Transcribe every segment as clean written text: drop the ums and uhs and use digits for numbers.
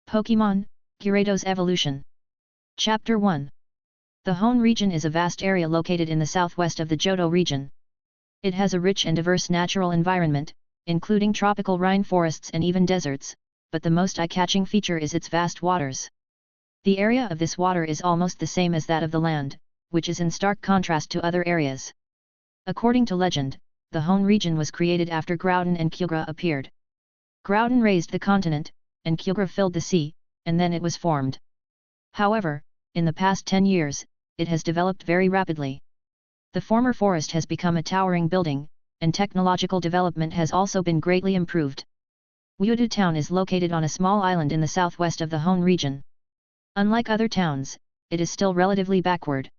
Pokémon, Gyarados Evolution. Chapter 1. The Hone region is a vast area located in the southwest of the Johto region. It has a rich and diverse natural environment, including tropical rainforests and even deserts, but the most eye-catching feature is its vast waters. The area of this water is almost the same as that of the land, which is in stark contrast to other areas. According to legend, the Hone region was created after Groudon and Kyogre appeared. Groudon raised the continent, and Kyogre filled the sea, and then it was formed. However, in the past 10 years, it has developed very rapidly. The former forest has become a towering building, and technological development has also been greatly improved. Gyarados town is located on a small island in the southwest of the Hone region. Unlike other towns, it is still relatively backward.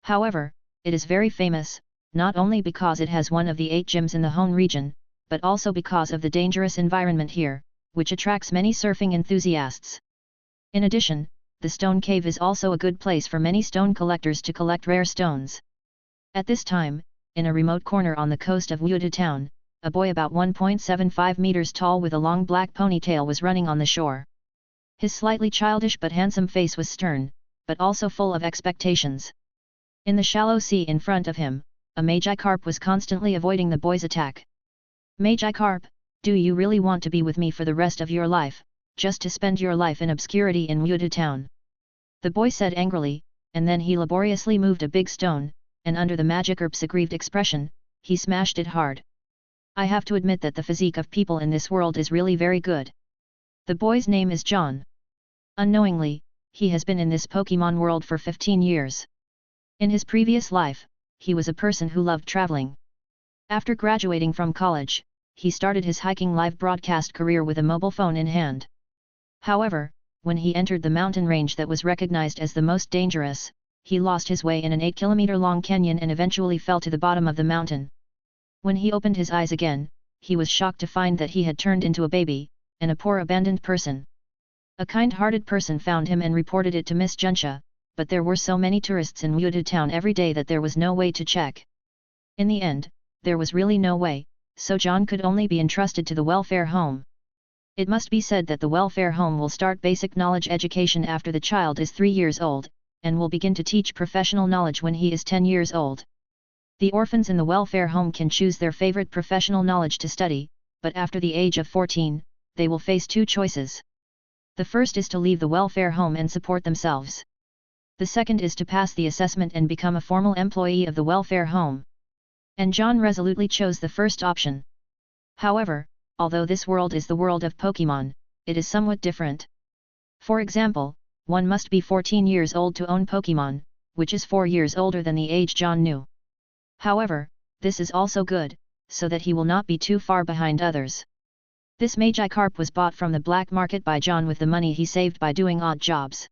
However, it is very famous, not only because it has one of the 8 gyms in the Hone region, but also because of the dangerous environment here, which attracts many surfing enthusiasts. In addition, the stone cave is also a good place for many stone collectors to collect rare stones. At this time, in a remote corner on the coast of Gyarados town, a boy about 1.75 meters tall with a long black ponytail was running on the shore. His slightly childish but handsome face was stern, but also full of expectations. In the shallow sea in front of him, a Magikarp was constantly avoiding the boy's attack. "Magikarp, do you really want to be with me for the rest of your life, just to spend your life in obscurity in Gyarados town?" The boy said angrily, and then he laboriously moved a big stone, and under the Magikarp's aggrieved expression, he smashed it hard. "I have to admit that the physique of people in this world is really very good." The boy's name is John. Unknowingly, he has been in this Pokémon world for 15 years. In his previous life, he was a person who loved traveling. After graduating from college, he started his hiking live broadcast career with a mobile phone in hand. However, when he entered the mountain range that was recognized as the most dangerous, he lost his way in an 8-kilometer-long canyon and eventually fell to the bottom of the mountain. When he opened his eyes again, he was shocked to find that he had turned into a baby, and a poor abandoned person. A kind-hearted person found him and reported it to Miss Junsha, but there were so many tourists in Gyarados town every day that there was no way to check. In the end, there was really no way, so John could only be entrusted to the welfare home. It must be said that the welfare home will start basic knowledge education after the child is 3 years old, and will begin to teach professional knowledge when he is 10 years old. The orphans in the welfare home can choose their favorite professional knowledge to study, but after the age of 14, they will face 2 choices. The first is to leave the welfare home and support themselves. The second is to pass the assessment and become a formal employee of the welfare home. And John resolutely chose the first option. However, although this world is the world of Pokémon, it is somewhat different. For example, one must be 14 years old to own Pokémon, which is 4 years older than the age John knew. However, this is also good, so that he will not be too far behind others. This Magikarp was bought from the black market by John with the money he saved by doing odd jobs.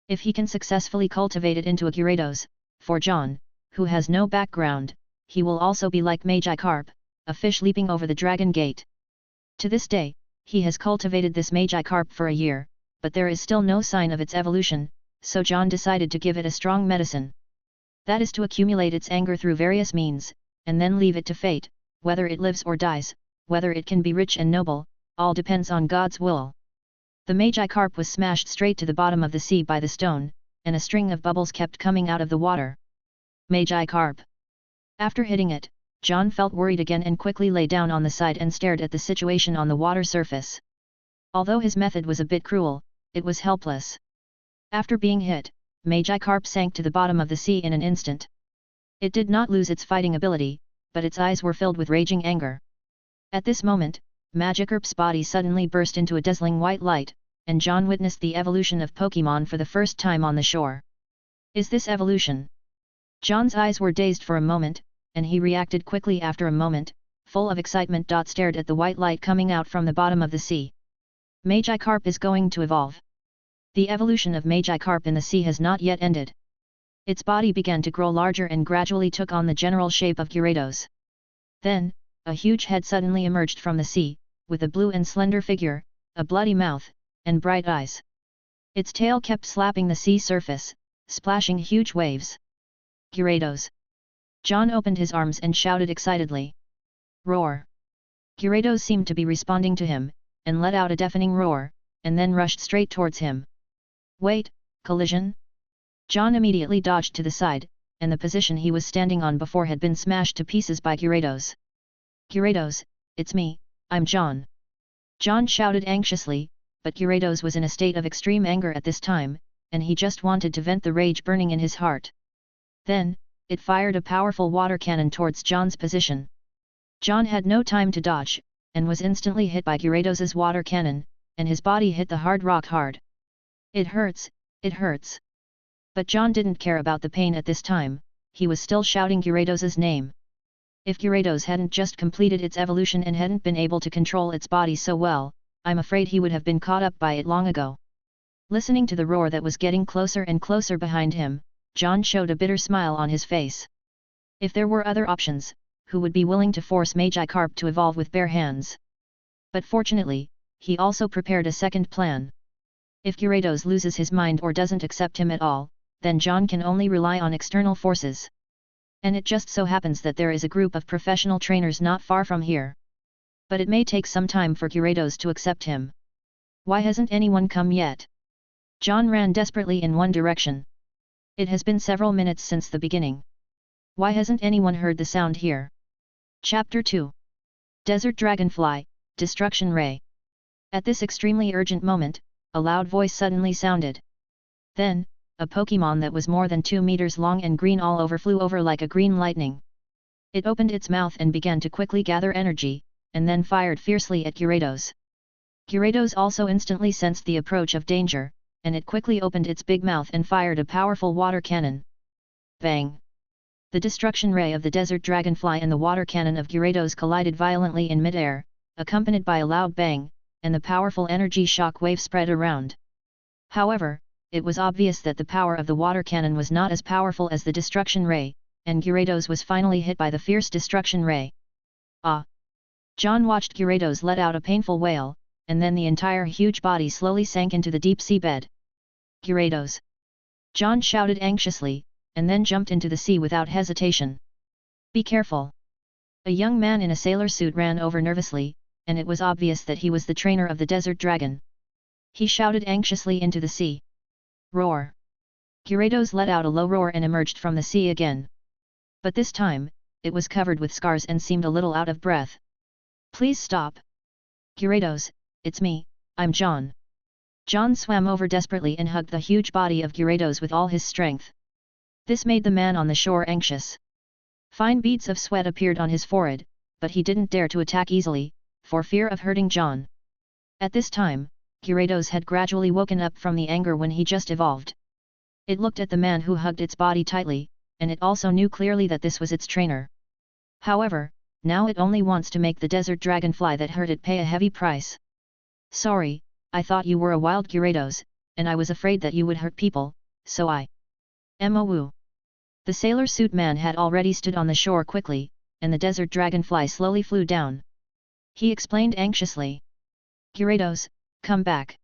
If he can successfully cultivate it into a Gyarados, for John, who has no background, he will also be like Magikarp, a fish leaping over the dragon gate. To this day, he has cultivated this Magikarp for a year, but there is still no sign of its evolution, so John decided to give it a strong medicine. That is to accumulate its anger through various means, and then leave it to fate, whether it lives or dies, whether it can be rich and noble, all depends on God's will. The Magikarp was smashed straight to the bottom of the sea by the stone, and a string of bubbles kept coming out of the water. Magikarp. After hitting it, John felt worried again and quickly lay down on the side and stared at the situation on the water surface. Although his method was a bit cruel, it was helpless. After being hit, Magikarp sank to the bottom of the sea in an instant. It did not lose its fighting ability, but its eyes were filled with raging anger. At this moment, Magikarp's body suddenly burst into a dazzling white light, and John witnessed the evolution of Pokémon for the first time on the shore. Is this evolution? John's eyes were dazed for a moment, and he reacted quickly after a moment, full of excitement. Stared at the white light coming out from the bottom of the sea. Magikarp is going to evolve. The evolution of Magikarp in the sea has not yet ended. Its body began to grow larger and gradually took on the general shape of Gyarados. Then, a huge head suddenly emerged from the sea, with a blue and slender figure, a bloody mouth, and bright eyes. Its tail kept slapping the sea surface, splashing huge waves. Gyarados. John opened his arms and shouted excitedly. Roar. Gyarados seemed to be responding to him, and let out a deafening roar, and then rushed straight towards him. Wait, collision? John immediately dodged to the side, and the position he was standing on before had been smashed to pieces by Gyarados. Gyarados, it's me, I'm John. John shouted anxiously, but Gyarados was in a state of extreme anger at this time, and he just wanted to vent the rage burning in his heart. Then, it fired a powerful water cannon towards John's position. John had no time to dodge, and was instantly hit by Gyarados' water cannon, and his body hit the hard rock hard. It hurts, it hurts. But John didn't care about the pain at this time, he was still shouting Gyarados' name. If Gyarados hadn't just completed its evolution and hadn't been able to control its body so well, I'm afraid he would have been caught up by it long ago. Listening to the roar that was getting closer and closer behind him, John showed a bitter smile on his face. If there were other options, who would be willing to force Magikarp to evolve with bare hands? But fortunately, he also prepared a second plan. If Gyarados loses his mind or doesn't accept him at all, then John can only rely on external forces. And it just so happens that there is a group of professional trainers not far from here. But it may take some time for Gyarados to accept him. Why hasn't anyone come yet? John ran desperately in one direction. It has been several minutes since the beginning. Why hasn't anyone heard the sound here? Chapter 2. Desert Dragonfly, Destruction Ray. At this extremely urgent moment, a loud voice suddenly sounded. Then, a Pokémon that was more than 2 meters long and green all over flew over like a green lightning. It opened its mouth and began to quickly gather energy, and then fired fiercely at Gyarados. Gyarados also instantly sensed the approach of danger, and it quickly opened its big mouth and fired a powerful water cannon. Bang! The destruction ray of the desert dragonfly and the water cannon of Gyarados collided violently in midair, accompanied by a loud bang, and the powerful energy shock wave spread around. However, it was obvious that the power of the water cannon was not as powerful as the destruction ray, and Gyarados was finally hit by the fierce destruction ray. Ah! John watched Gyarados let out a painful wail, and then the entire huge body slowly sank into the deep sea bed. Gyarados! John shouted anxiously, and then jumped into the sea without hesitation. Be careful! A young man in a sailor suit ran over nervously, and it was obvious that he was the trainer of the desert dragon. He shouted anxiously into the sea. Roar! Gyarados let out a low roar and emerged from the sea again. But this time, it was covered with scars and seemed a little out of breath. Please stop! Gyarados, it's me, I'm John. John swam over desperately and hugged the huge body of Gyarados with all his strength. This made the man on the shore anxious. Fine beads of sweat appeared on his forehead, but he didn't dare to attack easily, for fear of hurting John. At this time, Gyarados had gradually woken up from the anger when he just evolved. It looked at the man who hugged its body tightly, and it also knew clearly that this was its trainer. However, now it only wants to make the desert dragonfly that hurt it pay a heavy price. Sorry, I thought you were a wild Gyarados, and I was afraid that you would hurt people, so I... MOU. The sailor suit man had already stood on the shore quickly, and the desert dragonfly slowly flew down. He explained anxiously. Gyarados, come back.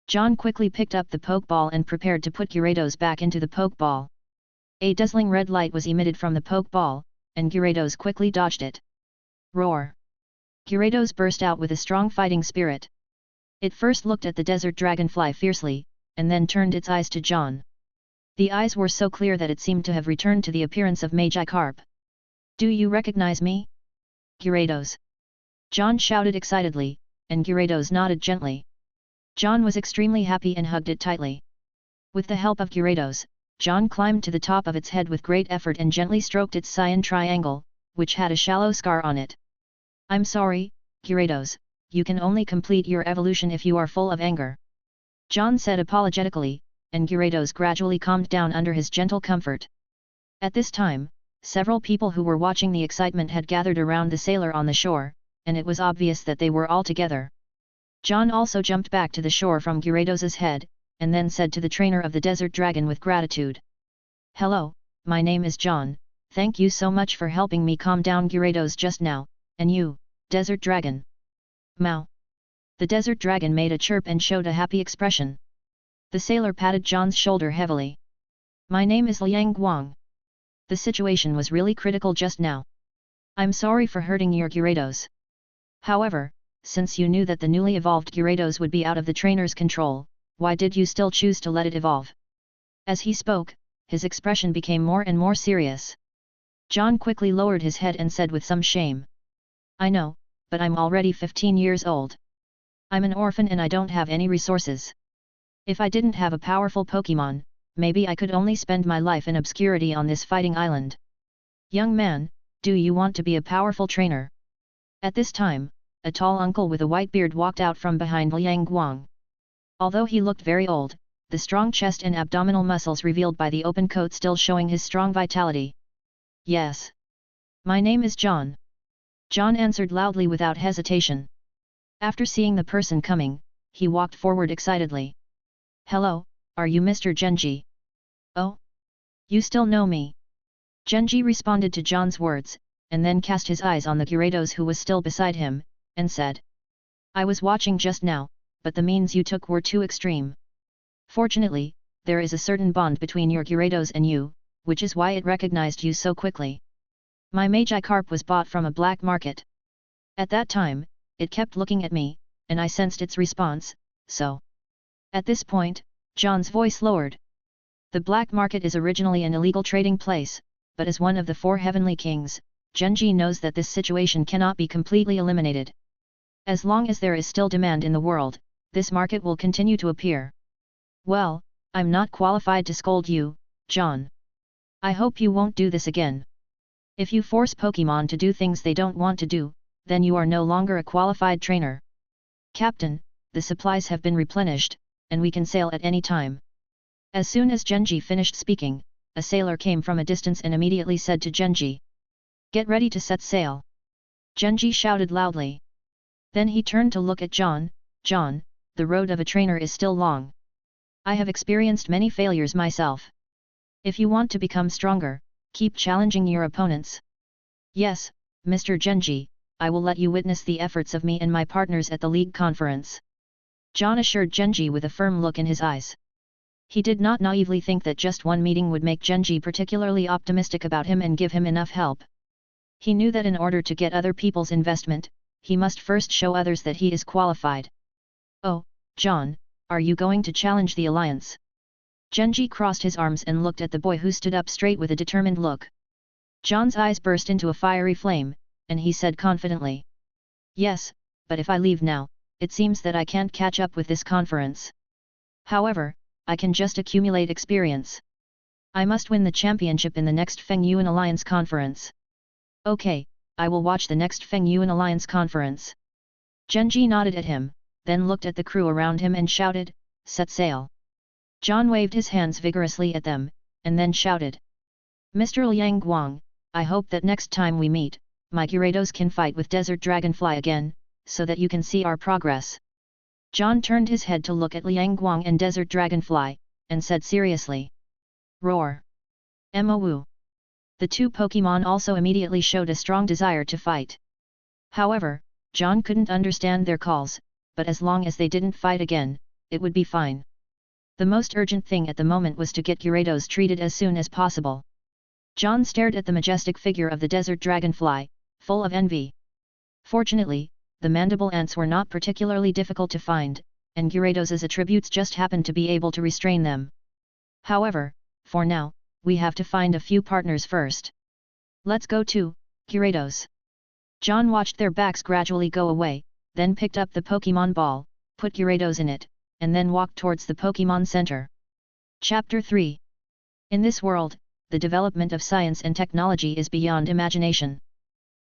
John quickly picked up the Pokeball and prepared to put Gyarados back into the Pokeball. A dazzling red light was emitted from the Pokeball, and Gyarados quickly dodged it. Roar! Gyarados burst out with a strong fighting spirit. It first looked at the desert dragonfly fiercely, and then turned its eyes to John. The eyes were so clear that it seemed to have returned to the appearance of Magikarp. Do you recognize me? Gyarados! John shouted excitedly, and Gyarados nodded gently. John was extremely happy and hugged it tightly. With the help of Gyarados, John climbed to the top of its head with great effort and gently stroked its cyan triangle, which had a shallow scar on it. I'm sorry, Gyarados, you can only complete your evolution if you are full of anger. John said apologetically, and Gyarados gradually calmed down under his gentle comfort. At this time, several people who were watching the excitement had gathered around the sailor on the shore, and it was obvious that they were all together. John also jumped back to the shore from Gyarados' head, and then said to the trainer of the desert dragon with gratitude. Hello, my name is John, thank you so much for helping me calm down Gyarados just now, and you, desert dragon. Meow. The desert dragon made a chirp and showed a happy expression. The sailor patted John's shoulder heavily. My name is Liang Guang. The situation was really critical just now. I'm sorry for hurting your Gyarados. However, since you knew that the newly evolved Gyarados would be out of the trainer's control, why did you still choose to let it evolve? As he spoke, his expression became more and more serious. John quickly lowered his head and said with some shame. I know, but I'm already 15 years old. I'm an orphan and I don't have any resources. If I didn't have a powerful Pokémon, maybe I could only spend my life in obscurity on this fighting island. Young man, do you want to be a powerful trainer? At this time, a tall uncle with a white beard walked out from behind Liang Guang. Although he looked very old, the strong chest and abdominal muscles revealed by the open coat still showing his strong vitality. Yes. My name is John. John answered loudly without hesitation. After seeing the person coming, he walked forward excitedly. Hello, are you Mr. Genji? Oh? You still know me? Genji responded to John's words, and then cast his eyes on the Gyarados who was still beside him, and said. I was watching just now, but the means you took were too extreme. Fortunately, there is a certain bond between your Gyarados and you, which is why it recognized you so quickly. My Magikarp was bought from a black market. At that time, it kept looking at me, and I sensed its response, so. At this point, John's voice lowered. The black market is originally an illegal trading place, but as one of the 4 heavenly kings, Genji knows that this situation cannot be completely eliminated. As long as there is still demand in the world, this market will continue to appear. Well, I'm not qualified to scold you, John. I hope you won't do this again. If you force Pokémon to do things they don't want to do, then you are no longer a qualified trainer. Captain, the supplies have been replenished, and we can sail at any time. As soon as Genji finished speaking, a sailor came from a distance and immediately said to Genji. Get ready to set sail. Genji shouted loudly. Then he turned to look at John. John, the road of a trainer is still long. I have experienced many failures myself. If you want to become stronger, keep challenging your opponents. Yes, Mr. Genji, I will let you witness the efforts of me and my partners at the League Conference. John assured Genji with a firm look in his eyes. He did not naively think that just one meeting would make Genji particularly optimistic about him and give him enough help. He knew that in order to get other people's investment, he must first show others that he is qualified. Oh, John, are you going to challenge the alliance? Genji crossed his arms and looked at the boy who stood up straight with a determined look. John's eyes burst into a fiery flame, and he said confidently. Yes, but if I leave now, it seems that I can't catch up with this conference. However, I can just accumulate experience. I must win the championship in the next Feng Yuan Alliance conference. Okay, I will watch the next Feng Yuan Alliance conference. Genji nodded at him, then looked at the crew around him and shouted, set sail. John waved his hands vigorously at them, and then shouted. Mr. Liang Guang, I hope that next time we meet, my Gyarados can fight with Desert Dragonfly again, so that you can see our progress. John turned his head to look at Liang Guang and Desert Dragonfly, and said seriously. Roar! Moo! The 2 Pokémon also immediately showed a strong desire to fight. However, John couldn't understand their calls, but as long as they didn't fight again, it would be fine. The most urgent thing at the moment was to get Gyarados treated as soon as possible. John stared at the majestic figure of the Desert Dragonfly, full of envy. Fortunately, the mandible ants were not particularly difficult to find, and Gyarados' attributes just happened to be able to restrain them. However, for now, we have to find a few partners first. Let's go to Gyarados. John watched their backs gradually go away, then picked up the Pokémon ball, put Gyarados in it, and then walked towards the Pokémon Center. Chapter 3. In this world, the development of science and technology is beyond imagination.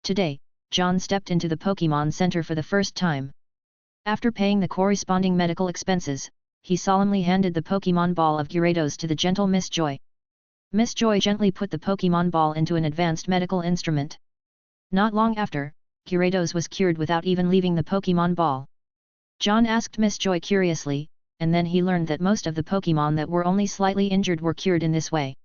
Today, John stepped into the Pokémon Center for the first time. After paying the corresponding medical expenses, he solemnly handed the Pokémon ball of Gyarados to the gentle Miss Joy. Miss Joy gently put the Pokémon ball into an advanced medical instrument. Not long after, Gyarados was cured without even leaving the Pokémon ball. John asked Miss Joy curiously, and then he learned that most of the Pokémon that were only slightly injured were cured in this way.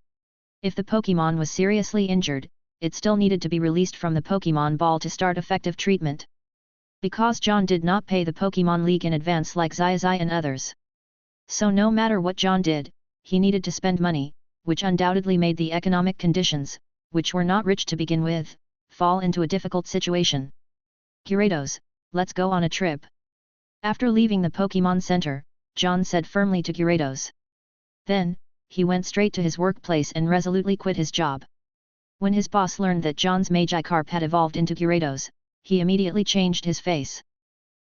If the Pokémon was seriously injured, it still needed to be released from the Pokémon ball to start effective treatment. Because John did not pay the Pokémon League in advance like Zai and others. So no matter what John did, he needed to spend money, which undoubtedly made the economic conditions, which were not rich to begin with, fall into a difficult situation. Gyarados, let's go on a trip. After leaving the Pokémon Center, John said firmly to Gyarados. Then, he went straight to his workplace and resolutely quit his job. When his boss learned that John's Magikarp had evolved into Gyarados, he immediately changed his face.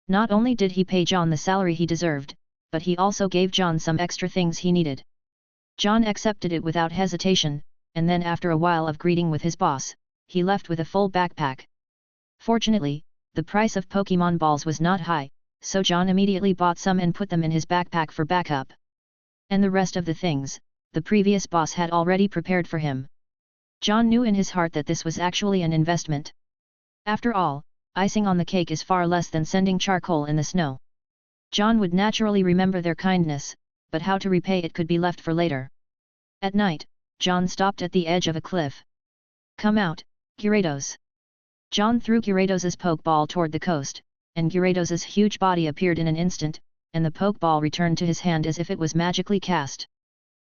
Not only did he pay John the salary he deserved, but he also gave John some extra things he needed. John accepted it without hesitation, and then after a while of greeting with his boss, he left with a full backpack. Fortunately, the price of Pokémon balls was not high, so John immediately bought some and put them in his backpack for backup. And the rest of the things, the previous boss had already prepared for him. John knew in his heart that this was actually an investment. After all, icing on the cake is far less than sending charcoal in the snow. John would naturally remember their kindness, but how to repay it could be left for later. At night, John stopped at the edge of a cliff. Come out, Gyarados. John threw Gyarados' Pokeball toward the coast, and Gyarados' huge body appeared in an instant, and the Pokeball returned to his hand as if it was magically cast.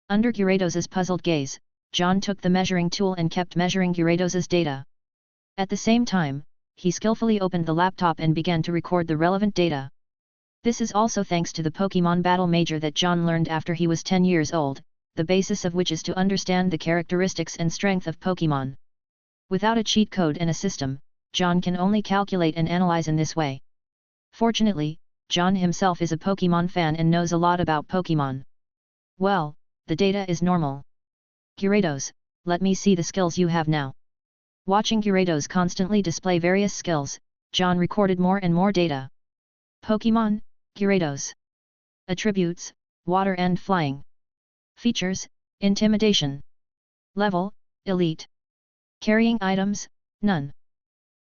Under Gyarados' puzzled gaze, John took the measuring tool and kept measuring Gyarados' data. At the same time, he skillfully opened the laptop and began to record the relevant data. This is also thanks to the Pokémon Battle Major that John learned after he was 10 years old, the basis of which is to understand the characteristics and strength of Pokémon. Without a cheat code and a system, John can only calculate and analyze in this way. Fortunately, John himself is a Pokémon fan and knows a lot about Pokémon. Well, the data is normal. Gyarados, let me see the skills you have now. Watching Gyarados constantly display various skills, John recorded more and more data. Pokémon, Gyarados. Attributes, Water and Flying. Features, Intimidation. Level, Elite. Carrying items, None.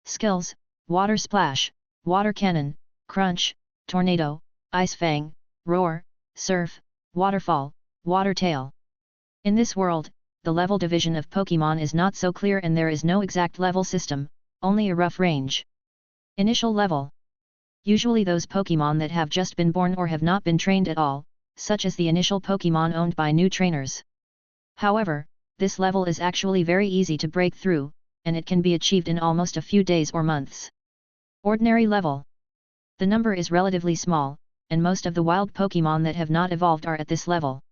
Skills, Water Splash, Water Cannon, Crunch, Tornado, Ice Fang, Roar, Surf, Waterfall, Water Tail. In this world, the level division of Pokémon is not so clear and there is no exact level system, only a rough range. Initial level. Usually those Pokémon that have just been born or have not been trained at all, such as the initial Pokémon owned by new trainers. However, this level is actually very easy to break through, and it can be achieved in almost a few days or months. Ordinary level. The number is relatively small, and most of the wild Pokémon that have not evolved are at this level.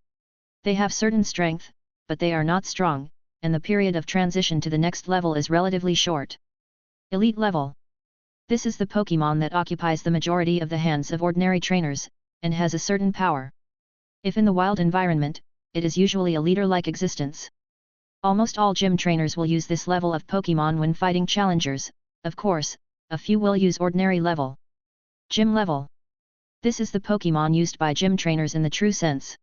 They have certain strength, but they are not strong, and the period of transition to the next level is relatively short. Elite level. This is the Pokémon that occupies the majority of the hands of ordinary trainers, and has a certain power. If in the wild environment, it is usually a leader-like existence. Almost all gym trainers will use this level of Pokémon when fighting challengers, of course, a few will use ordinary level. Gym level. This is the Pokémon used by gym trainers in the true sense.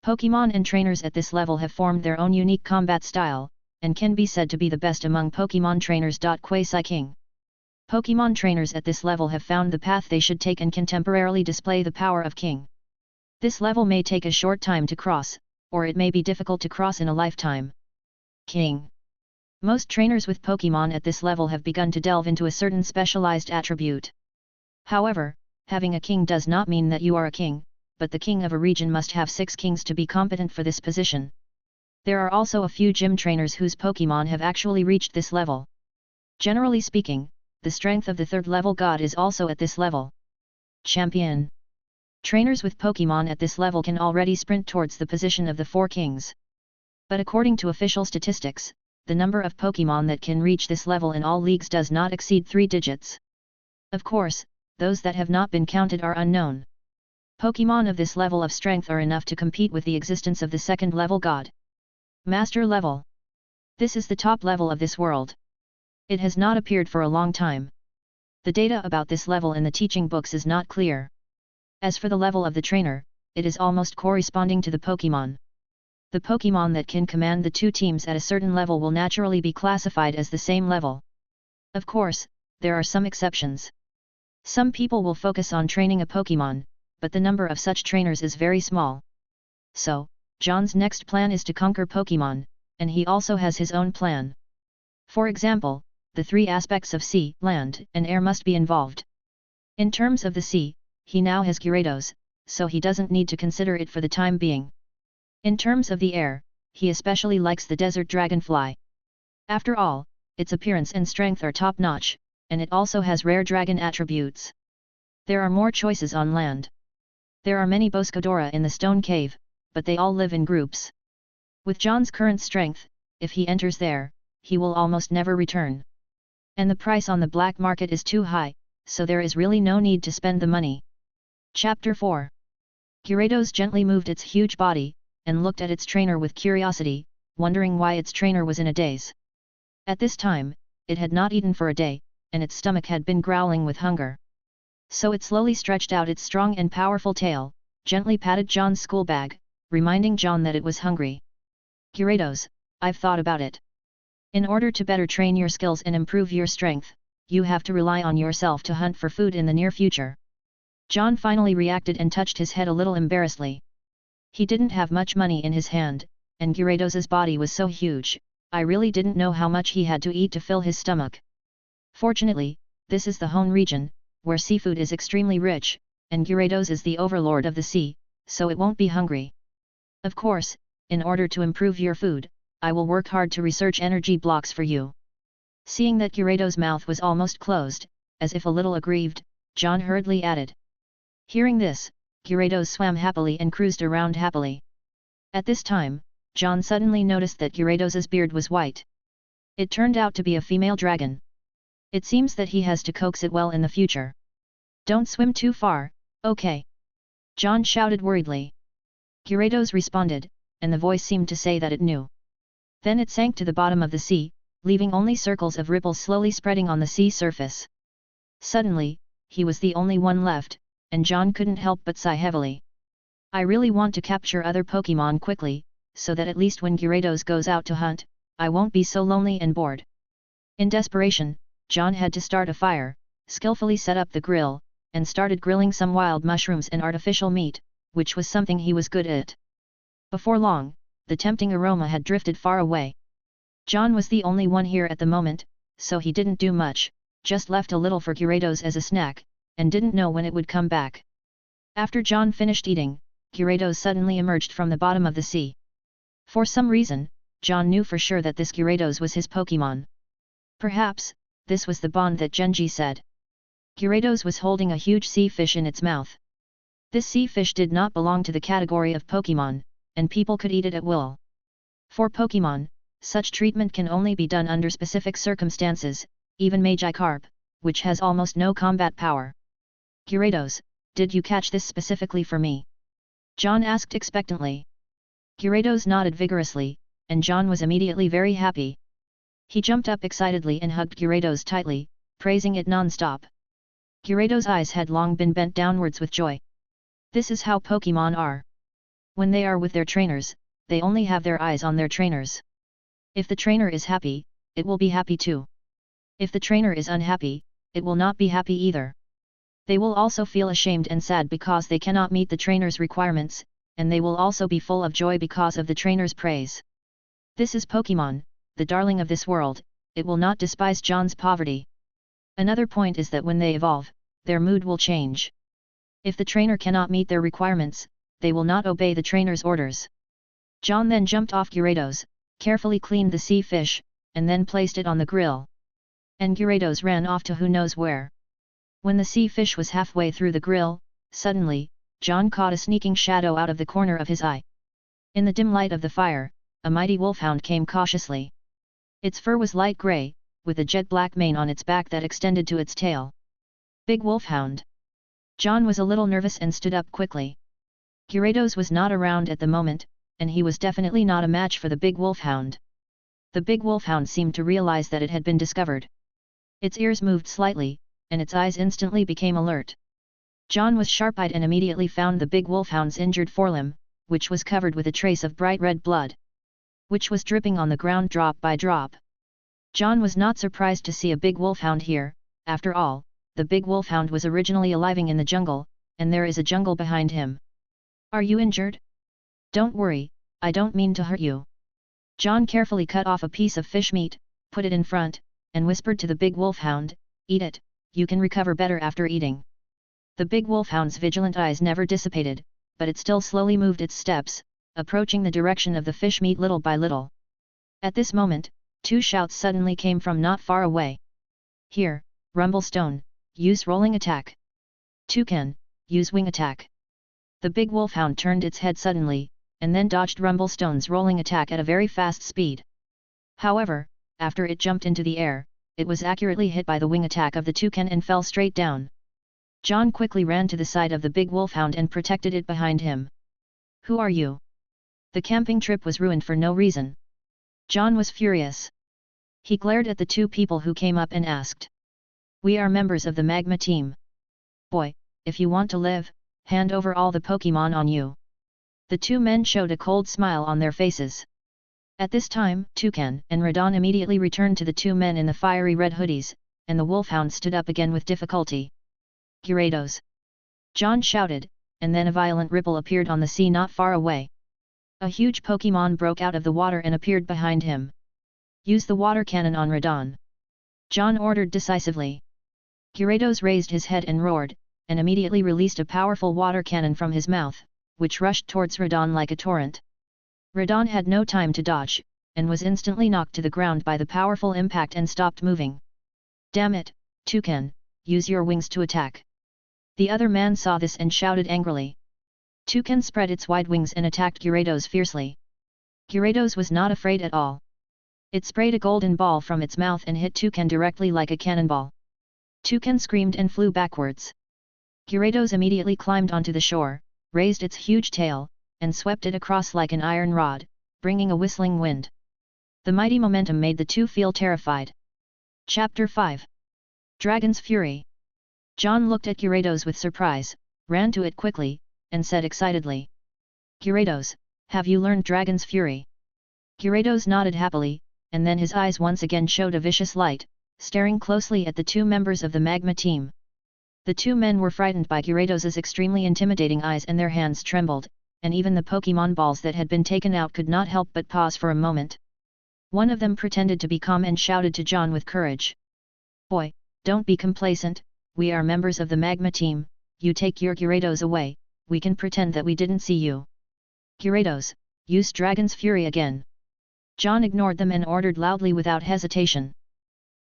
Pokémon and trainers at this level have formed their own unique combat style, and can be said to be the best among Pokémon trainers. Quasi King. Pokémon trainers at this level have found the path they should take and can temporarily display the power of King. This level may take a short time to cross, or it may be difficult to cross in a lifetime. King. Most trainers with Pokémon at this level have begun to delve into a certain specialized attribute. However, having a king does not mean that you are a king, but the king of a region must have 6 kings to be competent for this position. There are also a few gym trainers whose Pokémon have actually reached this level. Generally speaking, the strength of the 3rd level god is also at this level. Champion. Trainers with Pokémon at this level can already sprint towards the position of the 4 kings. But according to official statistics, the number of Pokémon that can reach this level in all leagues does not exceed 3 digits. Of course, those that have not been counted are unknown. Pokémon of this level of strength are enough to compete with the existence of the 2nd level god. Master level. This is the top level of this world. It has not appeared for a long time. The data about this level in the teaching books is not clear. As for the level of the trainer, it is almost corresponding to the Pokémon. The Pokémon that can command the 2 teams at a certain level will naturally be classified as the same level. Of course, there are some exceptions. Some people will focus on training a Pokémon, but the number of such trainers is very small. So, John's next plan is to conquer Pokémon, and he also has his own plan. For example, the 3 aspects of sea, land, and air must be involved. In terms of the sea, he now has Gyarados, so he doesn't need to consider it for the time being. In terms of the air, he especially likes the desert dragonfly. After all, its appearance and strength are top-notch, and it also has rare dragon attributes. There are more choices on land. There are many Boscodora in the stone cave, but they all live in groups. With John's current strength, if he enters there, he will almost never return. And the price on the black market is too high, so there is really no need to spend the money. Chapter 4. Gyarados gently moved its huge body, and looked at its trainer with curiosity, wondering why its trainer was in a daze. At this time, it had not eaten for a day, and its stomach had been growling with hunger. So it slowly stretched out its strong and powerful tail, gently patted John's school bag, reminding John that it was hungry. Gyarados, I've thought about it. In order to better train your skills and improve your strength, you have to rely on yourself to hunt for food in the near future. John finally reacted and touched his head a little embarrassedly. He didn't have much money in his hand, and Gyarados' body was so huge, I really didn't know how much he had to eat to fill his stomach. Fortunately, this is the Hone region, where seafood is extremely rich, and Gyarados is the overlord of the sea, so it won't be hungry. Of course, in order to improve your food, I will work hard to research energy blocks for you. Seeing that Gyarados' mouth was almost closed, as if a little aggrieved, John hurriedly added. Hearing this, Gyarados swam happily and cruised around happily. At this time, John suddenly noticed that Gyarados' beard was white. It turned out to be a female dragon. It seems that he has to coax it well in the future. Don't swim too far, okay? John shouted worriedly. Gyarados responded, and the voice seemed to say that it knew. Then it sank to the bottom of the sea, leaving only circles of ripples slowly spreading on the sea surface. Suddenly, he was the only one left, and John couldn't help but sigh heavily. I really want to capture other Pokémon quickly, so that at least when Gyarados goes out to hunt, I won't be so lonely and bored. In desperation, John had to start a fire, skillfully set up the grill, and started grilling some wild mushrooms and artificial meat, which was something he was good at. Before long, the tempting aroma had drifted far away. John was the only one here at the moment, so he didn't do much, just left a little for Gyarados as a snack, and didn't know when it would come back. After John finished eating, Gyarados suddenly emerged from the bottom of the sea. For some reason, John knew for sure that this Gyarados was his Pokémon. Perhaps, this was the bond that Genji said. Gyarados was holding a huge sea fish in its mouth. This sea fish did not belong to the category of Pokémon, and people could eat it at will. For Pokémon, such treatment can only be done under specific circumstances, even Magikarp, which has almost no combat power. Gyarados, did you catch this specifically for me? John asked expectantly. Gyarados nodded vigorously, and John was immediately very happy. He jumped up excitedly and hugged Gyarados tightly, praising it non-stop. Gyarados' eyes had long been bent downwards with joy. This is how Pokémon are. When they are with their trainers, they only have their eyes on their trainers. If the trainer is happy, it will be happy too. If the trainer is unhappy, it will not be happy either. They will also feel ashamed and sad because they cannot meet the trainer's requirements, and they will also be full of joy because of the trainer's praise. This is Pokémon, the darling of this world, it will not despise John's poverty. Another point is that when they evolve, their mood will change. If the trainer cannot meet their requirements, they will not obey the trainer's orders. John then jumped off Gyarados, carefully cleaned the sea fish, and then placed it on the grill. And Gyarados ran off to who knows where. When the sea fish was halfway through the grill, suddenly, John caught a sneaking shadow out of the corner of his eye. In the dim light of the fire, a mighty wolfhound came cautiously. Its fur was light grey, with a jet-black mane on its back that extended to its tail. Big wolfhound. John was a little nervous and stood up quickly. Gyarados was not around at the moment, and he was definitely not a match for the big wolfhound. The big wolfhound seemed to realize that it had been discovered. Its ears moved slightly, and its eyes instantly became alert. John was sharp-eyed and immediately found the big wolfhound's injured forelimb, which was covered with a trace of bright red blood, which was dripping on the ground drop by drop. John was not surprised to see a big wolfhound here. After all, the big wolfhound was originally alive in the jungle, and there is a jungle behind him. Are you injured? Don't worry, I don't mean to hurt you. John carefully cut off a piece of fish meat, put it in front, and whispered to the big wolfhound, "Eat it, you can recover better after eating." The big wolfhound's vigilant eyes never dissipated, but it still slowly moved its steps, approaching the direction of the fish meat little by little. At this moment, two shouts suddenly came from not far away. "Here, Rumblestone, use rolling attack." Toucan, use wing attack. The big wolfhound turned its head suddenly, and then dodged Rumblestone's rolling attack at a very fast speed. However, after it jumped into the air, it was accurately hit by the wing attack of the toucan and fell straight down. John quickly ran to the side of the big wolfhound and protected it behind him. Who are you? The camping trip was ruined for no reason. John was furious. He glared at the two people who came up and asked. We are members of the magma team. Boy, if you want to live, hand over all the Pokémon on you. The two men showed a cold smile on their faces. At this time, Toucan and Radon immediately returned to the two men in the fiery red hoodies, and the wolfhound stood up again with difficulty. Gyarados! John shouted, and then a violent ripple appeared on the sea not far away. A huge Pokémon broke out of the water and appeared behind him. Use the water cannon on Radon. John ordered decisively. Gyarados raised his head and roared, and immediately released a powerful water cannon from his mouth, which rushed towards Radon like a torrent. Radon had no time to dodge, and was instantly knocked to the ground by the powerful impact and stopped moving. Damn it, Toucan, use your wings to attack. The other man saw this and shouted angrily. Toucan spread its wide wings and attacked Gyarados fiercely. Gyarados was not afraid at all. It sprayed a golden ball from its mouth and hit Toucan directly like a cannonball. Toucan screamed and flew backwards. Gyarados immediately climbed onto the shore, raised its huge tail, and swept it across like an iron rod, bringing a whistling wind. The mighty momentum made the two feel terrified. Chapter 5 Dragon's Fury. John looked at Gyarados with surprise, ran to it quickly, and said excitedly. Gyarados, have you learned Dragon's Fury? Gyarados nodded happily, and then his eyes once again showed a vicious light, staring closely at the two members of the magma team. The two men were frightened by Gyarados' extremely intimidating eyes and their hands trembled, and even the Pokémon balls that had been taken out could not help but pause for a moment. One of them pretended to be calm and shouted to John with courage. Boy, don't be complacent, we are members of the magma team, you take your Gyarados away, we can pretend that we didn't see you. Gyarados, use Dragon's Fury again. John ignored them and ordered loudly without hesitation.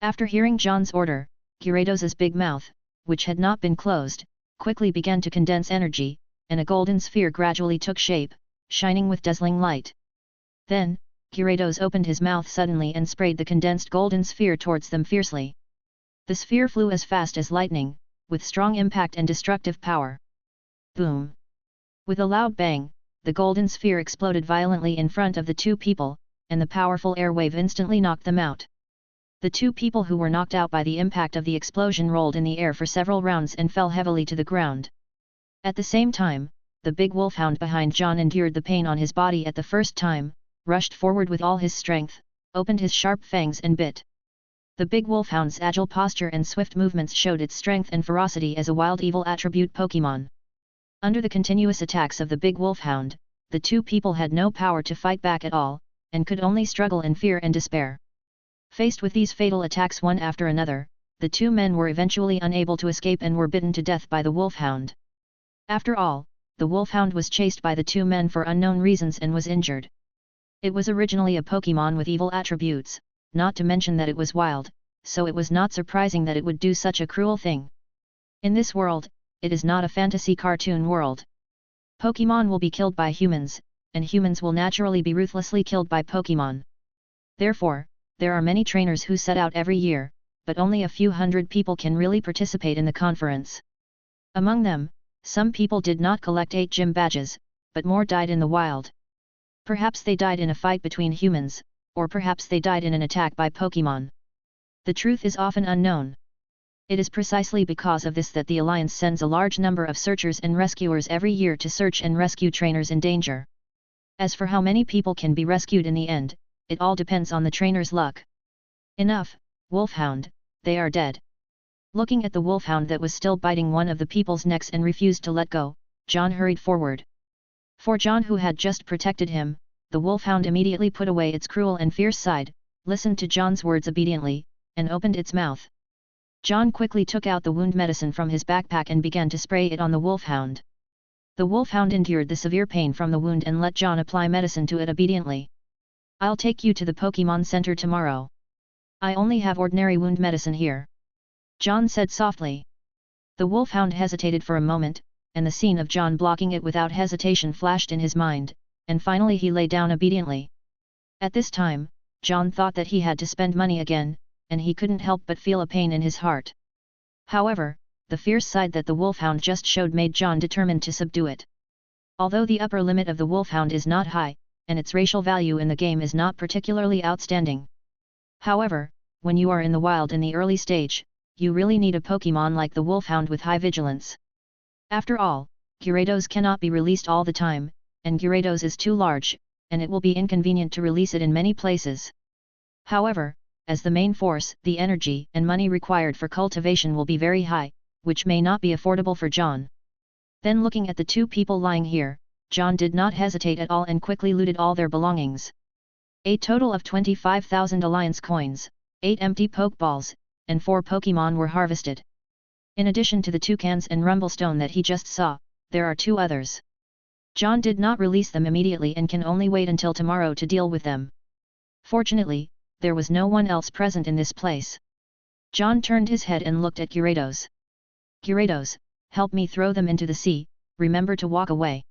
After hearing John's order, Gyarados' big mouth, which had not been closed, quickly began to condense energy, and a golden sphere gradually took shape, shining with dazzling light. Then, Gyarados opened his mouth suddenly and sprayed the condensed golden sphere towards them fiercely. The sphere flew as fast as lightning, with strong impact and destructive power. Boom! With a loud bang, the golden sphere exploded violently in front of the two people, and the powerful air wave instantly knocked them out. The two people who were knocked out by the impact of the explosion rolled in the air for several rounds and fell heavily to the ground. At the same time, the big wolfhound behind John endured the pain on his body at the first time, rushed forward with all his strength, opened his sharp fangs and bit. The big wolfhound's agile posture and swift movements showed its strength and ferocity as a wild evil attribute Pokémon. Under the continuous attacks of the big wolfhound, the two people had no power to fight back at all, and could only struggle in fear and despair. Faced with these fatal attacks one after another, the two men were eventually unable to escape and were bitten to death by the wolfhound. After all, the wolfhound was chased by the two men for unknown reasons and was injured. It was originally a Pokémon with evil attributes, not to mention that it was wild, so it was not surprising that it would do such a cruel thing. In this world, it is not a fantasy cartoon world. Pokémon will be killed by humans, and humans will naturally be ruthlessly killed by Pokémon. Therefore, there are many trainers who set out every year, but only a few hundred people can really participate in the conference. Among them, some people did not collect 8 gym badges, but more died in the wild. Perhaps they died in a fight between humans, or perhaps they died in an attack by Pokémon. The truth is often unknown. It is precisely because of this that the Alliance sends a large number of searchers and rescuers every year to search and rescue trainers in danger. As for how many people can be rescued in the end, it all depends on the trainer's luck. Enough, Wolfhound, they are dead. Looking at the wolfhound that was still biting one of the people's necks and refused to let go, John hurried forward. For John, who had just protected him, the wolfhound immediately put away its cruel and fierce side, listened to John's words obediently, and opened its mouth. John quickly took out the wound medicine from his backpack and began to spray it on the wolfhound. The wolfhound endured the severe pain from the wound and let John apply medicine to it obediently. I'll take you to the Pokémon Center tomorrow. I only have ordinary wound medicine here. John said softly. The wolfhound hesitated for a moment, and the scene of John blocking it without hesitation flashed in his mind, and finally he lay down obediently. At this time, John thought that he had to spend money again, and he couldn't help but feel a pain in his heart. However, the fierce side that the wolfhound just showed made John determined to subdue it. Although the upper limit of the wolfhound is not high, and its racial value in the game is not particularly outstanding. However, when you are in the wild in the early stage, you really need a Pokémon like the wolfhound with high vigilance. After all, Gyarados cannot be released all the time, and Gyarados is too large, and it will be inconvenient to release it in many places. However, as the main force, the energy and money required for cultivation will be very high, which may not be affordable for John. Then looking at the two people lying here, John did not hesitate at all and quickly looted all their belongings. A total of 25,000 alliance coins, 8 empty Pokeballs, and 4 Pokémon were harvested. In addition to the toucans and Rumblestone that he just saw, there are 2 others. John did not release them immediately and can only wait until tomorrow to deal with them. Fortunately, there was no one else present in this place. John turned his head and looked at Gyarados. Gyarados, help me throw them into the sea, remember to walk away.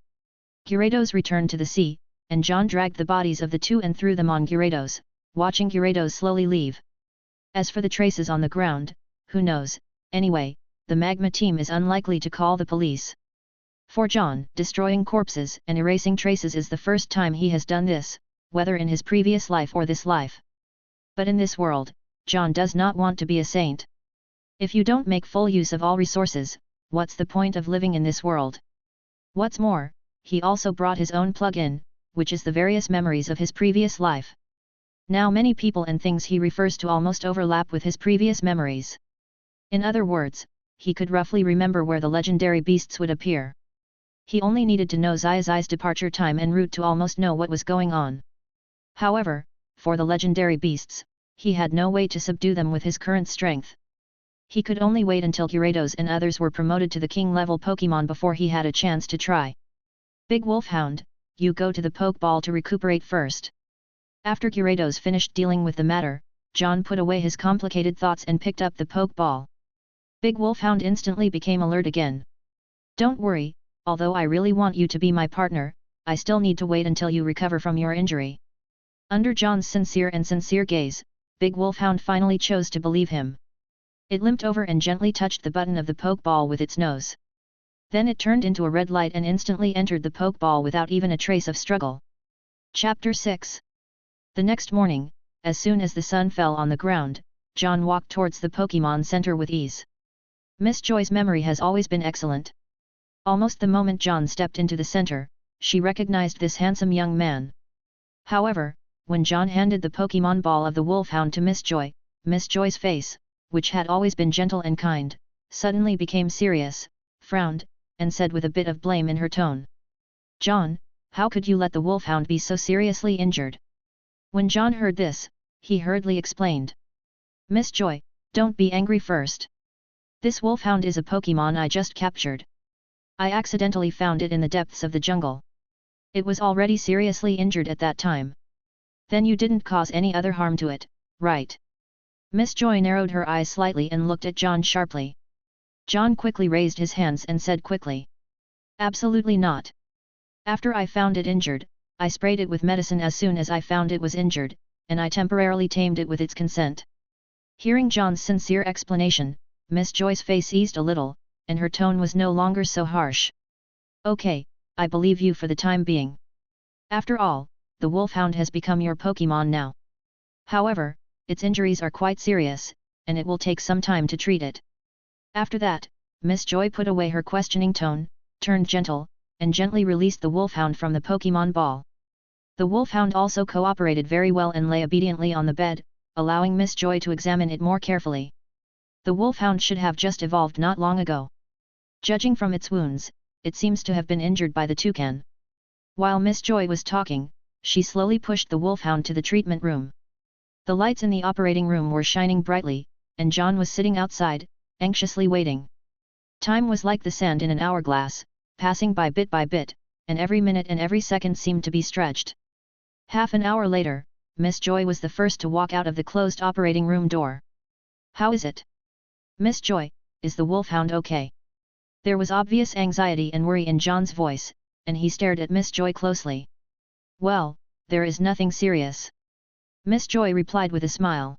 Gyarados returned to the sea, and John dragged the bodies of the 2 and threw them on Gyarados, watching Gyarados slowly leave. As for the traces on the ground, who knows, anyway, the magma team is unlikely to call the police. For John, destroying corpses and erasing traces is the first time he has done this, whether in his previous life or this life. But in this world, John does not want to be a saint. If you don't make full use of all resources, what's the point of living in this world? What's more, he also brought his own plug-in, which is the various memories of his previous life. Now many people and things he refers to almost overlap with his previous memories. In other words, he could roughly remember where the legendary beasts would appear. He only needed to know Zai's departure time en route to almost know what was going on. However, for the legendary beasts, he had no way to subdue them with his current strength. He could only wait until Gyarados and others were promoted to the king-level Pokémon before he had a chance to try. Big Wolfhound, you go to the Pokeball to recuperate first. After Gyarados finished dealing with the matter, John put away his complicated thoughts and picked up the Pokeball. Big Wolfhound instantly became alert again. Don't worry, although I really want you to be my partner, I still need to wait until you recover from your injury. Under John's sincere gaze, Big Wolfhound finally chose to believe him. It limped over and gently touched the button of the Pokeball with its nose. Then it turned into a red light and instantly entered the Pokeball without even a trace of struggle. Chapter 6. The next morning, as soon as the sun fell on the ground, John walked towards the Pokémon Center with ease. Miss Joy's memory has always been excellent. Almost the moment John stepped into the center, she recognized this handsome young man. However, when John handed the Pokémon ball of the Wolfhound to Miss Joy's face, which had always been gentle and kind, suddenly became serious, frowned, and said with a bit of blame in her tone. John, how could you let the Wolfhound be so seriously injured? When John heard this, he hurriedly explained. Miss Joy, don't be angry first. This Wolfhound is a Pokémon I just captured. I accidentally found it in the depths of the jungle. It was already seriously injured at that time. Then you didn't cause any other harm to it, right? Miss Joy narrowed her eyes slightly and looked at John sharply. John quickly raised his hands and said quickly. Absolutely not. After I found it injured, I sprayed it with medicine as soon as I found it was injured, and I temporarily tamed it with its consent. Hearing John's sincere explanation, Miss Joy's face eased a little, and her tone was no longer so harsh. Okay, I believe you for the time being. After all, the Wolfhound has become your Pokémon now. However, its injuries are quite serious, and it will take some time to treat it. After that, Miss Joy put away her questioning tone, turned gentle, and gently released the Wolfhound from the Pokémon ball. The Wolfhound also cooperated very well and lay obediently on the bed, allowing Miss Joy to examine it more carefully. The Wolfhound should have just evolved not long ago. Judging from its wounds, it seems to have been injured by the toucan. While Miss Joy was talking, she slowly pushed the Wolfhound to the treatment room. The lights in the operating room were shining brightly, and John was sitting outside, anxiously waiting. Time was like the sand in an hourglass, passing by bit, and every minute and every second seemed to be stretched. Half an hour later, Miss Joy was the first to walk out of the closed operating room door. How is it? Miss Joy, is the Wolfhound okay? There was obvious anxiety and worry in John's voice, and he stared at Miss Joy closely. Well, there is nothing serious. Miss Joy replied with a smile.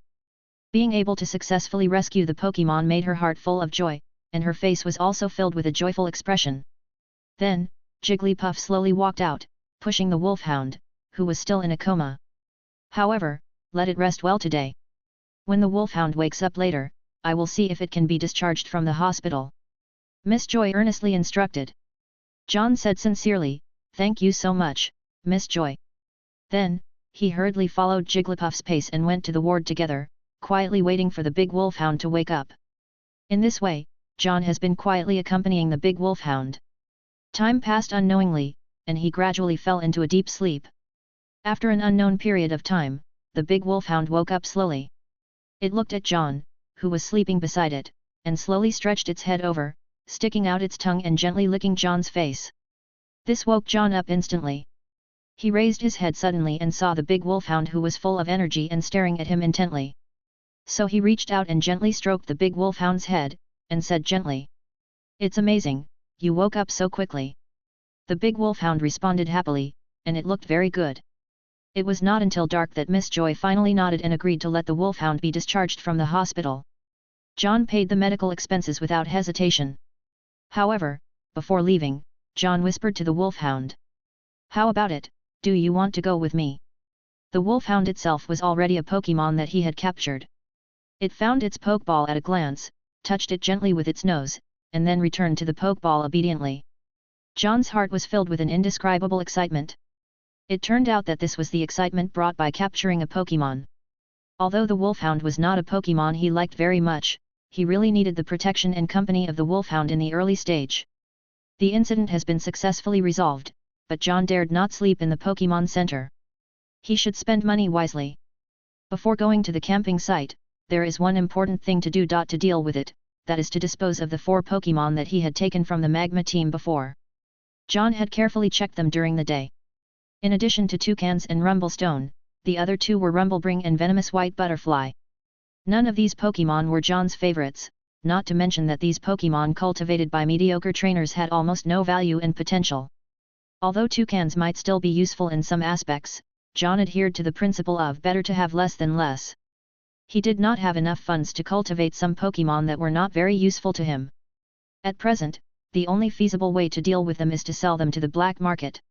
Being able to successfully rescue the Pokémon made her heart full of joy, and her face was also filled with a joyful expression. Then, Jigglypuff slowly walked out, pushing the Wolfhound, who was still in a coma. However, let it rest well today. When the Wolfhound wakes up later, I will see if it can be discharged from the hospital. Miss Joy earnestly instructed. John said sincerely, "Thank you so much, Miss Joy." Then, he hurriedly followed Jigglypuff's pace and went to the ward together, quietly waiting for the big Wolfhound to wake up. In this way, John has been quietly accompanying the big Wolfhound. Time passed unknowingly, and he gradually fell into a deep sleep. After an unknown period of time, the big Wolfhound woke up slowly. It looked at John, who was sleeping beside it, and slowly stretched its head over, sticking out its tongue and gently licking John's face. This woke John up instantly. He raised his head suddenly and saw the big Wolfhound, who was full of energy and staring at him intently. So he reached out and gently stroked the big Wolfhound's head, and said gently, "It's amazing, you woke up so quickly." The big Wolfhound responded happily, and it looked very good. It was not until dark that Miss Joy finally nodded and agreed to let the Wolfhound be discharged from the hospital. John paid the medical expenses without hesitation. However, before leaving, John whispered to the Wolfhound, "How about it, do you want to go with me?" The Wolfhound itself was already a Pokémon that he had captured. It found its Pokeball at a glance, touched it gently with its nose, and then returned to the Pokeball obediently. John's heart was filled with an indescribable excitement. It turned out that this was the excitement brought by capturing a Pokémon. Although the Wolfhound was not a Pokémon he liked very much, he really needed the protection and company of the Wolfhound in the early stage. The incident has been successfully resolved, but John dared not sleep in the Pokémon Center. He should spend money wisely. Before going to the camping site, there is one important thing to do. To deal with it, that is to dispose of the 4 Pokémon that he had taken from the Magma team before. John had carefully checked them during the day. In addition to Toucans and Rumblestone, the other 2 were Rumblebring and Venomous White Butterfly. None of these Pokémon were John's favorites, not to mention that these Pokémon cultivated by mediocre trainers had almost no value and potential. Although Toucans might still be useful in some aspects, John adhered to the principle of better to have less than less. He did not have enough funds to cultivate some Pokémon that were not very useful to him. At present, the only feasible way to deal with them is to sell them to the black market.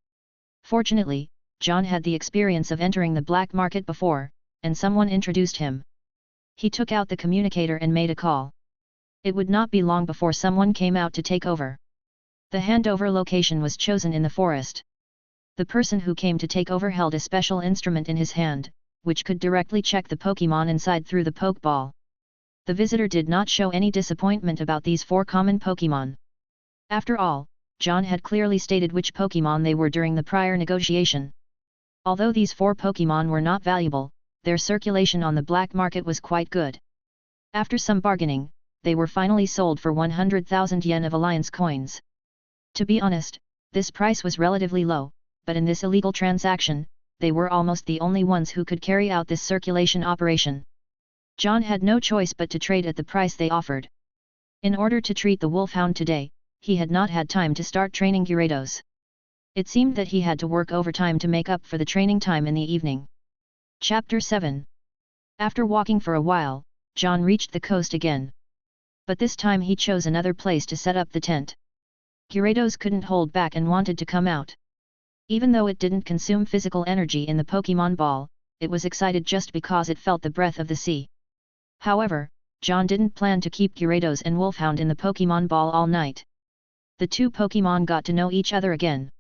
Fortunately, John had the experience of entering the black market before, and someone introduced him. He took out the communicator and made a call. It would not be long before someone came out to take over. The handover location was chosen in the forest. The person who came to take over held a special instrument in his hand, which could directly check the Pokémon inside through the Pokeball. The visitor did not show any disappointment about these 4 common Pokémon. After all, John had clearly stated which Pokémon they were during the prior negotiation. Although these 4 Pokémon were not valuable, their circulation on the black market was quite good. After some bargaining, they were finally sold for 100,000 yen of Alliance coins. To be honest, this price was relatively low, but in this illegal transaction, they were almost the only ones who could carry out this circulation operation. John had no choice but to trade at the price they offered. In order to treat the Wolfhound today, he had not had time to start training Gyarados. It seemed that he had to work overtime to make up for the training time in the evening. Chapter 7. After walking for a while, John reached the coast again. But this time he chose another place to set up the tent. Gyarados couldn't hold back and wanted to come out. Even though it didn't consume physical energy in the Pokémon ball, it was excited just because it felt the breath of the sea. However, John didn't plan to keep Gyarados and Wolfhound in the Pokémon ball all night. The 2 Pokémon got to know each other again.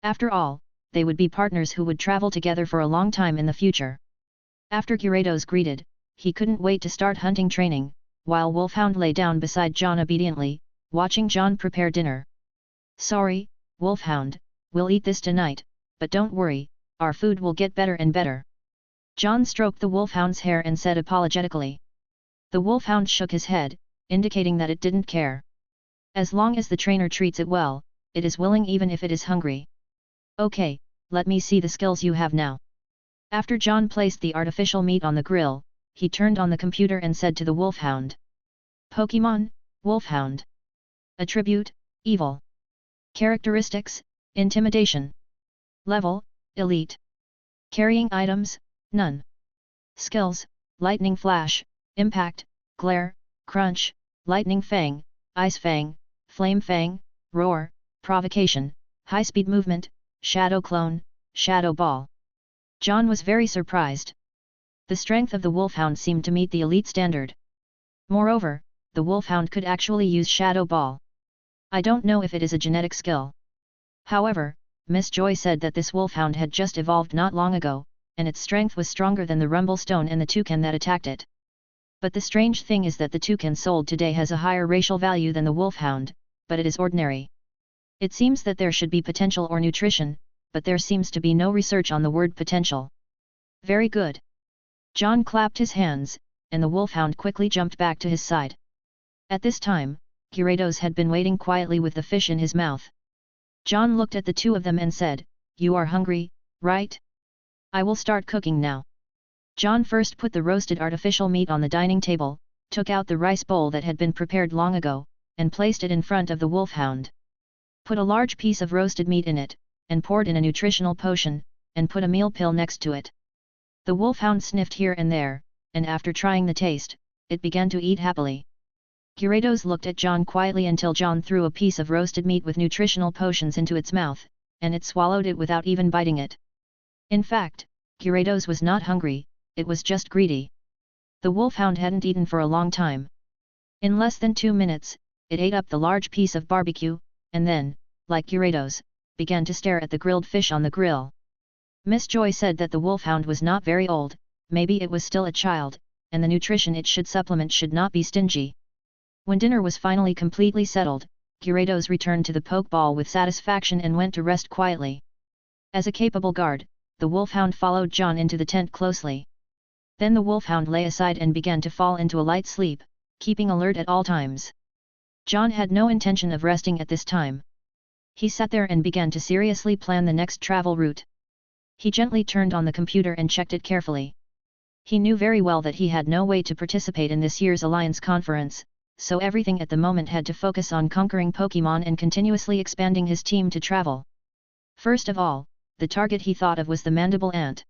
After all, they would be partners who would travel together for a long time in the future. After Gyarados greeted, he couldn't wait to start hunting training, while Wolfhound lay down beside John obediently, watching John prepare dinner. "Sorry, Wolfhound, we'll eat this tonight, but don't worry, our food will get better and better." John stroked the Wolfhound's hair and said apologetically. The Wolfhound shook his head, indicating that it didn't care. As long as the trainer treats it well, it is willing even if it is hungry. "Okay, let me see the skills you have now." After John placed the artificial meat on the grill, he turned on the computer and said to the Wolfhound. "Pokémon, Wolfhound. Attribute, Evil. Characteristics, Intimidation. Level, Elite. Carrying items, none. Skills, Lightning Flash, Impact, Glare, Crunch, Lightning Fang, Ice Fang, Flame Fang, Roar, Provocation, High Speed Movement, Shadow Clone, Shadow Ball. John was very surprised. The strength of the Wolfhound seemed to meet the elite standard. Moreover, the Wolfhound could actually use Shadow Ball. I don't know if it is a genetic skill. However, Miss Joy said that this Wolfhound had just evolved not long ago, and its strength was stronger than the Rumblestone and the toucan that attacked it. But the strange thing is that the toucan sold today has a higher racial value than the Wolfhound, but it is ordinary. It seems that there should be potential or nutrition, but there seems to be no research on the word potential. Very good. John clapped his hands, and the Wolfhound quickly jumped back to his side. At this time, Gyarados had been waiting quietly with the fish in his mouth. John looked at the two of them and said, "You are hungry, right? I will start cooking now." John first put the roasted artificial meat on the dining table, took out the rice bowl that had been prepared long ago, and placed it in front of the Wolfhound. Put a large piece of roasted meat in it, and poured in a nutritional potion, and put a meal pill next to it. The Wolfhound sniffed here and there, and after trying the taste, it began to eat happily. Gyarados looked at John quietly until John threw a piece of roasted meat with nutritional potions into its mouth, and it swallowed it without even biting it. In fact, Gyarados was not hungry, it was just greedy. The Wolfhound hadn't eaten for a long time. In less than 2 minutes, it ate up the large piece of barbecue, and then, like Gyarados, began to stare at the grilled fish on the grill. Miss Joy said that the Wolfhound was not very old, maybe it was still a child, and the nutrition it should supplement should not be stingy. When dinner was finally completely settled, Gyarados returned to the Pokeball with satisfaction and went to rest quietly. As a capable guard, the Wolfhound followed John into the tent closely. Then the Wolfhound lay aside and began to fall into a light sleep, keeping alert at all times. John had no intention of resting at this time. He sat there and began to seriously plan the next travel route. He gently turned on the computer and checked it carefully. He knew very well that he had no way to participate in this year's Alliance Conference, so everything at the moment had to focus on conquering Pokémon and continuously expanding his team to travel. First of all, the target he thought of was the Mandible Ant.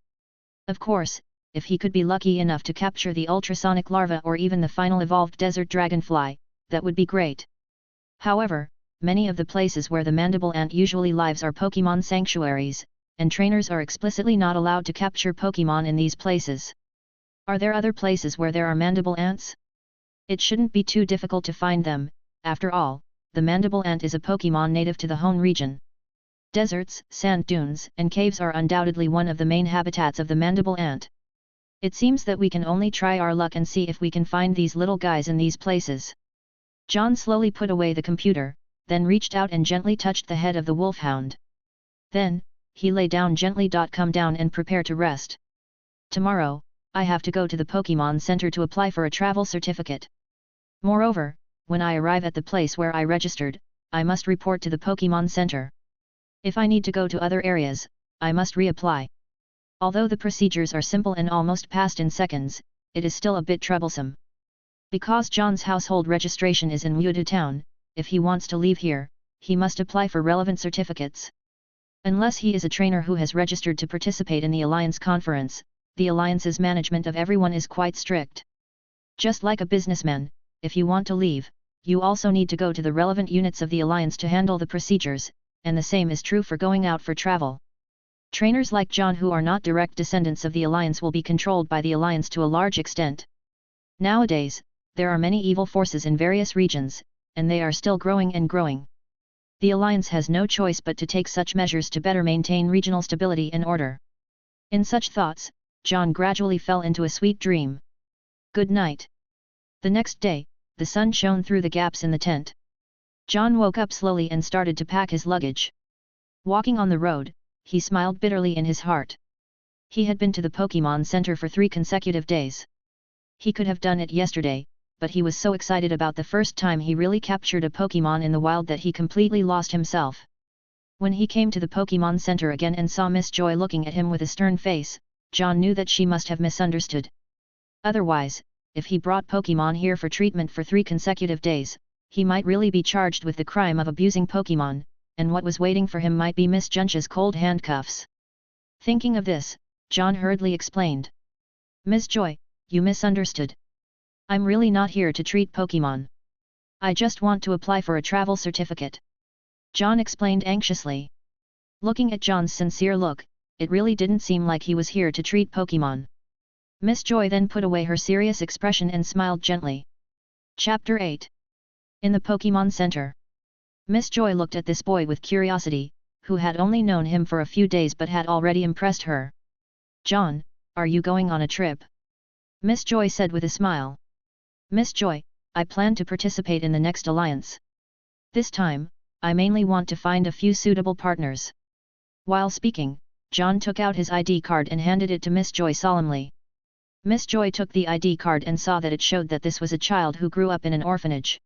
Of course, if he could be lucky enough to capture the ultrasonic larva or even the final evolved desert dragonfly, that would be great. However, many of the places where the Mandible Ant usually lives are Pokémon sanctuaries, and trainers are explicitly not allowed to capture Pokémon in these places. Are there other places where there are Mandible Ants? It shouldn't be too difficult to find them. After all, the Mandible Ant is a Pokémon native to the Hoenn region. Deserts, sand dunes, and caves are undoubtedly one of the main habitats of the Mandible Ant. It seems that we can only try our luck and see if we can find these little guys in these places. John slowly put away the computer, then reached out and gently touched the head of the Wolfhound. Then, he lay down gently. Come down and prepare to rest. Tomorrow, I have to go to the Pokémon Center to apply for a travel certificate. Moreover, when I arrive at the place where I registered, I must report to the Pokémon Center. If I need to go to other areas, I must reapply. Although the procedures are simple and almost passed in seconds, it is still a bit troublesome. Because John's household registration is in Wudu town, if he wants to leave here, he must apply for relevant certificates. Unless he is a trainer who has registered to participate in the Alliance Conference, the Alliance's management of everyone is quite strict. Just like a businessman, if you want to leave, you also need to go to the relevant units of the Alliance to handle the procedures, and the same is true for going out for travel. Trainers like John who are not direct descendants of the Alliance will be controlled by the Alliance to a large extent. Nowadays, there are many evil forces in various regions, and they are still growing and growing. The Alliance has no choice but to take such measures to better maintain regional stability and order. In such thoughts, John gradually fell into a sweet dream. Good night. The next day, the sun shone through the gaps in the tent. John woke up slowly and started to pack his luggage. Walking on the road, he smiled bitterly in his heart. He had been to the Pokémon Center for 3 consecutive days. He could have done it yesterday, but he was so excited about the first time he really captured a Pokémon in the wild that he completely lost himself. When he came to the Pokémon Center again and saw Miss Joy looking at him with a stern face, John knew that she must have misunderstood. Otherwise, if he brought Pokémon here for treatment for 3 consecutive days, he might really be charged with the crime of abusing Pokémon, and what was waiting for him might be Miss Junch's cold handcuffs. Thinking of this, John hurriedly explained. Ms. Joy, you misunderstood. I'm really not here to treat Pokémon. I just want to apply for a travel certificate. John explained anxiously. Looking at John's sincere look, it really didn't seem like he was here to treat Pokémon. Miss Joy then put away her serious expression and smiled gently. Chapter 8. In the Pokémon Center. Miss Joy looked at this boy with curiosity, who had only known him for a few days but had already impressed her. John, are you going on a trip? Miss Joy said with a smile. Miss Joy, I plan to participate in the next alliance. This time, I mainly want to find a few suitable partners. While speaking, John took out his ID card and handed it to Miss Joy solemnly. Miss Joy took the ID card and saw that it showed that this was a child who grew up in an orphanage.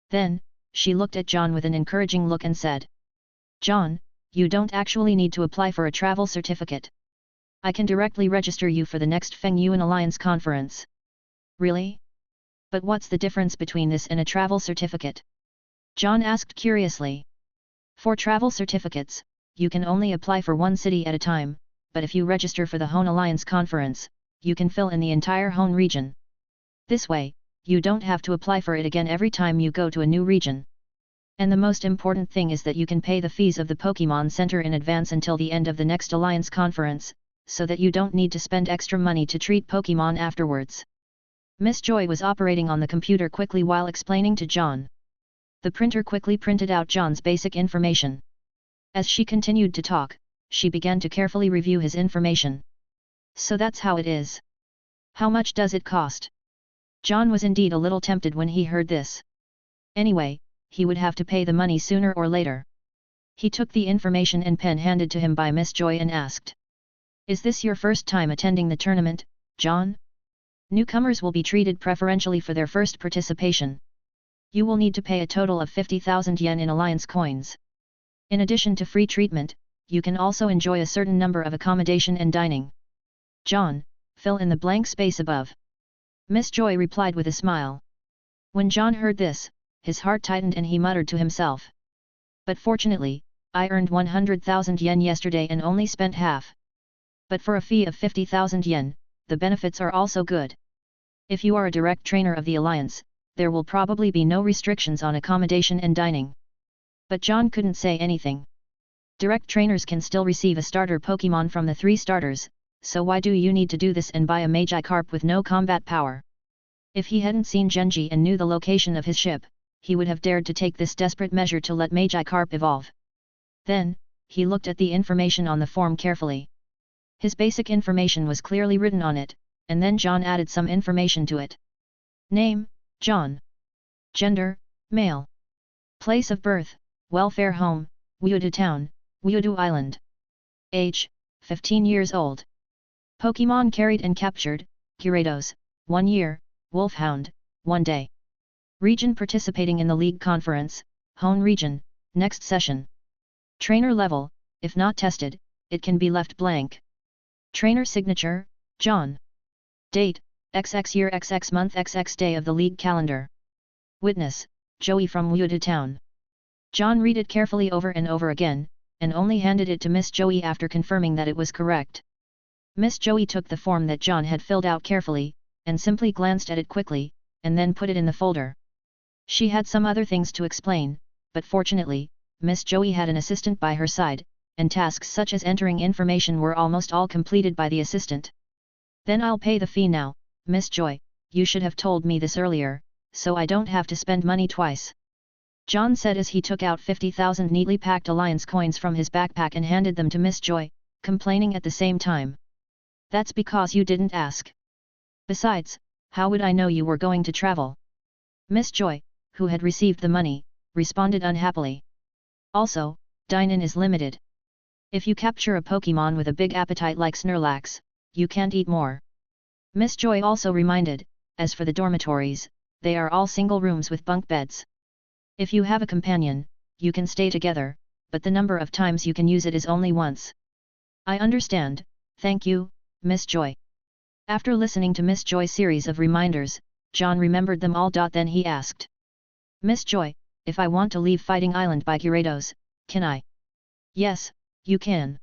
Then, she looked at John with an encouraging look and said, John, you don't actually need to apply for a travel certificate. I can directly register you for the next Feng Yuan Alliance conference. Really? But what's the difference between this and a travel certificate? John asked curiously. For travel certificates, you can only apply for one city at a time, but if you register for the Hone Alliance conference, you can fill in the entire Hone region. This way, you don't have to apply for it again every time you go to a new region. And the most important thing is that you can pay the fees of the Pokémon Center in advance until the end of the next Alliance conference, so that you don't need to spend extra money to treat Pokémon afterwards. Miss Joy was operating on the computer quickly while explaining to John. The printer quickly printed out John's basic information. As she continued to talk, she began to carefully review his information. So that's how it is. How much does it cost? John was indeed a little tempted when he heard this. Anyway, he would have to pay the money sooner or later. He took the information and pen handed to him by Miss Joy and asked. Is this your first time attending the tournament, John? Newcomers will be treated preferentially for their first participation. You will need to pay a total of 50,000 yen in Alliance coins. In addition to free treatment, you can also enjoy a certain number of accommodation and dining. John, fill in the blank space above. Miss Joy replied with a smile. When John heard this, his heart tightened and he muttered to himself. But fortunately, I earned 100,000 yen yesterday and only spent half. But for a fee of 50,000 yen, the benefits are also good. If you are a direct trainer of the Alliance, there will probably be no restrictions on accommodation and dining. But John couldn't say anything. Direct trainers can still receive a starter Pokémon from the 3 starters, so why do you need to do this and buy a Magikarp with no combat power? If he hadn't seen Genji and knew the location of his ship, he would have dared to take this desperate measure to let Magikarp evolve. Then, he looked at the information on the form carefully. His basic information was clearly written on it, and then John added some information to it. Name, John. Gender, male. Place of birth, welfare home, Wyudu Town, Wyudu Island. Age, 15 years old. Pokémon carried and captured, Gyarados, 1 year, Wolfhound, 1 day. Region participating in the League Conference, Hone Region, next session. Trainer level, if not tested, it can be left blank. Trainer signature, John. Date, XX year XX month XX day of the League calendar. Witness, Joey from Wyudu Town. John read it carefully over and over again, and only handed it to Miss Joey after confirming that it was correct. Miss Joey took the form that John had filled out carefully, and simply glanced at it quickly, and then put it in the folder. She had some other things to explain, but fortunately, Miss Joey had an assistant by her side, and tasks such as entering information were almost all completed by the assistant. Then I'll pay the fee now, Miss Joy, you should have told me this earlier, so I don't have to spend money twice. John said as he took out 50,000 neatly packed Alliance coins from his backpack and handed them to Miss Joy, complaining at the same time. That's because you didn't ask. Besides, how would I know you were going to travel? Miss Joy, who had received the money, responded unhappily. Also, dine-in is limited. If you capture a Pokémon with a big appetite like Snorlax, you can't eat more. Miss Joy also reminded, as for the dormitories, they are all single rooms with bunk beds. If you have a companion, you can stay together, but the number of times you can use it is only once. I understand, thank you, Miss Joy. After listening to Miss Joy's series of reminders, John remembered them all. Then he asked. Miss Joy, if I want to leave Fighting Island by Gyarados, can I? Yes, you can.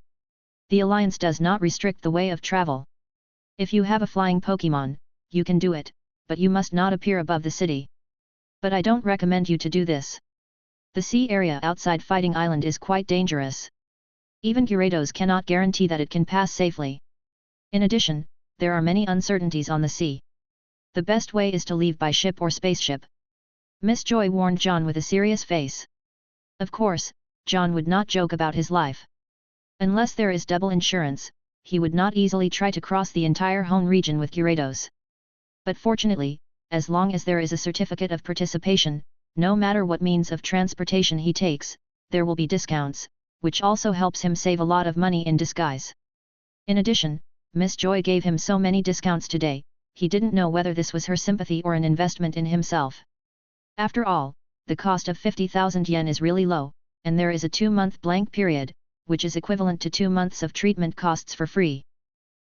The Alliance does not restrict the way of travel. If you have a flying Pokémon, you can do it, but you must not appear above the city. But I don't recommend you to do this. The sea area outside Fighting Island is quite dangerous. Even Gyarados cannot guarantee that it can pass safely. In addition, there are many uncertainties on the sea. The best way is to leave by ship or spaceship. Miss Joy warned John with a serious face. Of course, John would not joke about his life. Unless there is double insurance, he would not easily try to cross the entire home region with Gyarados. But fortunately, as long as there is a certificate of participation, no matter what means of transportation he takes, there will be discounts, which also helps him save a lot of money in disguise. In addition, Miss Joy gave him so many discounts today, he didn't know whether this was her sympathy or an investment in himself. After all, the cost of 50,000 yen is really low, and there is a 2-month blank period, which is equivalent to 2 months of treatment costs for free.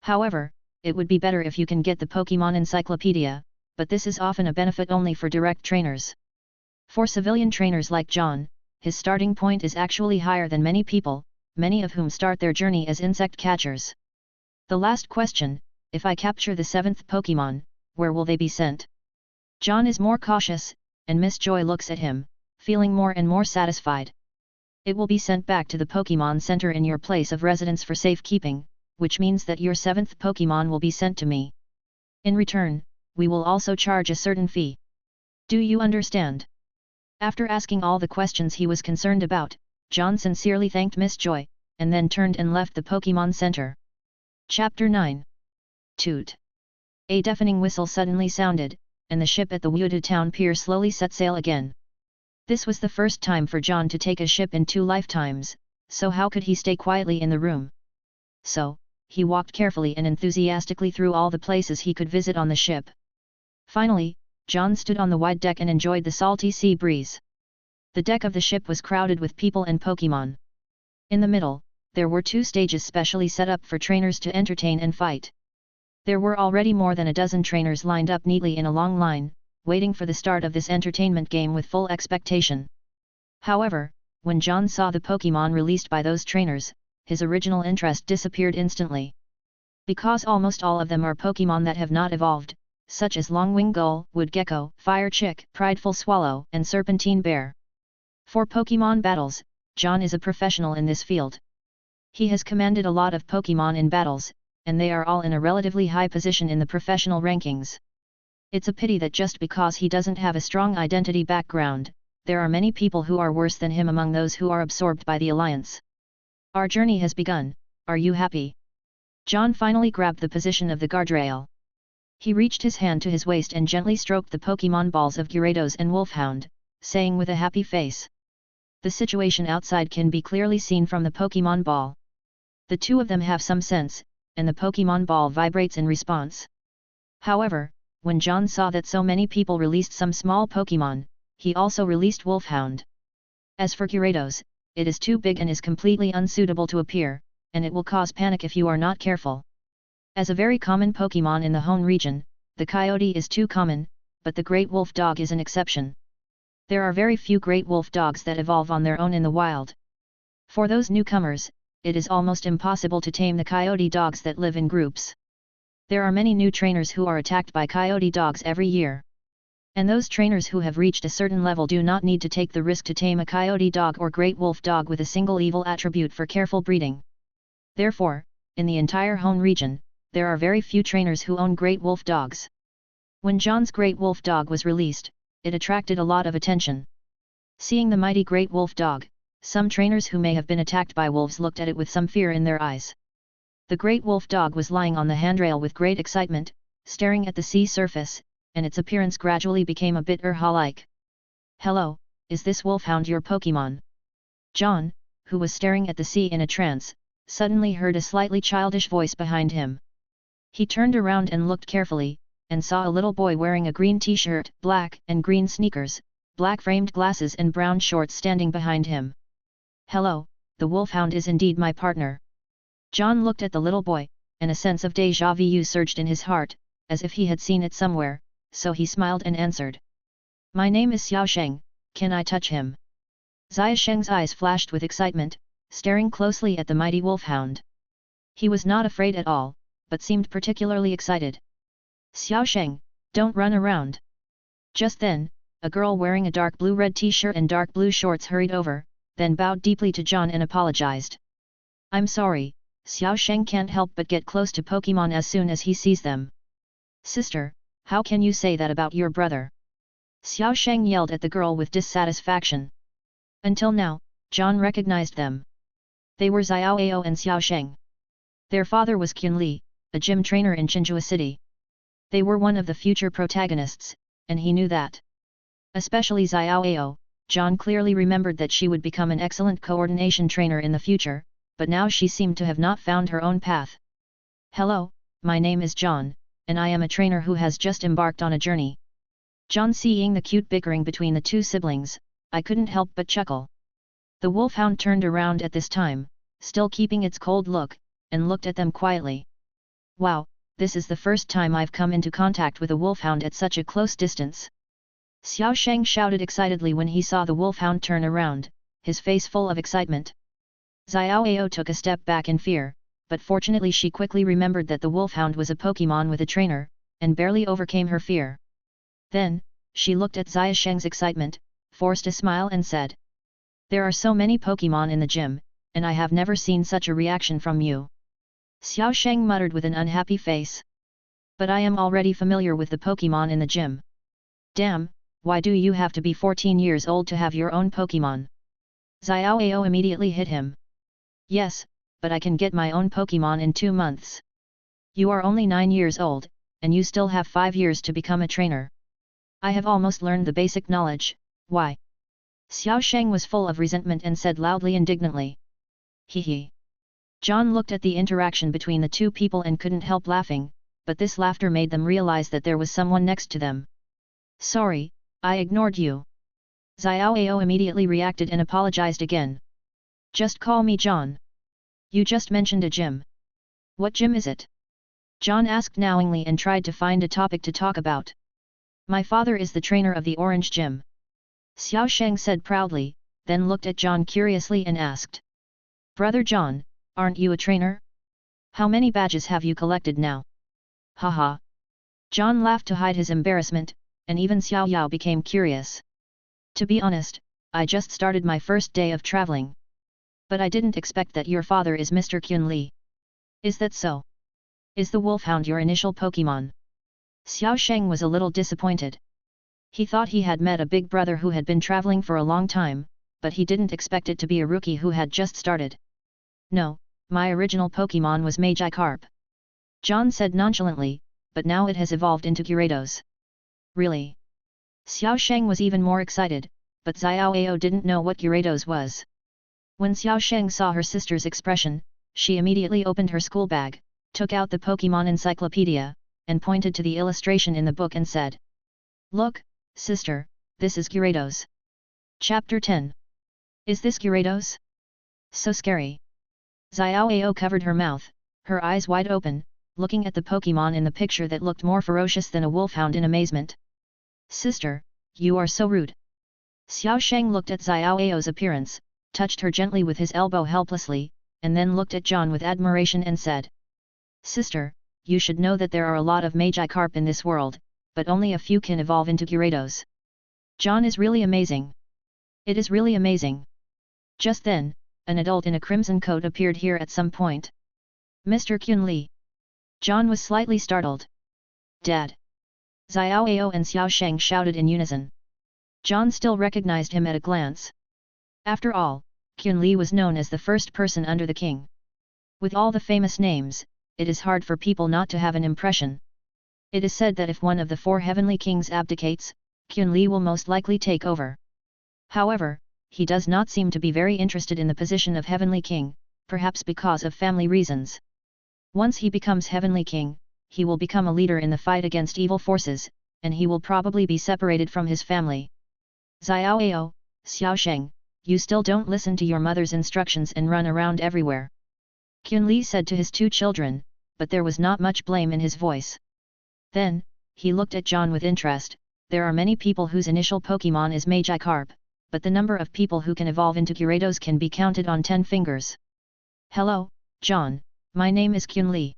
However, it would be better if you can get the Pokémon Encyclopedia, but this is often a benefit only for direct trainers. For civilian trainers like John, his starting point is actually higher than many people, many of whom start their journey as insect catchers. The last question, if I capture the 7th Pokémon, where will they be sent? John is more cautious, and Miss Joy looks at him, feeling more and more satisfied. It will be sent back to the Pokémon Center in your place of residence for safekeeping, which means that your 7th Pokémon will be sent to me. In return, we will also charge a certain fee. Do you understand? After asking all the questions he was concerned about, John sincerely thanked Miss Joy, and then turned and left the Pokémon Center. Chapter 9. Toot. A deafening whistle suddenly sounded, and the ship at the Wuda town pier slowly set sail again. This was the first time for John to take a ship in 2 lifetimes, so how could he stay quietly in the room? So, he walked carefully and enthusiastically through all the places he could visit on the ship. Finally, John stood on the wide deck and enjoyed the salty sea breeze. The deck of the ship was crowded with people and Pokémon. In the middle, there were 2 stages specially set up for trainers to entertain and fight. There were already more than a dozen trainers lined up neatly in a long line, waiting for the start of this entertainment game with full expectation. However, when John saw the Pokémon released by those trainers, his original interest disappeared instantly. Because almost all of them are Pokémon that have not evolved, such as Longwing Gull, Wood Gecko, Fire Chick, Prideful Swallow, and Serpentine Bear. For Pokémon battles, John is a professional in this field. He has commanded a lot of Pokémon in battles, and they are all in a relatively high position in the professional rankings. It's a pity that just because he doesn't have a strong identity background, there are many people who are worse than him among those who are absorbed by the Alliance. Our journey has begun, are you happy? John finally grabbed the position of the guardrail. He reached his hand to his waist and gently stroked the Pokémon balls of Gyarados and Wolfhound, saying with a happy face. The situation outside can be clearly seen from the Pokémon ball. The 2 of them have some sense, and the Pokémon ball vibrates in response. However, when John saw that so many people released some small Pokémon, he also released Wolfhound. As for Gyarados, it is too big and is completely unsuitable to appear, and it will cause panic if you are not careful. As a very common Pokémon in the Hoenn region, the Coyote is too common, but the Great Wolf Dog is an exception. There are very few Great Wolf Dogs that evolve on their own in the wild. For those newcomers, it is almost impossible to tame the Coyote dogs that live in groups. There are many new trainers who are attacked by Coyote dogs every year. And those trainers who have reached a certain level do not need to take the risk to tame a Coyote dog or Great Wolf Dog with a single evil attribute for careful breeding. Therefore, in the entire Hoenn region, there are very few trainers who own Great Wolf Dogs. When John's Great Wolf Dog was released, it attracted a lot of attention. Seeing the mighty Great Wolf Dog, some trainers who may have been attacked by wolves looked at it with some fear in their eyes. The Great Wolf Dog was lying on the handrail with great excitement, staring at the sea surface, and its appearance gradually became a bit Urha-like. Hello, is this Wolfhound your Pokémon? John, who was staring at the sea in a trance, suddenly heard a slightly childish voice behind him. He turned around and looked carefully, and saw a little boy wearing a green t-shirt, black and green sneakers, black framed glasses and brown shorts standing behind him. Hello, the Wolfhound is indeed my partner. John looked at the little boy, and a sense of déjà vu surged in his heart, as if he had seen it somewhere, so he smiled and answered. My name is Xiao Sheng, Can I touch him? Xia Sheng's eyes flashed with excitement, staring closely at the mighty wolfhound. He was not afraid at all, but seemed particularly excited. Xiao Sheng, don't run around. Just then, a girl wearing a dark blue-red t-shirt and dark blue shorts hurried over, then bowed deeply to John and apologized. I'm sorry, Xiao Sheng can't help but get close to Pokémon as soon as he sees them. Sister, how can you say that about your brother? Xiao Sheng yelled at the girl with dissatisfaction. Until now, John recognized them. They were Xiao Ao and Xiao Sheng. Their father was Qin Li, a gym trainer in Qinjue City. They were one of the future protagonists, and he knew that. Especially Xiao Ao, John clearly remembered that she would become an excellent coordination trainer in the future, but now she seemed to have not found her own path. Hello, my name is John, and I am a trainer who has just embarked on a journey. John, seeing the cute bickering between the two siblings, I couldn't help but chuckle. The wolfhound turned around at this time, still keeping its cold look, and looked at them quietly. Wow, this is the first time I've come into contact with a wolfhound at such a close distance. Xiao Sheng shouted excitedly when he saw the wolfhound turn around, his face full of excitement. Xiao Ao took a step back in fear, but fortunately she quickly remembered that the wolfhound was a Pokémon with a trainer, and barely overcame her fear. Then, she looked at Xia Sheng's excitement, forced a smile and said, there are so many Pokémon in the gym, and I have never seen such a reaction from you. Xiao Sheng muttered with an unhappy face. But I am already familiar with the Pokémon in the gym. Damn, why do you have to be 14 years old to have your own Pokémon? Xiao Ao immediately hit him. Yes, but I can get my own Pokémon in 2 months. You are only 9 years old, and you still have 5 years to become a trainer. I have almost learned the basic knowledge, why? Xiao Sheng was full of resentment and said loudly indignantly. Hee hee. John looked at the interaction between the two people and couldn't help laughing, but this laughter made them realize that there was someone next to them. Sorry, I ignored you. Xiao Ao immediately reacted and apologized again. Just call me John. You just mentioned a gym. What gym is it? John asked knowingly and tried to find a topic to talk about. My father is the trainer of the Orange Gym. Xiao Sheng said proudly, then looked at John curiously and asked. Brother John, aren't you a trainer? How many badges have you collected now? Haha. John laughed to hide his embarrassment, and even Xiao Yao became curious. To be honest, I just started my first day of traveling. But I didn't expect that your father is Mr. Qin Li. Is that so? Is the wolfhound your initial Pokémon? Xiao Sheng was a little disappointed. He thought he had met a big brother who had been traveling for a long time, but he didn't expect it to be a rookie who had just started. No, my original Pokémon was Magikarp. John said nonchalantly, but now it has evolved into Gyarados. Really? Xiao Sheng was even more excited, but Xiao Ao didn't know what Gyarados was. When Xiao Sheng saw her sister's expression, she immediately opened her school bag, took out the Pokémon encyclopedia, and pointed to the illustration in the book and said. Look, sister, this is Gyarados. Chapter 10. Is this Gyarados? So scary. Xiao Ao covered her mouth, her eyes wide open, looking at the Pokémon in the picture that looked more ferocious than a wolfhound in amazement. Sister, you are so rude. Xiao Sheng looked at Xiao Ao's appearance, touched her gently with his elbow helplessly, and then looked at John with admiration and said. Sister, you should know that there are a lot of Magikarp in this world, but only a few can evolve into Gyarados. John is really amazing. It is really amazing. Just then, an adult in a crimson coat appeared here at some point. Mr. Qin Li. John was slightly startled. Dad. Xiao Ao and Xiao Sheng shouted in unison. John still recognized him at a glance. After all, Qin Li was known as the first person under the king. With all the famous names, it is hard for people not to have an impression. It is said that if one of the 4 heavenly kings abdicates, Qin Li will most likely take over. However, he does not seem to be very interested in the position of heavenly king, perhaps because of family reasons. Once he becomes heavenly king, he will become a leader in the fight against evil forces, and he will probably be separated from his family. Xiao Ao, Xiao Sheng, you still don't listen to your mother's instructions and run around everywhere. Qin Li said to his 2 children, but there was not much blame in his voice. Then, he looked at John with interest. There are many people whose initial Pokémon is Magikarp, but the number of people who can evolve into Gyarados can be counted on 10 fingers. Hello, John, my name is Kyun Lee.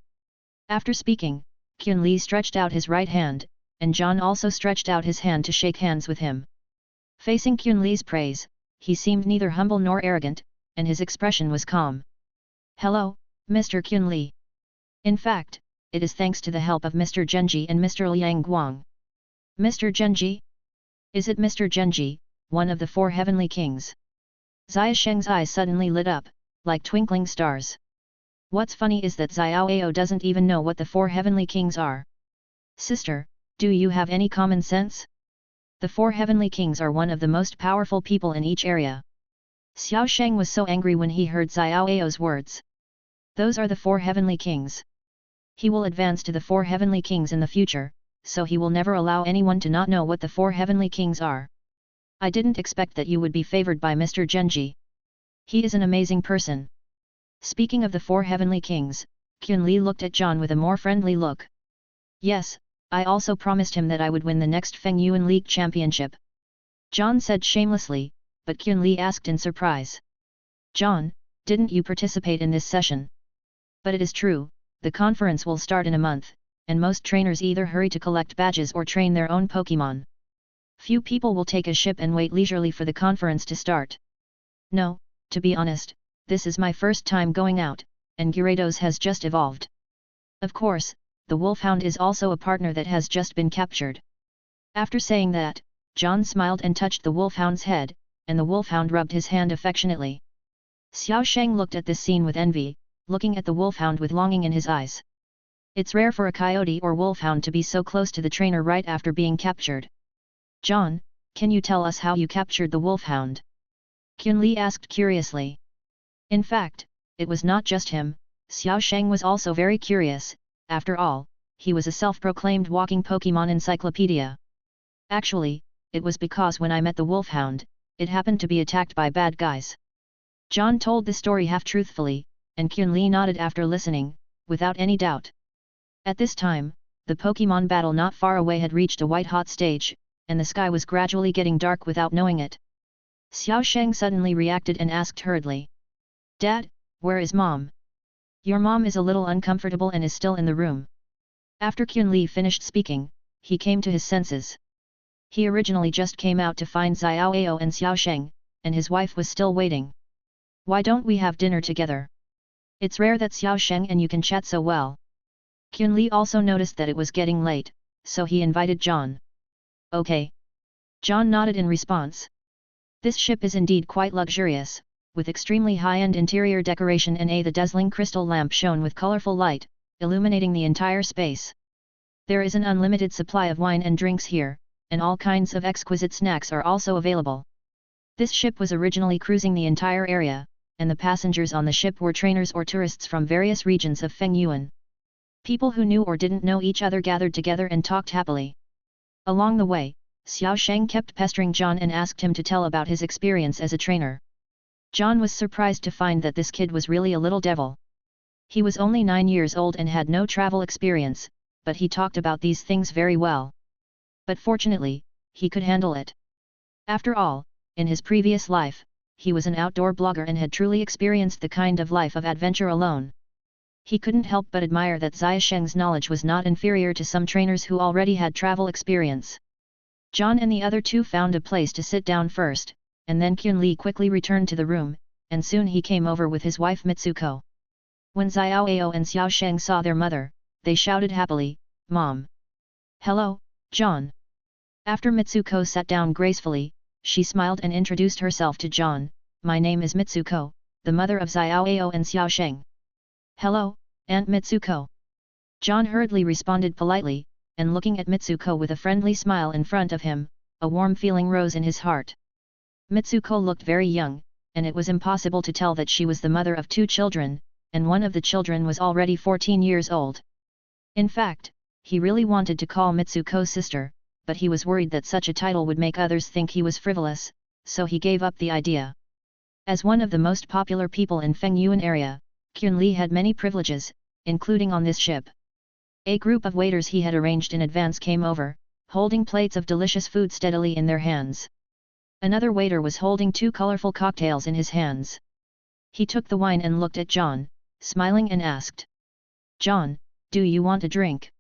After speaking, Kyun Lee stretched out his right hand, and John also stretched out his hand to shake hands with him. Facing Kyun Lee's praise, he seemed neither humble nor arrogant, and his expression was calm. Hello, Mr. Kyun Lee. In fact, it is thanks to the help of Mr. Genji and Mr. Liang Guang. Mr. Genji? Is it Mr. Genji, one of the 4 heavenly kings? Xia Sheng's eyes suddenly lit up, like twinkling stars. What's funny is that Xiao Ao doesn't even know what the 4 heavenly kings are. Sister, do you have any common sense? The 4 heavenly kings are one of the most powerful people in each area. Xiao Sheng was so angry when he heard Xiao Ao's words. Those are the 4 heavenly kings. He will advance to the 4 heavenly kings in the future, so he will never allow anyone to not know what the 4 heavenly kings are. I didn't expect that you would be favored by Mr. Genji. He is an amazing person. Speaking of the 4 heavenly kings, Kyun Lee looked at John with a more friendly look. Yes, I also promised him that I would win the next Feng Yuan League championship. John said shamelessly, but Kyun Lee asked in surprise. John, didn't you participate in this session? But it is true, the conference will start in a month, and most trainers either hurry to collect badges or train their own Pokémon. Few people will take a ship and wait leisurely for the conference to start. No, to be honest, this is my first time going out, and Gyarados has just evolved. Of course, the Wolfhound is also a partner that has just been captured. After saying that, John smiled and touched the Wolfhound's head, and the Wolfhound rubbed his hand affectionately. Xiao Sheng looked at this scene with envy, looking at the Wolfhound with longing in his eyes. It's rare for a coyote or Wolfhound to be so close to the trainer right after being captured. John, can you tell us how you captured the Wolfhound? Kyun Lee asked curiously. In fact, it was not just him, Xiao Sheng was also very curious. After all, he was a self-proclaimed walking Pokémon encyclopedia. Actually, it was because when I met the Wolfhound, it happened to be attacked by bad guys. John told the story half-truthfully, and Kyun Lee nodded after listening, without any doubt. At this time, the Pokémon battle not far away had reached a white-hot stage, and the sky was gradually getting dark without knowing it. Xiao Sheng suddenly reacted and asked hurriedly. Dad, where is Mom? Your mom is a little uncomfortable and is still in the room. After Kyun Lee finished speaking, he came to his senses. He originally just came out to find Xiao Ao and Xiao Sheng, and his wife was still waiting. Why don't we have dinner together? It's rare that Xiao Sheng and you can chat so well. Kyun Lee also noticed that it was getting late, so he invited John. Okay. John nodded in response. This ship is indeed quite luxurious, with extremely high-end interior decoration and the dazzling crystal lamp shone with colorful light, illuminating the entire space. There is an unlimited supply of wine and drinks here, and all kinds of exquisite snacks are also available. This ship was originally cruising the entire area, and the passengers on the ship were trainers or tourists from various regions of Feng Yuan. People who knew or didn't know each other gathered together and talked happily. Along the way, Xiao Sheng kept pestering John and asked him to tell about his experience as a trainer. John was surprised to find that this kid was really a little devil. He was only 9 years old and had no travel experience, but he talked about these things very well. But fortunately, he could handle it. After all, in his previous life, he was an outdoor blogger and had truly experienced the kind of life of adventure alone. He couldn't help but admire that Xia Sheng's knowledge was not inferior to some trainers who already had travel experience. John and the other two found a place to sit down first, and then Kyun Lee quickly returned to the room, and soon he came over with his wife Mitsuko. When Xiao Ao and Xiao Sheng saw their mother, they shouted happily, Mom! Hello, John! After Mitsuko sat down gracefully, she smiled and introduced herself to John. My name is Mitsuko, the mother of Xiao Ao and Xiao Sheng. Hello, Aunt Mitsuko. John hurriedly responded politely, and looking at Mitsuko with a friendly smile in front of him, a warm feeling rose in his heart. Mitsuko looked very young, and it was impossible to tell that she was the mother of 2 children, and one of the children was already 14 years old. In fact, he really wanted to call Mitsuko sister, but he was worried that such a title would make others think he was frivolous, so he gave up the idea. As one of the most popular people in Feng Yuan area, Kyun Lee had many privileges, including on this ship. A group of waiters he had arranged in advance came over, holding plates of delicious food steadily in their hands. Another waiter was holding 2 colorful cocktails in his hands. He took the wine and looked at John, smiling and asked, "John, do you want a drink?"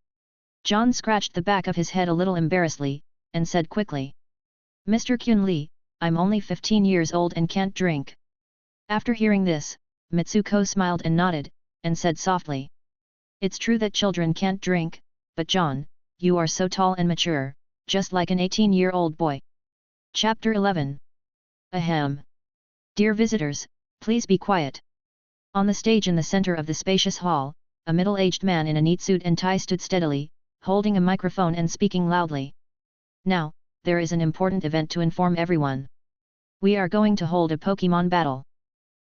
John scratched the back of his head a little embarrassedly, and said quickly, "Mr. Kyun Lee, I'm only 15 years old and can't drink." After hearing this, Mitsuko smiled and nodded, and said softly, "It's true that children can't drink, but John, you are so tall and mature, just like an 18-year-old boy." Chapter 11. Ahem. Dear visitors, please be quiet. On the stage in the center of the spacious hall, a middle-aged man in a neat suit and tie stood steadily, holding a microphone and speaking loudly. "Now, there is an important event to inform everyone. We are going to hold a Pokémon battle.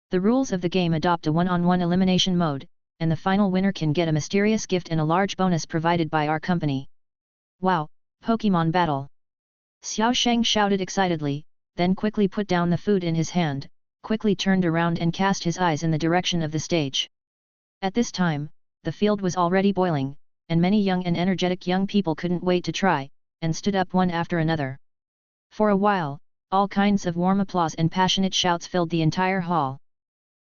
The rules of the game adopt a one-on-one elimination mode, and the final winner can get a mysterious gift and a large bonus provided by our company." "Wow, Pokémon battle!" Xiao Sheng shouted excitedly, then quickly put down the food in his hand, quickly turned around and cast his eyes in the direction of the stage. At this time, the field was already boiling, and many young and energetic young people couldn't wait to try, and stood up one after another. For a while, all kinds of warm applause and passionate shouts filled the entire hall.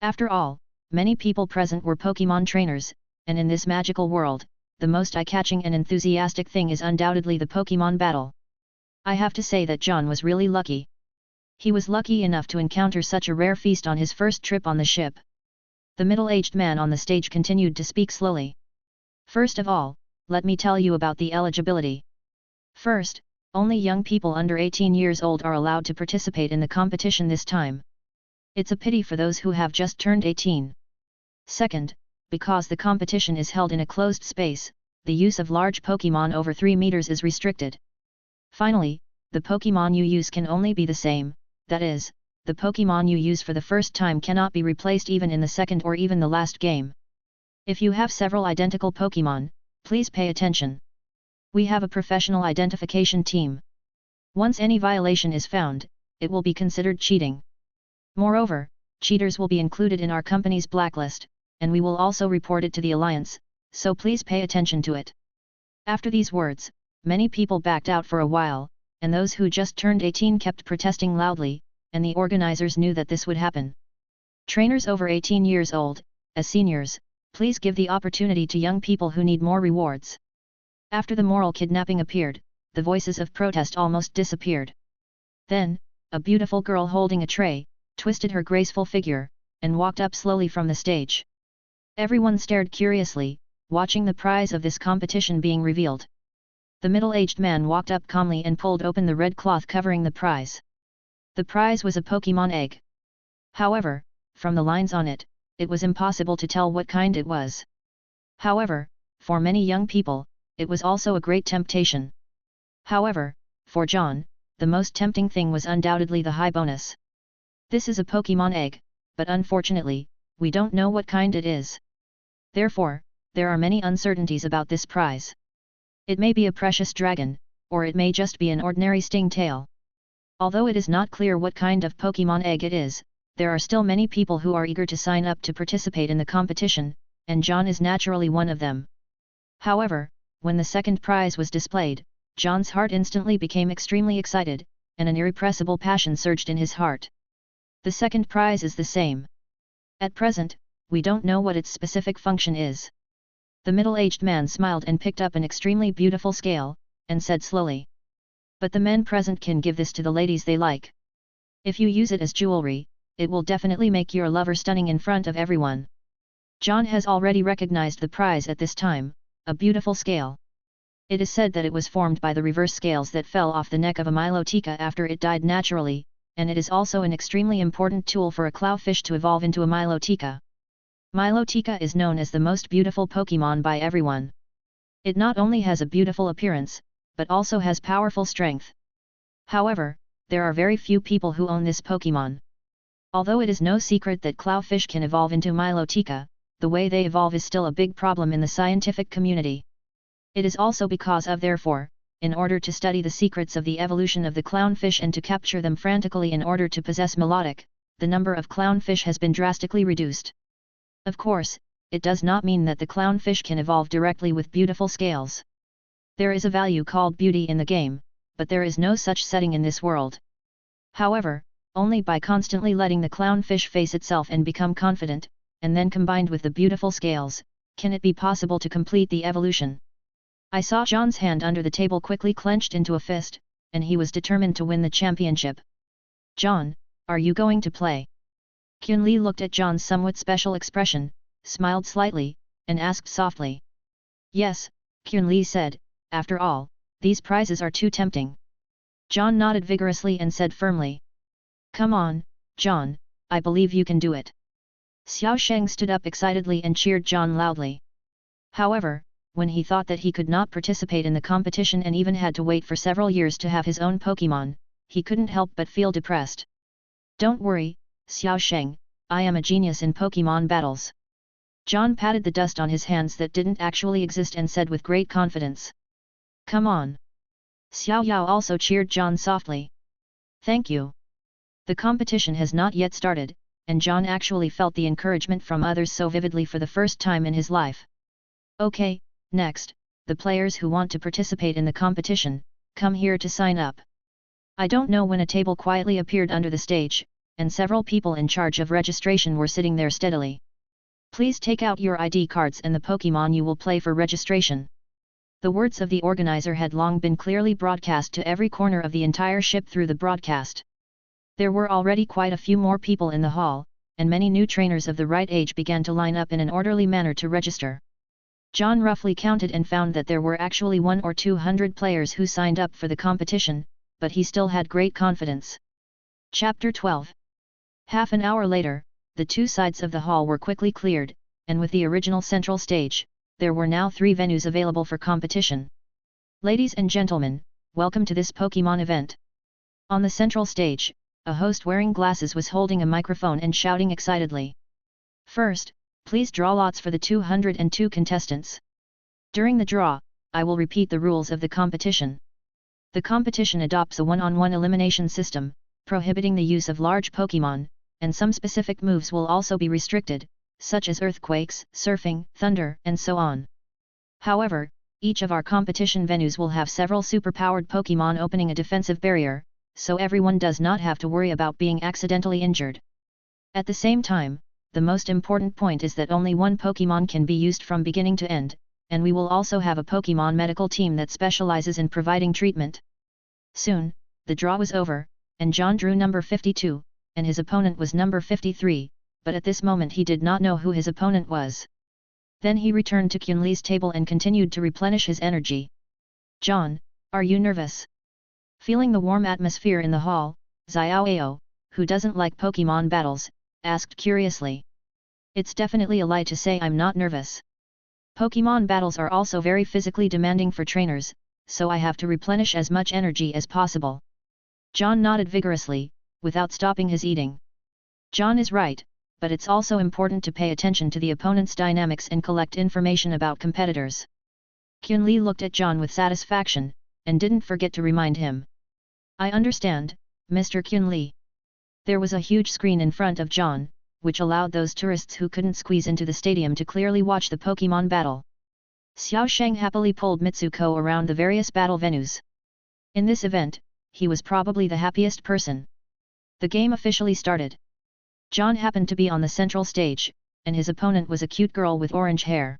After all, many people present were Pokémon trainers, and in this magical world, the most eye-catching and enthusiastic thing is undoubtedly the Pokémon battle. I have to say that John was really lucky. He was lucky enough to encounter such a rare feast on his first trip on the ship. The middle-aged man on the stage continued to speak slowly. "First of all, let me tell you about the eligibility. First, only young people under 18 years old are allowed to participate in the competition this time. It's a pity for those who have just turned 18. Second, because the competition is held in a closed space, the use of large Pokémon over 3 meters is restricted. Finally, the Pokémon you use can only be the same, that is, the Pokémon you use for the first time cannot be replaced even in the second or even the last game. If you have several identical Pokémon, please pay attention. We have a professional identification team. Once any violation is found, it will be considered cheating. Moreover, cheaters will be included in our company's blacklist, and we will also report it to the Alliance, so please pay attention to it." After these words, many people backed out for a while, and those who just turned 18 kept protesting loudly, and the organizers knew that this would happen. "Trainers over 18 years old, as seniors, please give the opportunity to young people who need more rewards." After the moral kidnapping appeared, the voices of protest almost disappeared. Then, a beautiful girl holding a tray, twisted her graceful figure, and walked up slowly from the stage. Everyone stared curiously, watching the prize of this competition being revealed. The middle-aged man walked up calmly and pulled open the red cloth covering the prize. The prize was a Pokémon egg. However, from the lines on it, it was impossible to tell what kind it was. However, for many young people, it was also a great temptation. However, for John, the most tempting thing was undoubtedly the high bonus. This is a Pokémon egg, but unfortunately, we don't know what kind it is. Therefore, there are many uncertainties about this prize. It may be a precious dragon, or it may just be an ordinary stingtail. Although it is not clear what kind of Pokémon egg it is, there are still many people who are eager to sign up to participate in the competition, and John is naturally one of them. However, when the second prize was displayed, John's heart instantly became extremely excited, and an irrepressible passion surged in his heart. The second prize is the same. At present, we don't know what its specific function is. The middle-aged man smiled and picked up an extremely beautiful scale, and said slowly, "But the men present can give this to the ladies they like. If you use it as jewelry, it will definitely make your lover stunning in front of everyone." John has already recognized the prize at this time, a beautiful scale. It is said that it was formed by the reverse scales that fell off the neck of a Milotica after it died naturally, and it is also an extremely important tool for a clowfish to evolve into a Milotica. Milotica is known as the most beautiful Pokémon by everyone. It not only has a beautiful appearance, but also has powerful strength. However, there are very few people who own this Pokémon. Although it is no secret that clowfish can evolve into Milotica, the way they evolve is still a big problem in the scientific community. It is also because of therefore, in order to study the secrets of the evolution of the clownfish and to capture them frantically in order to possess melodic, the number of clownfish has been drastically reduced. Of course, it does not mean that the clownfish can evolve directly with beautiful scales. There is a value called beauty in the game, but there is no such setting in this world. However, only by constantly letting the clownfish face itself and become confident, and then combined with the beautiful scales, can it be possible to complete the evolution. I saw John's hand under the table quickly clenched into a fist, and he was determined to win the championship. John, are you going to play? Kyun-Li looked at John's somewhat special expression, smiled slightly, and asked softly. Yes, Kyun-Li said, after all, these prizes are too tempting. John nodded vigorously and said firmly. Come on, John, I believe you can do it. Xiao Sheng stood up excitedly and cheered John loudly. However, when he thought that he could not participate in the competition and even had to wait for several years to have his own Pokémon, he couldn't help but feel depressed. Don't worry, Xiao Sheng, I am a genius in Pokémon battles. John patted the dust on his hands that didn't actually exist and said with great confidence. Come on. Xiao Yao also cheered John softly. Thank you. The competition has not yet started, and John actually felt the encouragement from others so vividly for the first time in his life. Okay, next, the players who want to participate in the competition, come here to sign up. I don't know when a table quietly appeared under the stage, and several people in charge of registration were sitting there steadily. Please take out your ID cards and the Pokémon you will play for registration. The words of the organizer had long been clearly broadcast to every corner of the entire ship through the broadcast. There were already quite a few more people in the hall, and many new trainers of the right age began to line up in an orderly manner to register. John roughly counted and found that there were actually 100 or 200 players who signed up for the competition, but he still had great confidence. Chapter 12. Half an hour later, the two sides of the hall were quickly cleared, and with the original central stage, there were now 3 venues available for competition. Ladies and gentlemen, welcome to this Pokémon event. On the central stage, a host wearing glasses was holding a microphone and shouting excitedly. First, please draw lots for the 202 contestants. During the draw, I will repeat the rules of the competition. The competition adopts a one-on-one elimination system, prohibiting the use of large Pokémon, and some specific moves will also be restricted, such as earthquakes, surfing, thunder, and so on. However, each of our competition venues will have several superpowered Pokémon opening a defensive barrier, so everyone does not have to worry about being accidentally injured. At the same time, the most important point is that only one Pokémon can be used from beginning to end, and we will also have a Pokémon medical team that specializes in providing treatment. Soon, the draw was over, and John drew number 52, and his opponent was number 53, but at this moment he did not know who his opponent was. Then he returned to Kyun-Li's table and continued to replenish his energy. John, are you nervous? Feeling the warm atmosphere in the hall, Xiao Ao, who doesn't like Pokémon battles, asked curiously. It's definitely a lie to say I'm not nervous. Pokémon battles are also very physically demanding for trainers, so I have to replenish as much energy as possible. John nodded vigorously, without stopping his eating. John is right, but it's also important to pay attention to the opponent's dynamics and collect information about competitors. Kyun-Li looked at John with satisfaction, and didn't forget to remind him. I understand, Mr. Kyun-Li. There was a huge screen in front of John, which allowed those tourists who couldn't squeeze into the stadium to clearly watch the Pokémon battle. Xiao Sheng happily pulled Mitsuko around the various battle venues. In this event, he was probably the happiest person. The game officially started. John happened to be on the central stage, and his opponent was a cute girl with orange hair.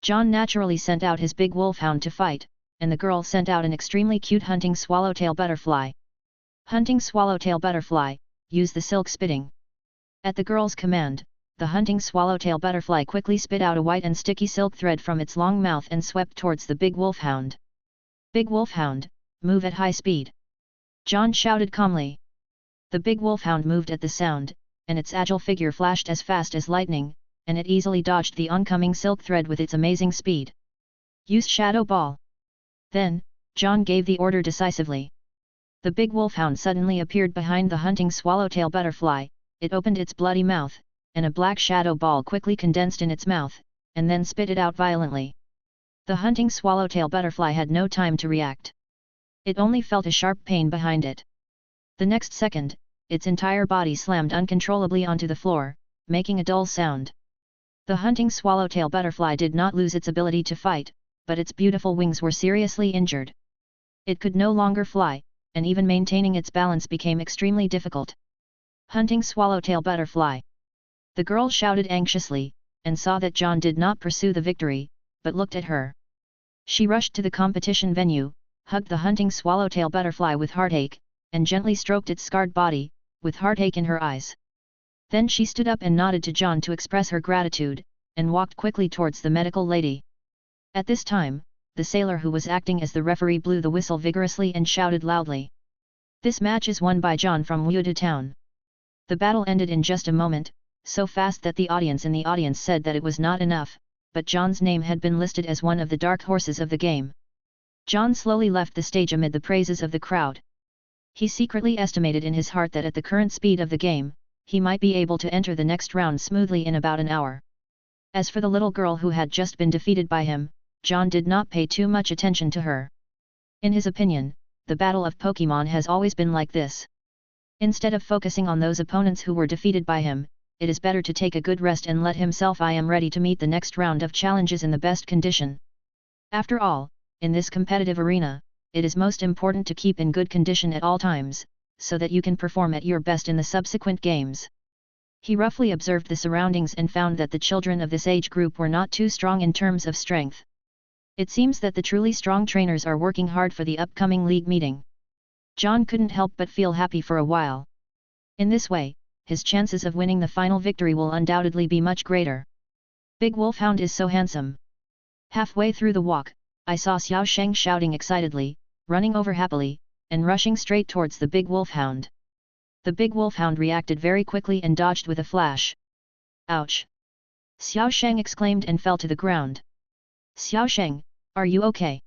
John naturally sent out his big wolfhound to fight, and the girl sent out an extremely cute hunting swallowtail butterfly. Hunting swallowtail butterfly, use the silk spitting. At the girl's command, the hunting swallowtail butterfly quickly spit out a white and sticky silk thread from its long mouth and swept towards the big wolfhound. Big wolfhound, move at high speed. John shouted calmly. The big wolfhound moved at the sound, and its agile figure flashed as fast as lightning, and it easily dodged the oncoming silk thread with its amazing speed. Use Shadow Ball. Then, John gave the order decisively. The big wolfhound suddenly appeared behind the hunting swallowtail butterfly, it opened its bloody mouth, and a black shadow ball quickly condensed in its mouth, and then spit it out violently. The hunting swallowtail butterfly had no time to react. It only felt a sharp pain behind it. The next second, its entire body slammed uncontrollably onto the floor, making a dull sound. The hunting swallowtail butterfly did not lose its ability to fight, but its beautiful wings were seriously injured. It could no longer fly, and even maintaining its balance became extremely difficult. Hunting swallowtail butterfly. The girl shouted anxiously, and saw that John did not pursue the victory, but looked at her. She rushed to the competition venue, hugged the hunting swallowtail butterfly with heartache, and gently stroked its scarred body, with heartache in her eyes. Then she stood up and nodded to John to express her gratitude, and walked quickly towards the medical lady. At this time, the sailor who was acting as the referee blew the whistle vigorously and shouted loudly. This match is won by John from Wuda Town. The battle ended in just a moment, so fast that the audience said that it was not enough, but John's name had been listed as one of the dark horses of the game. John slowly left the stage amid the praises of the crowd. He secretly estimated in his heart that at the current speed of the game, he might be able to enter the next round smoothly in about an hour. As for the little girl who had just been defeated by him, John did not pay too much attention to her. In his opinion, the battle of Pokémon has always been like this. Instead of focusing on those opponents who were defeated by him, it is better to take a good rest and let himself I am ready to meet the next round of challenges in the best condition. After all, in this competitive arena, it is most important to keep in good condition at all times, so that you can perform at your best in the subsequent games. He roughly observed the surroundings and found that the children of this age group were not too strong in terms of strength. It seems that the truly strong trainers are working hard for the upcoming league meeting. John couldn't help but feel happy for a while. In this way, his chances of winning the final victory will undoubtedly be much greater. Big Wolfhound is so handsome. Halfway through the walk, I saw Xiao Sheng shouting excitedly, running over happily, and rushing straight towards the big Wolfhound. The big Wolfhound reacted very quickly and dodged with a flash. Ouch! Xiao Sheng exclaimed and fell to the ground. Xiao Sheng, are you okay?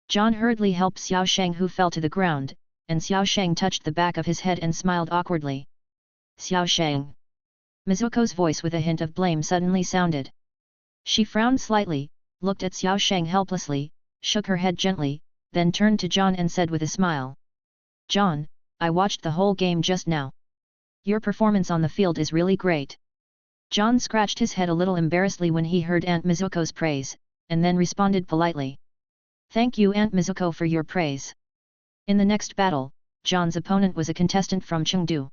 John hurriedly helped Xiao Sheng who fell to the ground, and Xiao Sheng touched the back of his head and smiled awkwardly. Xiao Sheng. Mizuko's voice with a hint of blame suddenly sounded. She frowned slightly, looked at Xiao Sheng helplessly, shook her head gently, then turned to John and said with a smile. John, I watched the whole game just now. Your performance on the field is really great. John scratched his head a little embarrassedly when he heard Aunt Mizuko's praise, and then responded politely. Thank you Aunt Mizuko for your praise. In the next battle, John's opponent was a contestant from Chengdu.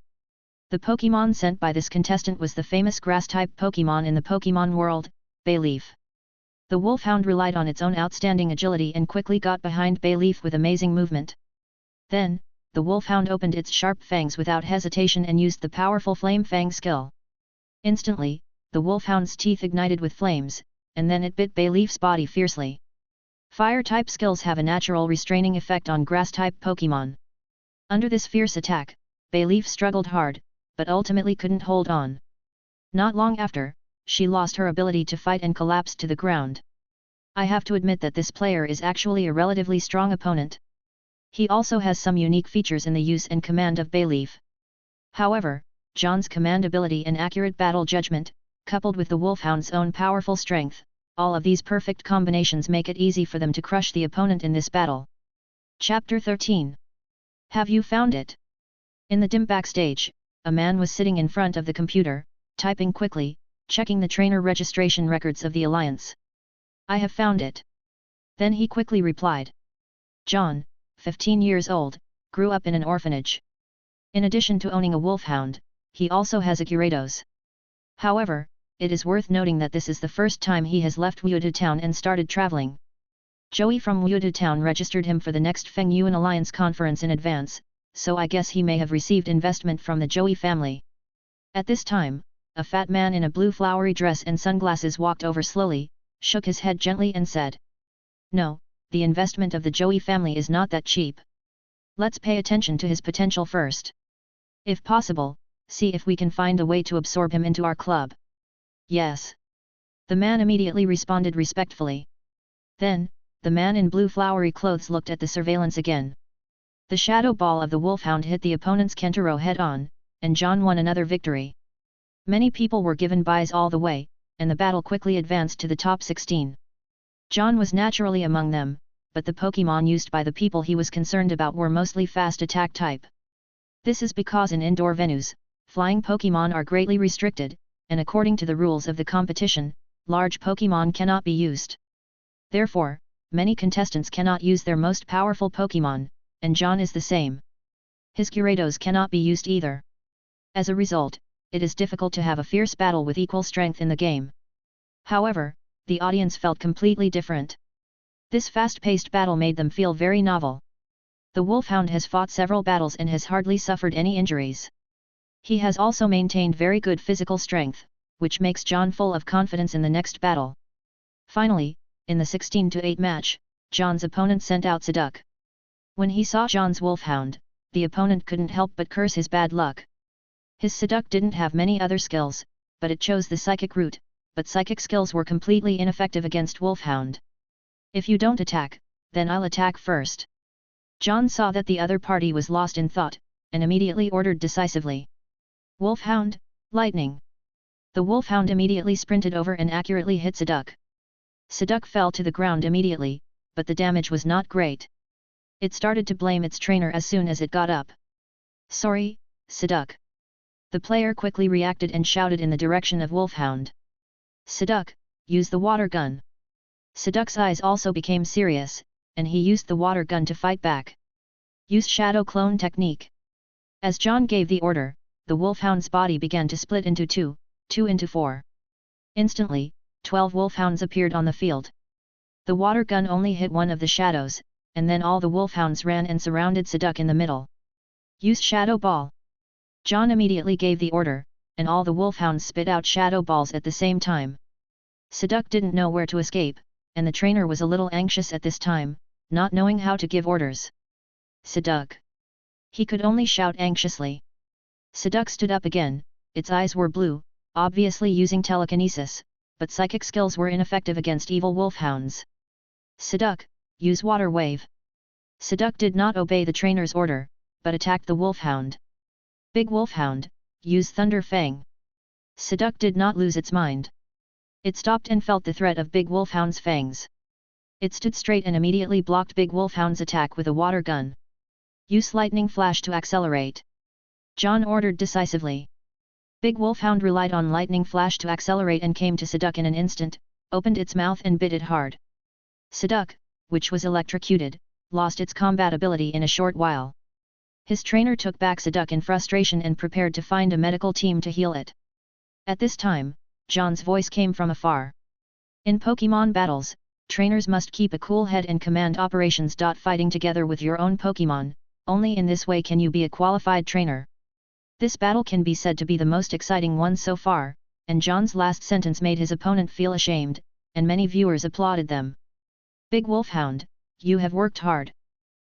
The Pokémon sent by this contestant was the famous grass-type Pokémon in the Pokémon world, Bayleaf. The Wolfhound relied on its own outstanding agility and quickly got behind Bayleaf with amazing movement. Then, the Wolfhound opened its sharp fangs without hesitation and used the powerful Flame Fang skill. Instantly, the Wolfhound's teeth ignited with flames, and then it bit Bayleaf's body fiercely. Fire-type skills have a natural restraining effect on grass-type Pokémon. Under this fierce attack, Bayleaf struggled hard, but ultimately couldn't hold on. Not long after, she lost her ability to fight and collapsed to the ground. I have to admit that this player is actually a relatively strong opponent. He also has some unique features in the use and command of Bayleaf. However, John's command ability and accurate battle judgment, coupled with the Wolfhound's own powerful strength, all of these perfect combinations make it easy for them to crush the opponent in this battle. Chapter 13. Have you found it? In the dim backstage, a man was sitting in front of the computer, typing quickly, checking the trainer registration records of the Alliance. I have found it. Then he quickly replied. John, 15 years old, grew up in an orphanage. In addition to owning a Wolfhound, he also has a Gyarados. However, it is worth noting that this is the first time he has left Wuda Town and started traveling. Joey from Wuda Town registered him for the next Feng Yuan Alliance conference in advance, so I guess he may have received investment from the Joey family. At this time, a fat man in a blue flowery dress and sunglasses walked over slowly, shook his head gently and said. No, the investment of the Joey family is not that cheap. Let's pay attention to his potential first. If possible, see if we can find a way to absorb him into our club. Yes. The man immediately responded respectfully. Then, the man in blue flowery clothes looked at the surveillance again. The shadow ball of the Wolfhound hit the opponent's Kentaro head-on, and John won another victory. Many people were given buys all the way, and the battle quickly advanced to the top 16. John was naturally among them, but the Pokémon used by the people he was concerned about were mostly fast attack type. This is because in indoor venues, flying Pokémon are greatly restricted, and according to the rules of the competition, large Pokémon cannot be used. Therefore, many contestants cannot use their most powerful Pokémon, and John is the same. His Gyarados cannot be used either. As a result, it is difficult to have a fierce battle with equal strength in the game. However, the audience felt completely different. This fast-paced battle made them feel very novel. The Wolfhound has fought several battles and has hardly suffered any injuries. He has also maintained very good physical strength, which makes John full of confidence in the next battle. Finally, in the 16-8 match, John's opponent sent out Psyduck. When he saw John's Wolfhound, the opponent couldn't help but curse his bad luck. His Psyduck didn't have many other skills, but it chose the Psychic route, but Psychic skills were completely ineffective against Wolfhound. If you don't attack, then I'll attack first. John saw that the other party was lost in thought, and immediately ordered decisively. Wolfhound, lightning! The Wolfhound immediately sprinted over and accurately hit Psyduck. Psyduck fell to the ground immediately, but the damage was not great. It started to blame its trainer as soon as it got up. Sorry, Psyduck. The player quickly reacted and shouted in the direction of Wolfhound. Psyduck, use the water gun. Psyduck's eyes also became serious, and he used the water gun to fight back. Use Shadow Clone technique. As John gave the order, the Wolfhound's body began to split into two into four. Instantly, 12 Wolfhounds appeared on the field. The water gun only hit one of the shadows, and then all the Wolfhounds ran and surrounded Psyduck in the middle. Use Shadow Ball. John immediately gave the order, and all the Wolfhounds spit out Shadow Balls at the same time. Psyduck didn't know where to escape, and the trainer was a little anxious at this time, not knowing how to give orders. Psyduck! He could only shout anxiously. Psyduck stood up again, its eyes were blue, obviously using telekinesis, but psychic skills were ineffective against evil Wolfhounds. Psyduck, use Water Wave. Psyduck did not obey the trainer's order, but attacked the Wolfhound. Big Wolfhound, use Thunder Fang. Psyduck did not lose its mind. It stopped and felt the threat of Big Wolfhound's fangs. It stood straight and immediately blocked Big Wolfhound's attack with a water gun. Use Lightning Flash to accelerate. John ordered decisively. Big Wolfhound relied on Lightning Flash to accelerate and came to Psyduck in an instant, opened its mouth and bit it hard. Psyduck, which was electrocuted, lost its combat ability in a short while. His trainer took back Psyduck in frustration and prepared to find a medical team to heal it. At this time, John's voice came from afar. In Pokémon battles, trainers must keep a cool head and command operations. Fighting together with your own Pokémon, only in this way can you be a qualified trainer. This battle can be said to be the most exciting one so far, and John's last sentence made his opponent feel ashamed, and many viewers applauded them. Big Wolfhound, you have worked hard.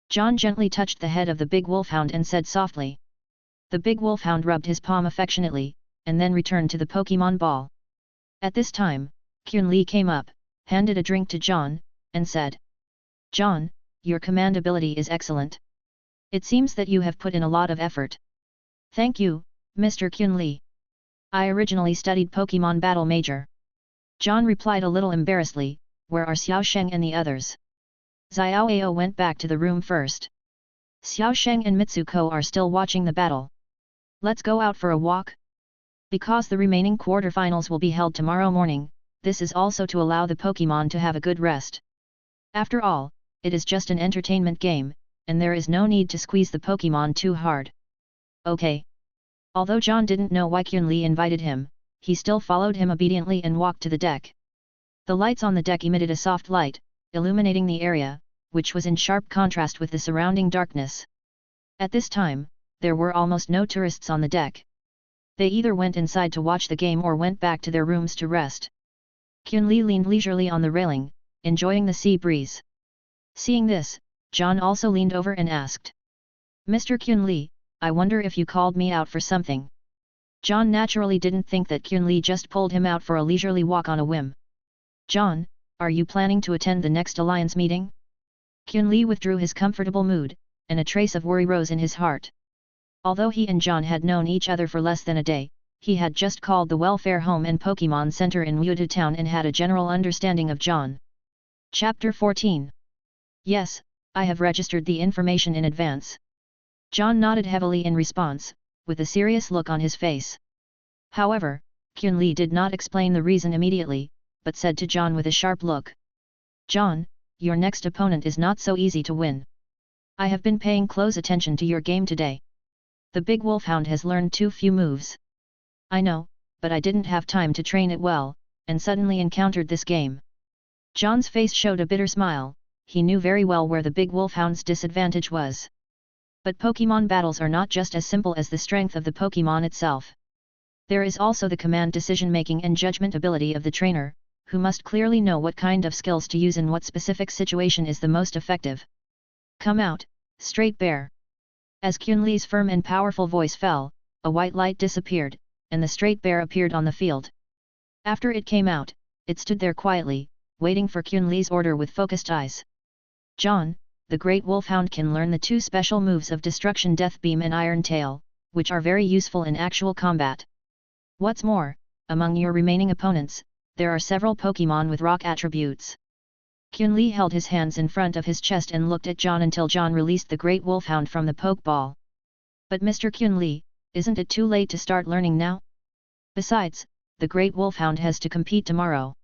John gently touched the head of the Big Wolfhound and said softly. The Big Wolfhound rubbed his palm affectionately, and then returned to the Pokémon ball. At this time, Kyun-Li came up, handed a drink to John, and said, John, your command ability is excellent. It seems that you have put in a lot of effort. Thank you, Mr. Kyun-Li. I originally studied Pokémon Battle Major. John replied a little embarrassedly, where are Xiao Sheng and the others? Xiao Ao went back to the room first. Xiao Sheng and Mitsuko are still watching the battle. Let's go out for a walk? Because the remaining quarterfinals will be held tomorrow morning, this is also to allow the Pokémon to have a good rest. After all, it is just an entertainment game, and there is no need to squeeze the Pokémon too hard. Okay. Although John didn't know why Kyun-Li invited him, he still followed him obediently and walked to the deck. The lights on the deck emitted a soft light, illuminating the area, which was in sharp contrast with the surrounding darkness. At this time, there were almost no tourists on the deck. They either went inside to watch the game or went back to their rooms to rest. Kyun-Li leaned leisurely on the railing, enjoying the sea breeze. Seeing this, John also leaned over and asked. Mr. Kyun-Li, I wonder if you called me out for something. John naturally didn't think that Kyun-Li just pulled him out for a leisurely walk on a whim. John, are you planning to attend the next alliance meeting? Kyun-Li withdrew his comfortable mood, and a trace of worry rose in his heart. Although he and John had known each other for less than a day, he had just called the Welfare Home and Pokémon Center in Wudu Town and had a general understanding of John. Chapter 14. Yes, I have registered the information in advance. John nodded heavily in response, with a serious look on his face. However, Kyun-Li did not explain the reason immediately, but said to John with a sharp look. John, your next opponent is not so easy to win. I have been paying close attention to your game today. The big wolfhound has learned too few moves. I know, but I didn't have time to train it well, and suddenly encountered this game. John's face showed a bitter smile. He knew very well where the big wolfhound's disadvantage was. But Pokémon battles are not just as simple as the strength of the Pokémon itself. There is also the command decision-making and judgment ability of the trainer, who must clearly know what kind of skills to use in what specific situation is the most effective. Come out, Straight Bear. As Qunli's firm and powerful voice fell, a white light disappeared, and the Straight Bear appeared on the field. After it came out, it stood there quietly, waiting for Qunli's order with focused eyes. John, the Great Wolfhound can learn the two special moves of Destruction Death Beam and Iron Tail, which are very useful in actual combat. What's more, among your remaining opponents, there are several Pokémon with rock attributes. Qunli held his hands in front of his chest and looked at John until John released the Great Wolfhound from the Pokeball. But Mr. Qunli, isn't it too late to start learning now? Besides, the Great Wolfhound has to compete tomorrow.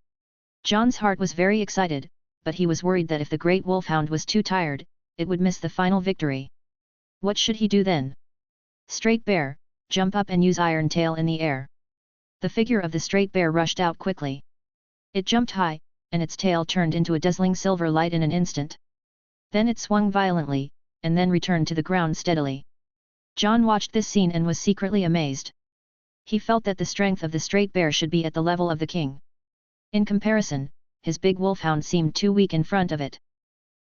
John's heart was very excited, but he was worried that if the Great Wolfhound was too tired, it would miss the final victory. What should he do then? Straight Bear, jump up and use Iron Tail in the air. The figure of the Straight Bear rushed out quickly. It jumped high, and its tail turned into a dazzling silver light in an instant. Then it swung violently, and then returned to the ground steadily. John watched this scene and was secretly amazed. He felt that the strength of the Straight Bear should be at the level of the king. In comparison, his big wolfhound seemed too weak in front of it.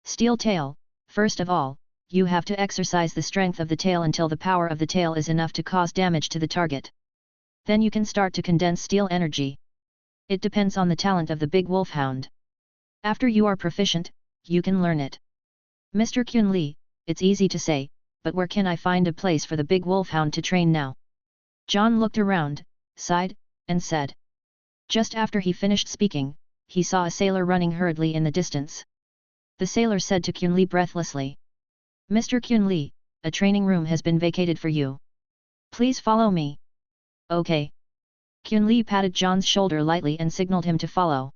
Steel Tail, first of all, you have to exercise the strength of the tail until the power of the tail is enough to cause damage to the target. Then you can start to condense steel energy. It depends on the talent of the big wolfhound. After you are proficient, you can learn it. Mr. Qunli, it's easy to say, but where can I find a place for the big wolfhound to train now? John looked around, sighed, and said. Just after he finished speaking, he saw a sailor running hurriedly in the distance. The sailor said to Qunli breathlessly. Mr. Qunli, a training room has been vacated for you. Please follow me. Okay. Qunli patted John's shoulder lightly and signaled him to follow.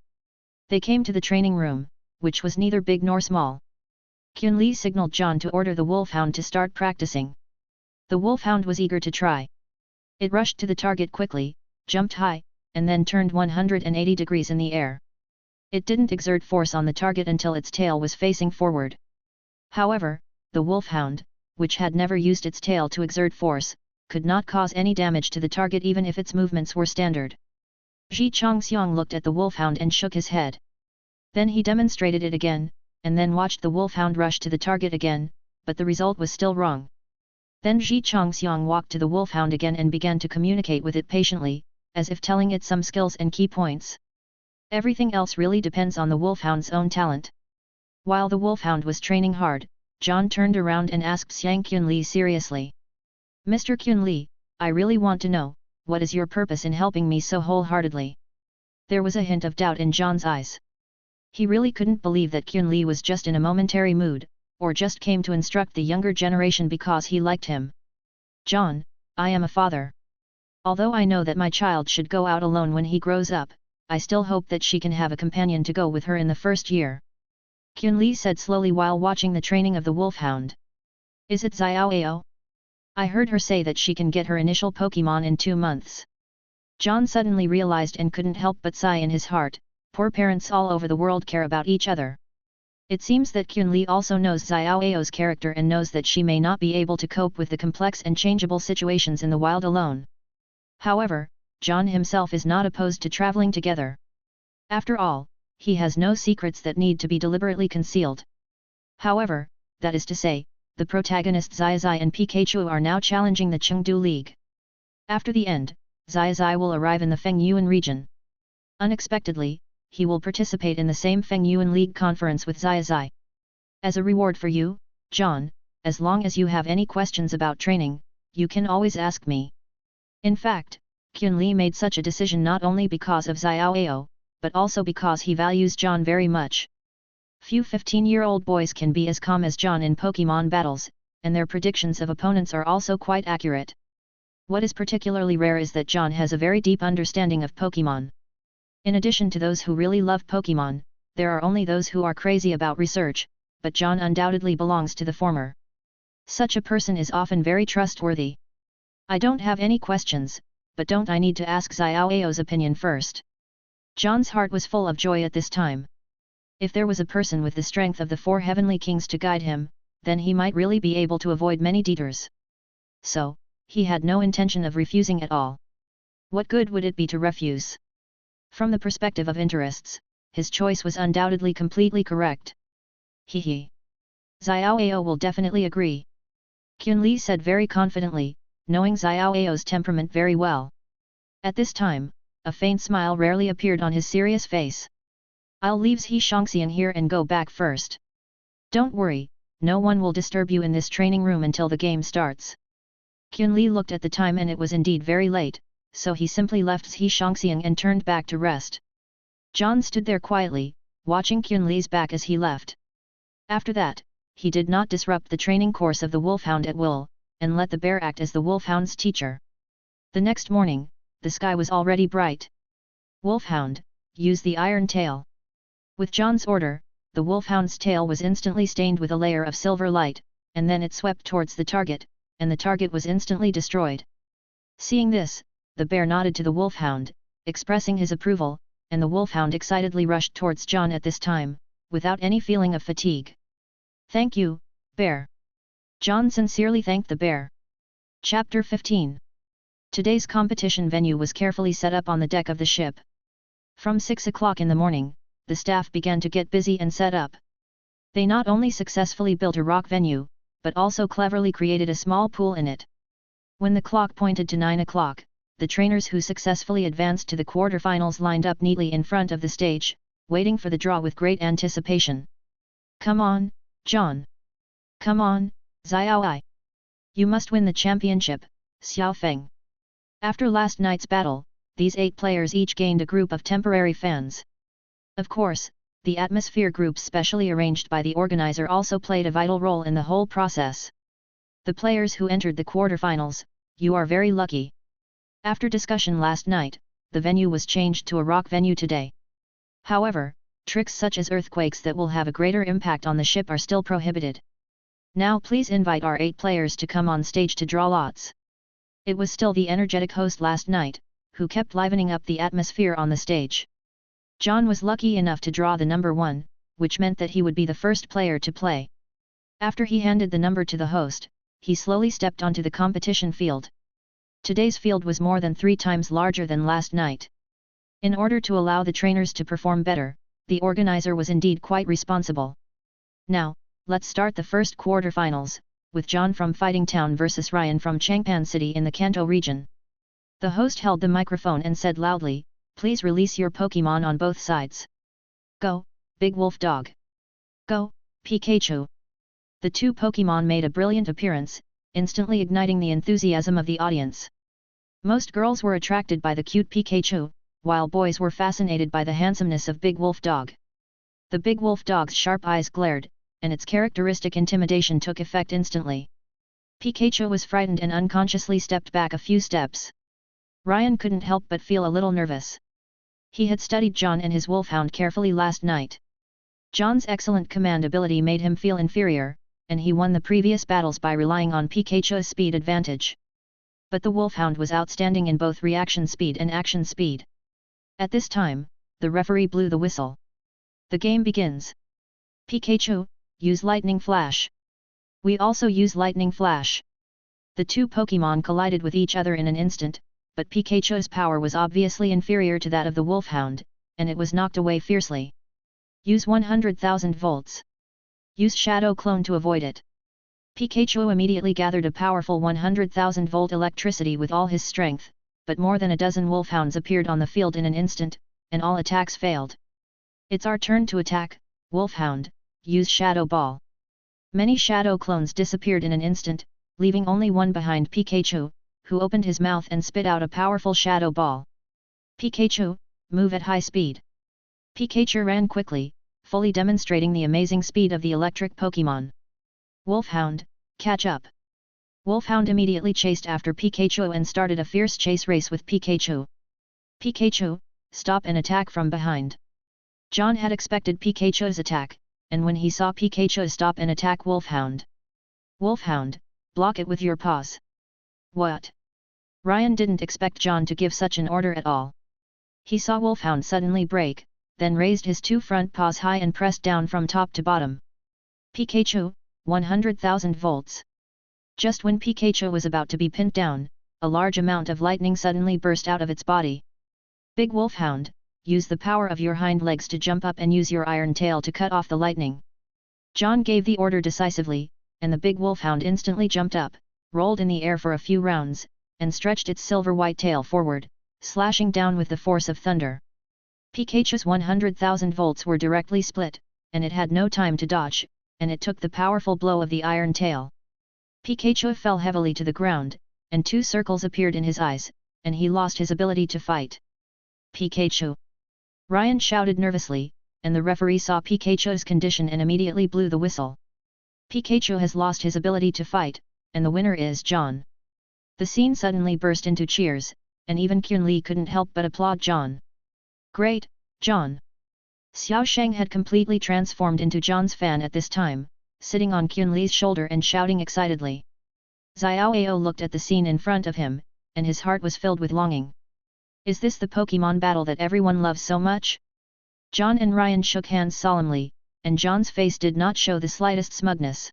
They came to the training room, which was neither big nor small. Qunli signaled John to order the wolfhound to start practicing. The wolfhound was eager to try. It rushed to the target quickly, jumped high, and then turned 180 degrees in the air. It didn't exert force on the target until its tail was facing forward. However, the wolfhound, which had never used its tail to exert force, could not cause any damage to the target even if its movements were standard. Ji Chongxiang looked at the wolfhound and shook his head. Then he demonstrated it again, and then watched the wolfhound rush to the target again, but the result was still wrong. Then Ji Chongxiang walked to the wolfhound again and began to communicate with it patiently, as if telling it some skills and key points. Everything else really depends on the wolfhound's own talent. While the wolfhound was training hard, John turned around and asked Xiang Qunli seriously. Mr. Qunli, I really want to know, what is your purpose in helping me so wholeheartedly? There was a hint of doubt in John's eyes. He really couldn't believe that Qunli was just in a momentary mood, or just came to instruct the younger generation because he liked him. John, I am a father. Although I know that my child should go out alone when he grows up, I still hope that she can have a companion to go with her in the first year. Qunli said slowly while watching the training of the wolfhound. Is it Xiaoao? I heard her say that she can get her initial Pokémon in 2 months. John suddenly realized and couldn't help but sigh in his heart, poor parents all over the world care about each other. It seems that Qunli also knows Xiaoao's character and knows that she may not be able to cope with the complex and changeable situations in the wild alone. However, John himself is not opposed to traveling together. After all, he has no secrets that need to be deliberately concealed. However, that is to say, the protagonists Xiaozai and Pikachu are now challenging the Chengdu League. After the end, Xiaozai will arrive in the Fengyuan region. Unexpectedly, he will participate in the same Fengyuan League conference with Xiaozai. As a reward for you, John, as long as you have any questions about training, you can always ask me. In fact, Qunli made such a decision not only because of Xiaoao, but also because he values John very much. Few 15-year-old boys can be as calm as John in Pokémon battles, and their predictions of opponents are also quite accurate. What is particularly rare is that John has a very deep understanding of Pokémon. In addition to those who really love Pokémon, there are only those who are crazy about research, but John undoubtedly belongs to the former. Such a person is often very trustworthy. I don't have any questions, but don't I need to ask Xiaoao's opinion first? John's heart was full of joy at this time. If there was a person with the strength of the 4 heavenly kings to guide him, then he might really be able to avoid many detours. So, he had no intention of refusing at all. What good would it be to refuse? From the perspective of interests, his choice was undoubtedly completely correct. He. Xiaoao will definitely agree. Qunli said very confidently, knowing Xiaoao's temperament very well. At this time, a faint smile rarely appeared on his serious face. I'll leave He Shangxian here and go back first. Don't worry, no one will disturb you in this training room until the game starts. Qunli looked at the time and it was indeed very late, so he simply left He Shangxian and turned back to rest. John stood there quietly, watching Qunli's back as he left. After that, he did not disrupt the training course of the wolfhound at will, and let the bear act as the wolfhound's teacher. The next morning, the sky was already bright. Wolfhound, use the iron tail. With John's order, the wolfhound's tail was instantly stained with a layer of silver light, and then it swept towards the target, and the target was instantly destroyed. Seeing this, the bear nodded to the wolfhound, expressing his approval, and the wolfhound excitedly rushed towards John at this time, without any feeling of fatigue. Thank you, bear. John sincerely thanked the bear. Chapter 15. Today's competition venue was carefully set up on the deck of the ship. From 6 o'clock in the morning, the staff began to get busy and set up. They not only successfully built a rock venue, but also cleverly created a small pool in it. When the clock pointed to 9 o'clock, the trainers who successfully advanced to the quarterfinals lined up neatly in front of the stage, waiting for the draw with great anticipation. Come on, John. Come on, Xiaoai. You must win the championship, Xiao Feng. After last night's battle, these 8 players each gained a group of temporary fans. Of course, the atmosphere groups specially arranged by the organizer also played a vital role in the whole process. The players who entered the quarterfinals, you are very lucky. After discussion last night, the venue was changed to a rock venue today. However, tricks such as earthquakes that will have a greater impact on the ship are still prohibited. Now please invite our 8 players to come on stage to draw lots. It was still the energetic host last night, who kept livening up the atmosphere on the stage. John was lucky enough to draw the number 1, which meant that he would be the first player to play. After he handed the number to the host, he slowly stepped onto the competition field. Today's field was more than 3 times larger than last night. In order to allow the trainers to perform better, the organizer was indeed quite responsible. Now, let's start the first quarterfinals, with John from Fighting Town versus Ryan from Changpan City in the Kanto region. The host held the microphone and said loudly, "Please release your Pokémon on both sides. Go, Big Wolf Dog. Go, Pikachu." The 2 Pokémon made a brilliant appearance, instantly igniting the enthusiasm of the audience. Most girls were attracted by the cute Pikachu, while boys were fascinated by the handsomeness of Big Wolf Dog. The Big Wolf Dog's sharp eyes glared, and its characteristic intimidation took effect instantly. Pikachu was frightened and unconsciously stepped back a few steps. Ryan couldn't help but feel a little nervous. He had studied John and his wolfhound carefully last night. John's excellent command ability made him feel inferior, and he won the previous battles by relying on Pikachu's speed advantage. But the wolfhound was outstanding in both reaction speed and action speed. At this time, the referee blew the whistle. The game begins. Pikachu, use Lightning Flash. We also use Lightning Flash. The 2 Pokémon collided with each other in an instant, but Pikachu's power was obviously inferior to that of the wolfhound, and it was knocked away fiercely. Use 100,000 volts. Use Shadow Clone to avoid it. Pikachu immediately gathered a powerful 100,000 volt electricity with all his strength, but more than a dozen wolfhounds appeared on the field in an instant, and all attacks failed. It's our turn to attack, wolfhound, use Shadow Ball. Many Shadow Clones disappeared in an instant, leaving only one behind Pikachu, who opened his mouth and spit out a powerful Shadow Ball. Pikachu, move at high speed. Pikachu ran quickly, fully demonstrating the amazing speed of the electric Pokémon. Wolfhound, catch up. Wolfhound immediately chased after Pikachu and started a fierce chase race with Pikachu. Pikachu, stop and attack from behind. John had expected Pikachu's attack, and when he saw Pikachu stop and attack Wolfhound. Wolfhound, block it with your paws. What? Ryan didn't expect John to give such an order at all. He saw Wolfhound suddenly break, then raised his two front paws high and pressed down from top to bottom. Pikachu, 100,000 volts. Just when Pikachu was about to be pinned down, a large amount of lightning suddenly burst out of its body. Big Wolfhound, use the power of your hind legs to jump up and use your iron tail to cut off the lightning. John gave the order decisively, and the big Wolfhound instantly jumped up, rolled in the air for a few rounds, and stretched its silver-white tail forward, slashing down with the force of thunder. Pikachu's 100,000 volts were directly split, and it had no time to dodge, and it took the powerful blow of the iron tail. Pikachu fell heavily to the ground, and two circles appeared in his eyes, and he lost his ability to fight. Pikachu! Ryan shouted nervously, and the referee saw Pikachu's condition and immediately blew the whistle. Pikachu has lost his ability to fight, and the winner is John. The scene suddenly burst into cheers, and even Qinli couldn't help but applaud John. Great, John! Xiao Sheng had completely transformed into John's fan at this time, sitting on Qinli's shoulder and shouting excitedly. Xiao Ao looked at the scene in front of him, and his heart was filled with longing. Is this the Pokémon battle that everyone loves so much? John and Ryan shook hands solemnly, and John's face did not show the slightest smugness.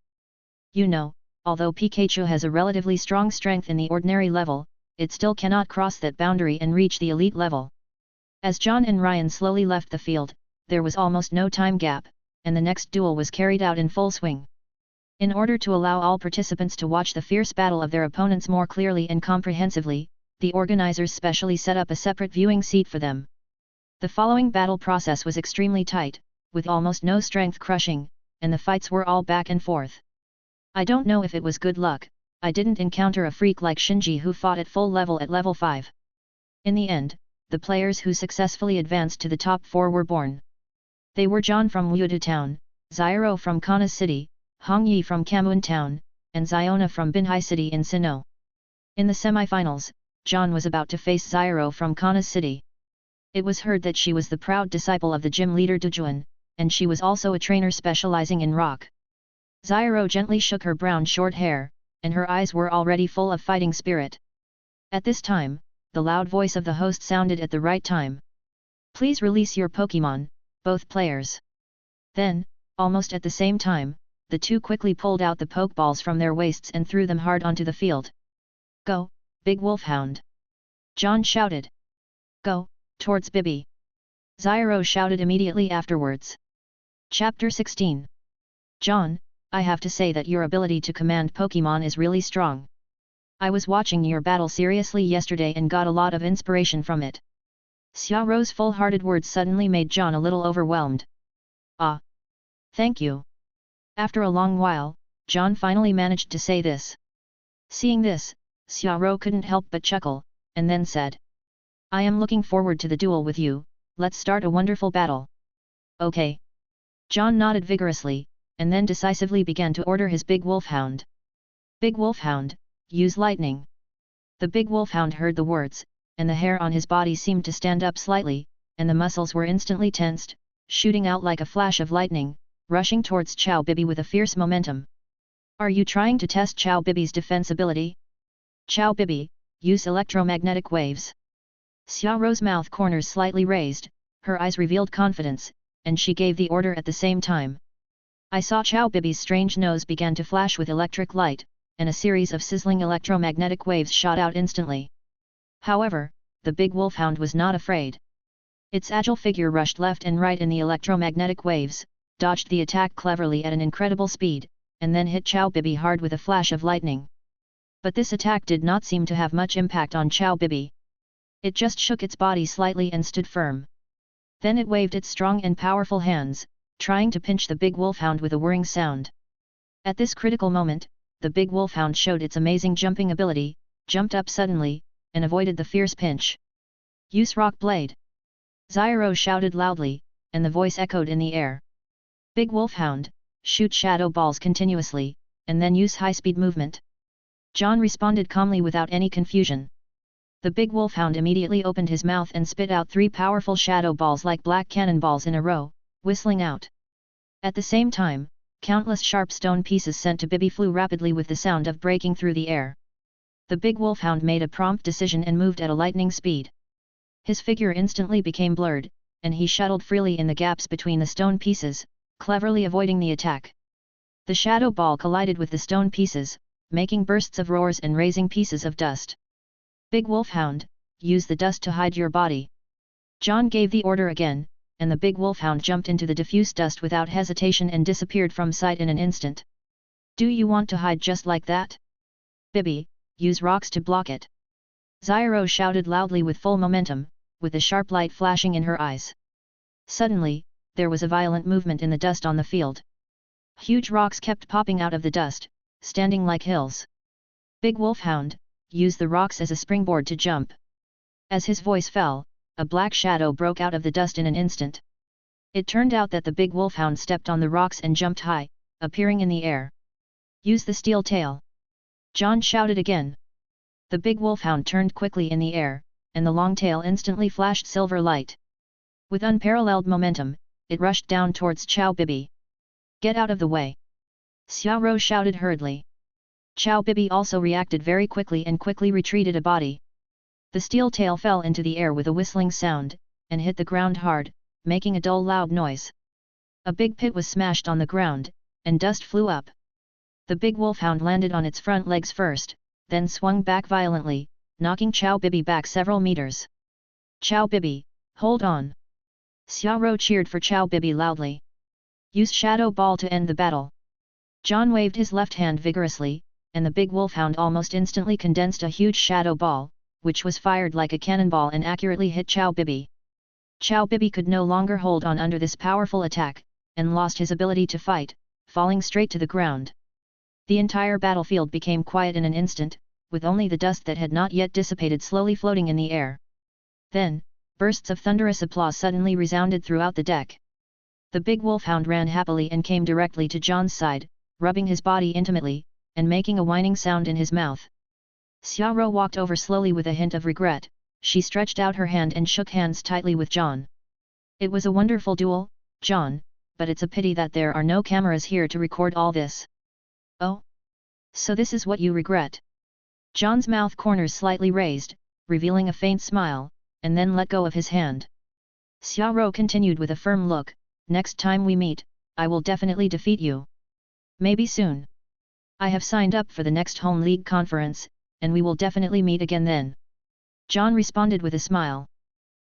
You know, although Pikachu has a relatively strong strength in the ordinary level, it still cannot cross that boundary and reach the elite level. As John and Ryan slowly left the field, there was almost no time gap, and the next duel was carried out in full swing. In order to allow all participants to watch the fierce battle of their opponents more clearly and comprehensively, the organizers specially set up a separate viewing seat for them. The following battle process was extremely tight, with almost no strength crushing, and the fights were all back and forth. I don't know if it was good luck, I didn't encounter a freak like Shinji who fought at full level at level 5. In the end, the players who successfully advanced to the top 4 were born. They were John from Wudu Town, Zyro from Kana City, Hongyi from Kamuan Town, and Ziona from Binhai City in Sinnoh. In the semi-finals, John was about to face Zyro from Kana City. It was heard that she was the proud disciple of the gym leader Dujuan, and she was also a trainer specializing in rock. Zyro gently shook her brown short hair, and her eyes were already full of fighting spirit. At this time, the loud voice of the host sounded at the right time. Please release your Pokémon, both players. Then, almost at the same time, the two quickly pulled out the Pokeballs from their waists and threw them hard onto the field. Go, Big Wolfhound! John shouted. Go, towards Bibi! Zyro shouted immediately afterwards. Chapter 16. John, I have to say that your ability to command Pokémon is really strong. I was watching your battle seriously yesterday and got a lot of inspiration from it. Xiaorou's full-hearted words suddenly made John a little overwhelmed. Ah! Thank you. After a long while, John finally managed to say this. Seeing this, Xiaorou couldn't help but chuckle, and then said. I am looking forward to the duel with you, let's start a wonderful battle. Okay. John nodded vigorously, and then decisively began to order his Big Wolfhound. Big Wolfhound, use lightning. The Big Wolfhound heard the words, and the hair on his body seemed to stand up slightly, and the muscles were instantly tensed, shooting out like a flash of lightning, rushing towards Chow Bibi with a fierce momentum. Are you trying to test Chow Bibi's defense ability? Chow Bibi, use electromagnetic waves. Xiaorou's mouth corners slightly raised, her eyes revealed confidence, and she gave the order at the same time. I saw Chow Bibi's strange nose began to flash with electric light, and a series of sizzling electromagnetic waves shot out instantly. However, the Big Wolfhound was not afraid. Its agile figure rushed left and right in the electromagnetic waves, dodged the attack cleverly at an incredible speed, and then hit Chow Bibi hard with a flash of lightning. But this attack did not seem to have much impact on Chow Bibi. It just shook its body slightly and stood firm. Then it waved its strong and powerful hands, trying to pinch the Big Wolfhound with a whirring sound. At this critical moment, the Big Wolfhound showed its amazing jumping ability, jumped up suddenly, and avoided the fierce pinch. Use Rock Blade! Zyro shouted loudly, and the voice echoed in the air. Big Wolfhound, shoot shadow balls continuously, and then use high-speed movement. John responded calmly without any confusion. The Big Wolfhound immediately opened his mouth and spit out 3 powerful shadow balls like black cannonballs in a row, whistling out. At the same time, countless sharp stone pieces sent to Bibi flew rapidly with the sound of breaking through the air. The big wolfhound made a prompt decision and moved at a lightning speed. His figure instantly became blurred, and he shuttled freely in the gaps between the stone pieces, cleverly avoiding the attack. The shadow ball collided with the stone pieces, making bursts of roars and raising pieces of dust. Big wolfhound, use the dust to hide your body. John gave the order again, and the big wolfhound jumped into the diffuse dust without hesitation and disappeared from sight in an instant. Do you want to hide just like that? Bibi, use rocks to block it. Gyarados shouted loudly with full momentum, with a sharp light flashing in her eyes. Suddenly, there was a violent movement in the dust on the field. Huge rocks kept popping out of the dust, standing like hills. Big wolfhound, use the rocks as a springboard to jump. As his voice fell, a black shadow broke out of the dust in an instant. It turned out that the big wolfhound stepped on the rocks and jumped high, appearing in the air. Use the steel tail. John shouted again. The big wolfhound turned quickly in the air, and the long tail instantly flashed silver light. With unparalleled momentum, it rushed down towards Chow Bibi. Get out of the way! Xiao shouted hurriedly. Chow Bibi also reacted very quickly and quickly retreated a body. The steel tail fell into the air with a whistling sound, and hit the ground hard, making a dull loud noise. A big pit was smashed on the ground, and dust flew up. The big wolfhound landed on its front legs first, then swung back violently, knocking Chow Bibi back several meters. Chow Bibi, hold on! Xiao cheered for Chow Bibi loudly. Use Shadow Ball to end the battle. John waved his left hand vigorously, and the big wolfhound almost instantly condensed a huge shadow ball, which was fired like a cannonball and accurately hit Chow Bibi. Chow Bibi could no longer hold on under this powerful attack, and lost his ability to fight, falling straight to the ground. The entire battlefield became quiet in an instant, with only the dust that had not yet dissipated slowly floating in the air. Then, bursts of thunderous applause suddenly resounded throughout the deck. The big wolfhound ran happily and came directly to John's side, rubbing his body intimately, and making a whining sound in his mouth. Xiao walked over slowly with a hint of regret. She stretched out her hand and shook hands tightly with John. It was a wonderful duel, John, but it's a pity that there are no cameras here to record all this. Oh? So this is what you regret? John's mouth corners slightly raised, revealing a faint smile, and then let go of his hand. Xiao continued with a firm look, next time we meet, I will definitely defeat you. Maybe soon. I have signed up for the next Home League conference, and we will definitely meet again then. John responded with a smile.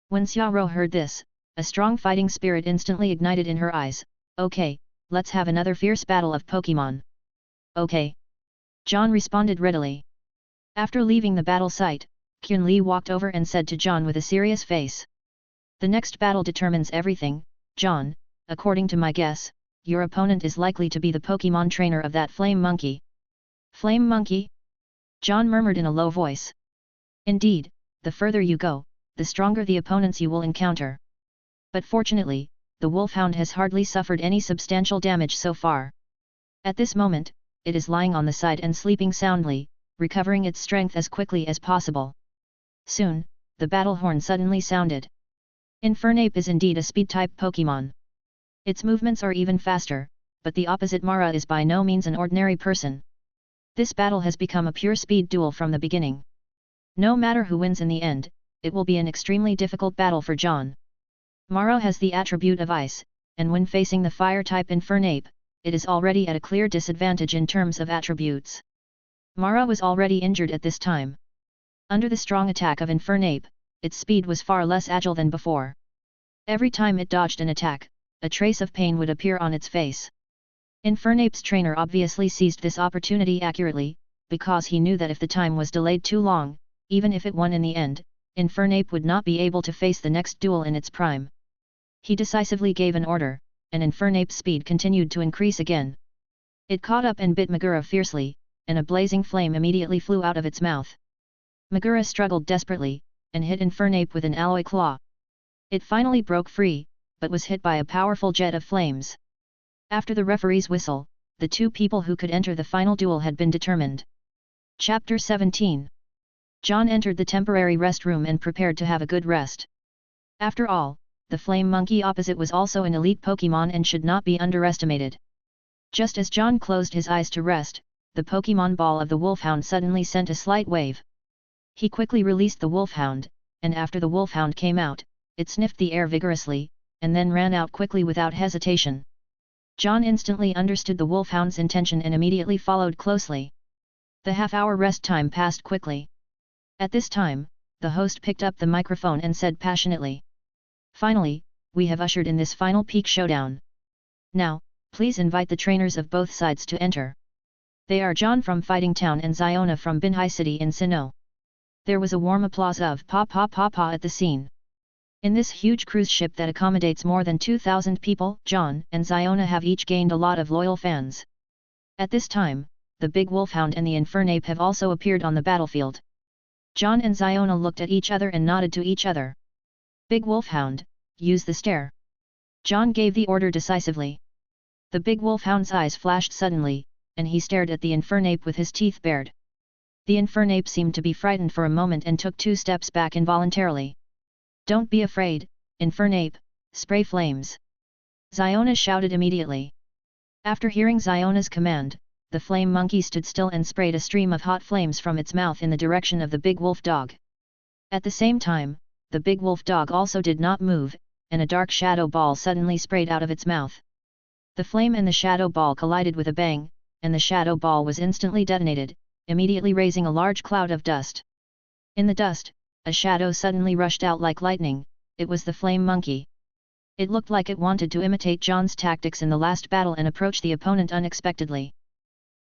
When Xiao heard this, a strong fighting spirit instantly ignited in her eyes. Okay, let's have another fierce battle of Pokémon. Okay. John responded readily. After leaving the battle site, Qun Li walked over and said to John with a serious face. The next battle determines everything, John. According to my guess, your opponent is likely to be the Pokémon trainer of that Flame Monkey. Flame Monkey? John murmured in a low voice. Indeed, the further you go, the stronger the opponents you will encounter. But fortunately, the wolfhound has hardly suffered any substantial damage so far. At this moment, it is lying on the side and sleeping soundly, recovering its strength as quickly as possible. Soon, the battle horn suddenly sounded. Infernape is indeed a speed-type Pokémon. Its movements are even faster, but the opposite Mara is by no means an ordinary person. This battle has become a pure speed duel from the beginning. No matter who wins in the end, it will be an extremely difficult battle for John. Mara has the attribute of ice, and when facing the fire-type Infernape, it is already at a clear disadvantage in terms of attributes. Mara was already injured at this time. Under the strong attack of Infernape, its speed was far less agile than before. Every time it dodged an attack, a trace of pain would appear on its face. Infernape's trainer obviously seized this opportunity accurately, because he knew that if the time was delayed too long, even if it won in the end, Infernape would not be able to face the next duel in its prime. He decisively gave an order, and Infernape's speed continued to increase again. It caught up and bit Megura fiercely, and a blazing flame immediately flew out of its mouth. Megura struggled desperately, and hit Infernape with an alloy claw. It finally broke free, but was hit by a powerful jet of flames. After the referee's whistle, the two people who could enter the final duel had been determined. Chapter 17. John entered the temporary rest room and prepared to have a good rest. After all, the Flame Monkey opposite was also an elite Pokémon and should not be underestimated. Just as John closed his eyes to rest, the Pokémon ball of the wolfhound suddenly sent a slight wave. He quickly released the wolfhound, and after the wolfhound came out, it sniffed the air vigorously, and then ran out quickly without hesitation. John instantly understood the wolfhound's intention and immediately followed closely. The half-hour rest time passed quickly. At this time, the host picked up the microphone and said passionately, "Finally, we have ushered in this final peak showdown. Now, please invite the trainers of both sides to enter. They are John from Fighting Town and Ziona from Binhai City in Sinnoh." There was a warm applause of "pa pa pa pa" at the scene. In this huge cruise ship that accommodates more than 2,000 people, John and Ziona have each gained a lot of loyal fans. At this time, the big wolfhound and the Infernape have also appeared on the battlefield. John and Ziona looked at each other and nodded to each other. "Big wolfhound, use the stare." John gave the order decisively. The big wolfhound's eyes flashed suddenly, and he stared at the Infernape with his teeth bared. The Infernape seemed to be frightened for a moment and took 2 steps back involuntarily. "Don't be afraid, Infernape, spray flames!" Ziona shouted immediately. After hearing Ziona's command, the flame monkey stood still and sprayed a stream of hot flames from its mouth in the direction of the big wolf dog. At the same time, the big wolf dog also did not move, and a dark shadow ball suddenly sprayed out of its mouth. The flame and the shadow ball collided with a bang, and the shadow ball was instantly detonated, immediately raising a large cloud of dust. In the dust, a shadow suddenly rushed out like lightning. It was the flame monkey. It looked like it wanted to imitate John's tactics in the last battle and approach the opponent unexpectedly.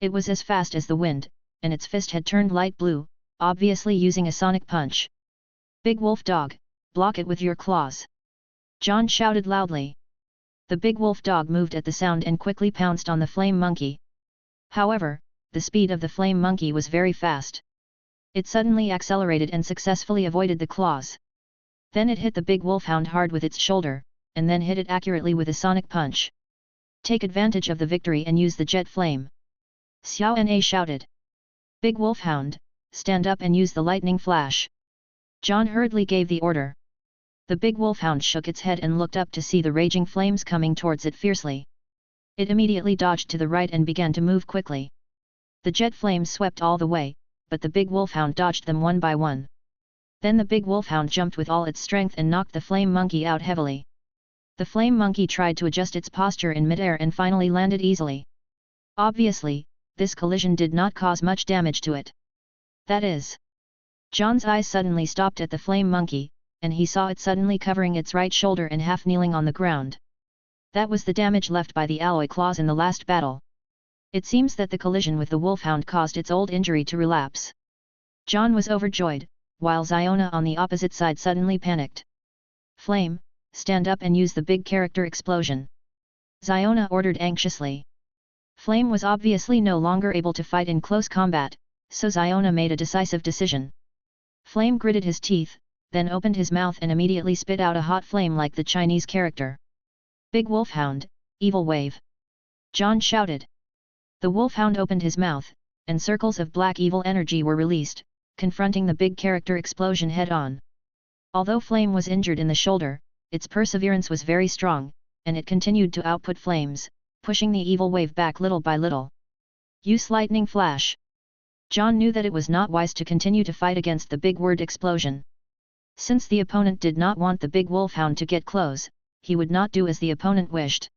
It was as fast as the wind, and its fist had turned light blue, obviously using a sonic punch. "Big wolf dog, block it with your claws!" John shouted loudly. The big wolf dog moved at the sound and quickly pounced on the flame monkey. However, the speed of the flame monkey was very fast. It suddenly accelerated and successfully avoided the claws. Then it hit the big wolfhound hard with its shoulder, and then hit it accurately with a sonic punch. "Take advantage of the victory and use the jet flame!" Xiao Na shouted. "Big wolfhound, stand up and use the lightning flash!" John hurriedly gave the order. The big wolfhound shook its head and looked up to see the raging flames coming towards it fiercely. It immediately dodged to the right and began to move quickly. The jet flames swept all the way, but the big wolfhound dodged them one by one. Then the big wolfhound jumped with all its strength and knocked the flame monkey out heavily. The flame monkey tried to adjust its posture in midair and finally landed easily. Obviously, this collision did not cause much damage to it. That is. John's eyes suddenly stopped at the flame monkey, and he saw it suddenly covering its right shoulder and half kneeling on the ground. That was the damage left by the alloy claws in the last battle. It seems that the collision with the wolfhound caused its old injury to relapse. John was overjoyed, while Ziona on the opposite side suddenly panicked. "Flame, stand up and use the big character explosion," Ziona ordered anxiously. Flame was obviously no longer able to fight in close combat, so Ziona made a decisive decision. Flame gritted his teeth, then opened his mouth and immediately spit out a hot flame like the Chinese character. "Big wolfhound, evil wave!" John shouted. The wolfhound opened his mouth, and circles of black evil energy were released, confronting the big character explosion head-on. Although Flame was injured in the shoulder, its perseverance was very strong, and it continued to output flames, pushing the evil wave back little by little. "Use lightning flash!" John knew that it was not wise to continue to fight against the big word explosion. Since the opponent did not want the big wolfhound to get close, he would not do as the opponent wished.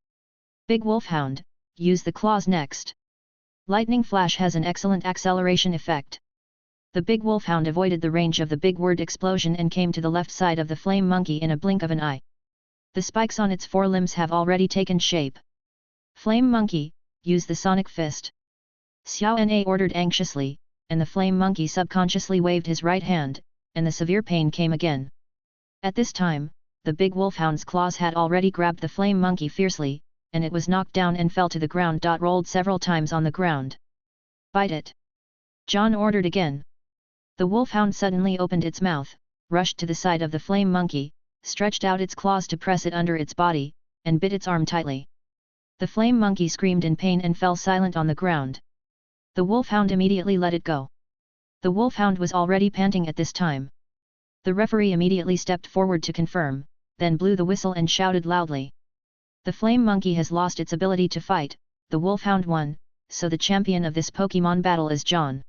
"Big wolfhound, use the claws next." Lightning flash has an excellent acceleration effect. The big wolfhound avoided the range of the big word explosion and came to the left side of the flame monkey in a blink of an eye. The spikes on its forelimbs have already taken shape. "Flame monkey, use the sonic fist." Xiao Na ordered anxiously, and the flame monkey subconsciously waved his right hand, and the severe pain came again. At this time, the big wolfhound's claws had already grabbed the flame monkey fiercely, and it was knocked down and fell to the ground. Rolled several times on the ground. "Bite it!" John ordered again. The wolfhound suddenly opened its mouth, rushed to the side of the flame monkey, stretched out its claws to press it under its body, and bit its arm tightly. The flame monkey screamed in pain and fell silent on the ground. The wolfhound immediately let it go. The wolfhound was already panting at this time. The referee immediately stepped forward to confirm, then blew the whistle and shouted loudly. "The flame monkey has lost its ability to fight, the wolfhound won, so the champion of this Pokémon battle is John.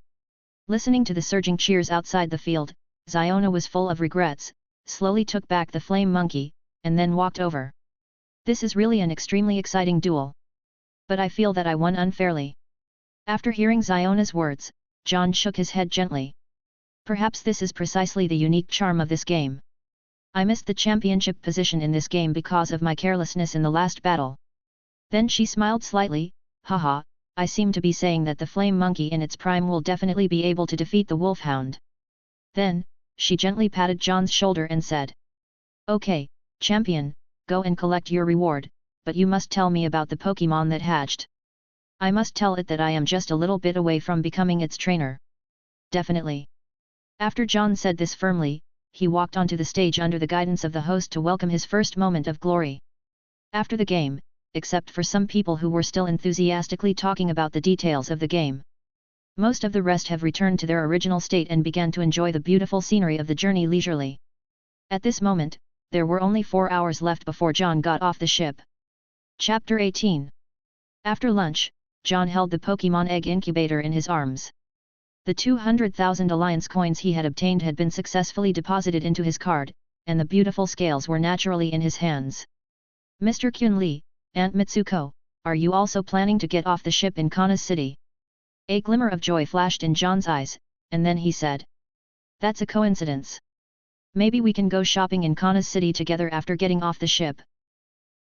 Listening to the surging cheers outside the field, Ziona was full of regrets, slowly took back the flame monkey, and then walked over. This is really an extremely exciting duel. But I feel that I won unfairly. After hearing Ziona's words, John shook his head gently. Perhaps this is precisely the unique charm of this game. I missed the championship position in this game because of my carelessness in the last battle. Then she smiled slightly, haha, I seem to be saying that the flame monkey in its prime will definitely be able to defeat the wolfhound. Then, she gently patted John's shoulder and said. Okay, champion, go and collect your reward, but you must tell me about the Pokémon that hatched. I must tell it that I am just a little bit away from becoming its trainer. Definitely. After John said this firmly, he walked onto the stage under the guidance of the host to welcome his first moment of glory. After the game, except for some people who were still enthusiastically talking about the details of the game, most of the rest have returned to their original state and began to enjoy the beautiful scenery of the journey leisurely. At this moment, there were only 4 hours left before John got off the ship. Chapter 18. After lunch, John held the Pokémon egg incubator in his arms. The 200,000 Alliance coins he had obtained had been successfully deposited into his card, and the beautiful scales were naturally in his hands. Mr. Kyunli, Aunt Mitsuko, are you also planning to get off the ship in Kana City? A glimmer of joy flashed in John's eyes, and then he said. That's a coincidence. Maybe we can go shopping in Kana City together after getting off the ship.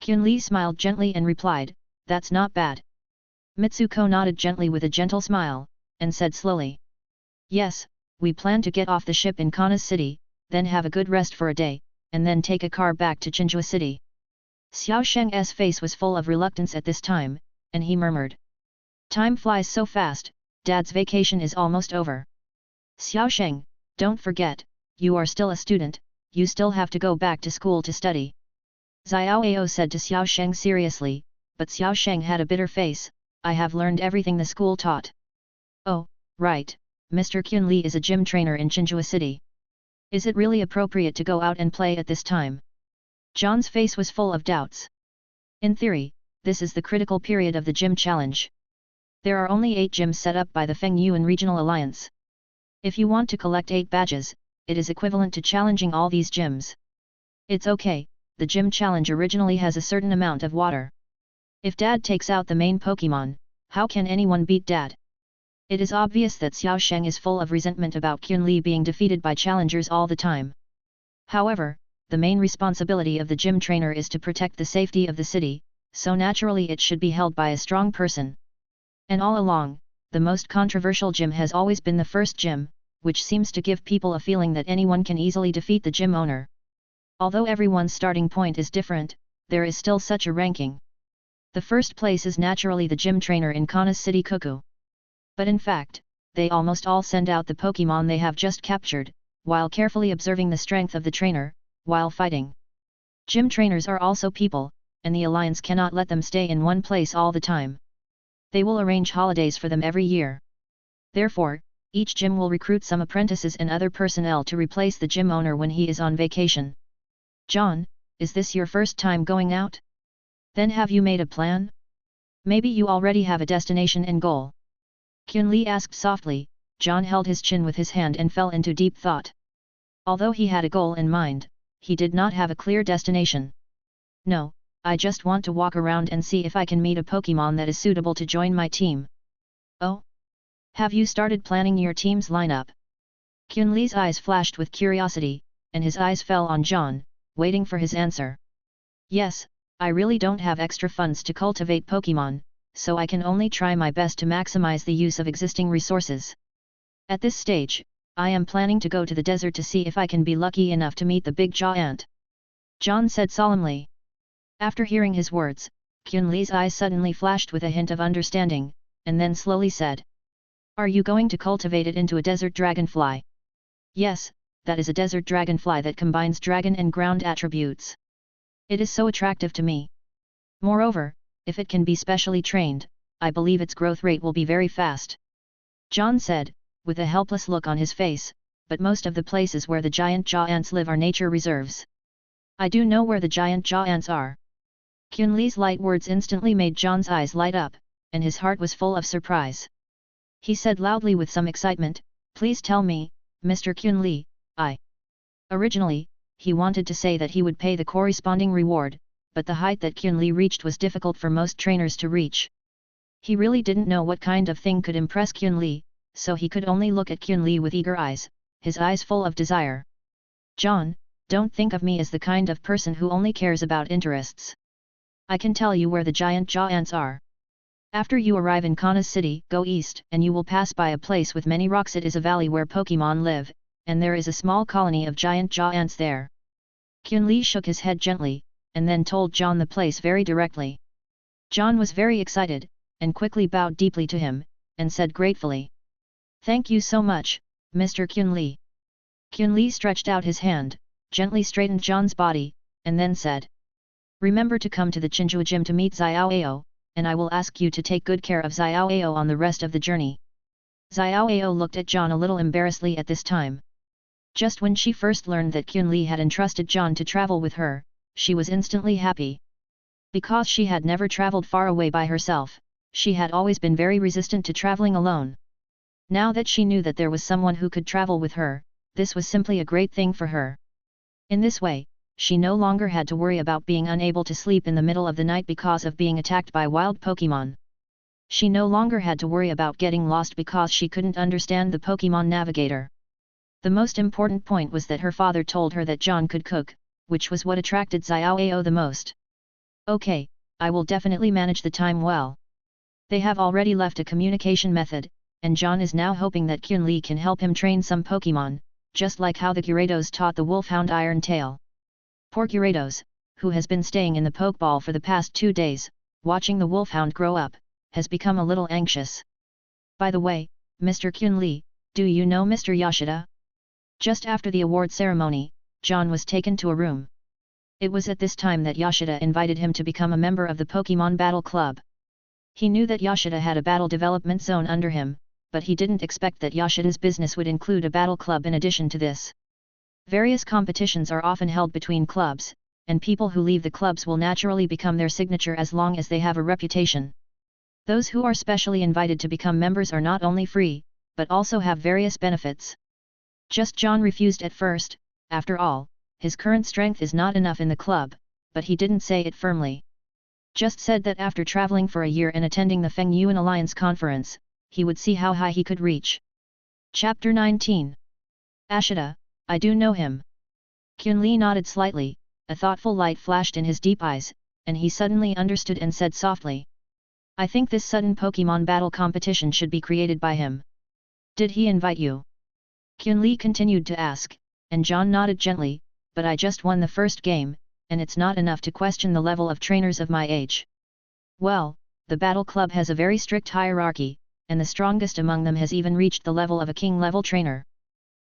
Kyunli smiled gently and replied, that's not bad. Mitsuko nodded gently with a gentle smile, and said slowly. Yes, we plan to get off the ship in Kana City, then have a good rest for a day, and then take a car back to Chinchua City. Xiao Sheng's face was full of reluctance at this time, and he murmured. Time flies so fast, Dad's vacation is almost over. Xiao Sheng, don't forget, you are still a student, you still have to go back to school to study. Xiao Ao said to Xiao Sheng seriously, but Xiao Sheng had a bitter face, I have learned everything the school taught. Oh, right, Mr. Kyunli is a gym trainer in Chinchua City. Is it really appropriate to go out and play at this time? John's face was full of doubts. In theory, this is the critical period of the gym challenge. There are only 8 gyms set up by the Fengyuan Regional Alliance. If you want to collect 8 badges, it is equivalent to challenging all these gyms. It's okay, the gym challenge originally has a certain amount of water. If Dad takes out the main Pokémon, how can anyone beat Dad? It is obvious that Xiao Sheng is full of resentment about Kyunli being defeated by challengers all the time. However, the main responsibility of the gym trainer is to protect the safety of the city, so naturally it should be held by a strong person. And all along, the most controversial gym has always been the first gym, which seems to give people a feeling that anyone can easily defeat the gym owner. Although everyone's starting point is different, there is still such a ranking. The first place is naturally the gym trainer in Kana City Cuckoo. But in fact, they almost all send out the Pokémon they have just captured, while carefully observing the strength of the trainer, while fighting. Gym trainers are also people, and the Alliance cannot let them stay in one place all the time. They will arrange holidays for them every year. Therefore, each gym will recruit some apprentices and other personnel to replace the gym owner when he is on vacation. John, is this your first time going out? Then have you made a plan? Maybe you already have a destination and goal. Kyunli asked softly. John held his chin with his hand and fell into deep thought. Although he had a goal in mind, he did not have a clear destination. No, I just want to walk around and see if I can meet a Pokémon that is suitable to join my team. Oh? Have you started planning your team's lineup? Kyunli's eyes flashed with curiosity, and his eyes fell on John, waiting for his answer. Yes, I really don't have extra funds to cultivate Pokémon, so I can only try my best to maximize the use of existing resources. At this stage, I am planning to go to the desert to see if I can be lucky enough to meet the big jaw ant. John said solemnly. After hearing his words, Kyunli's eyes suddenly flashed with a hint of understanding, and then slowly said. Are you going to cultivate it into a desert dragonfly? Yes, that is a desert dragonfly that combines dragon and ground attributes. It is so attractive to me. Moreover, if it can be specially trained, I believe its growth rate will be very fast. John said, with a helpless look on his face, but most of the places where the giant jaw ants live are nature reserves. I do know where the giant jaw ants are. Kyunli's light words instantly made John's eyes light up, and his heart was full of surprise. He said loudly with some excitement, "Please tell me, Mr. Kyun-Lee, I..." Originally, he wanted to say that he would pay the corresponding reward, but the height that Kyun-Lee reached was difficult for most trainers to reach. He really didn't know what kind of thing could impress Kyun-Lee, so he could only look at Kyun-Lee with eager eyes, his eyes full of desire. "John, don't think of me as the kind of person who only cares about interests. I can tell you where the giant jaw ants are. After you arrive in Kana's city, go east and you will pass by a place with many rocks. It is a valley where Pokémon live, and there is a small colony of giant jaw ants there." Kyun-Lee shook his head gently, and then told John the place very directly. John was very excited, and quickly bowed deeply to him, and said gratefully, "Thank you so much, Mr. Kyun-Lee." Kyun-Lee stretched out his hand, gently straightened John's body, and then said, "Remember to come to the Chinjua gym to meet Xiaoao, and I will ask you to take good care of Xiaoao on the rest of the journey." Xiaoao looked at John a little embarrassedly at this time. Just when she first learned that Kyun-Lee had entrusted John to travel with her, she was instantly happy. Because she had never traveled far away by herself, she had always been very resistant to traveling alone. Now that she knew that there was someone who could travel with her, this was simply a great thing for her. In this way, she no longer had to worry about being unable to sleep in the middle of the night because of being attacked by wild Pokémon. She no longer had to worry about getting lost because she couldn't understand the Pokémon Navigator. The most important point was that her father told her that John could cook, which was what attracted Xiaoao the most. "Okay, I will definitely manage the time well." They have already left a communication method, and John is now hoping that Kyun-Lee can help him train some Pokémon, just like how the Gyarados taught the Wolfhound Iron Tail. Poor Gyarados, who has been staying in the Pokeball for the past 2 days, watching the Wolfhound grow up, has become a little anxious. "By the way, Mr. Kyun-Lee, do you know Mr. Yoshida?" Just after the award ceremony, John was taken to a room. It was at this time that Yoshida invited him to become a member of the Pokémon Battle Club. He knew that Yoshida had a battle development zone under him, but he didn't expect that Yoshida's business would include a battle club in addition to this. Various competitions are often held between clubs, and people who leave the clubs will naturally become their signature as long as they have a reputation. Those who are specially invited to become members are not only free, but also have various benefits. Just John refused at first. After all, his current strength is not enough in the club, but he didn't say it firmly. Just said that after traveling for a year and attending the Feng Yuan Alliance conference, he would see how high he could reach. Chapter 19. Ashita, I do know him. Kyun-Lee nodded slightly, a thoughtful light flashed in his deep eyes, and he suddenly understood and said softly, "I think this sudden Pokémon battle competition should be created by him. Did he invite you?" Kyun-Lee continued to ask, and John nodded gently, "But I just won the first game, and it's not enough to question the level of trainers of my age." "Well, the Battle Club has a very strict hierarchy, and the strongest among them has even reached the level of a king-level trainer.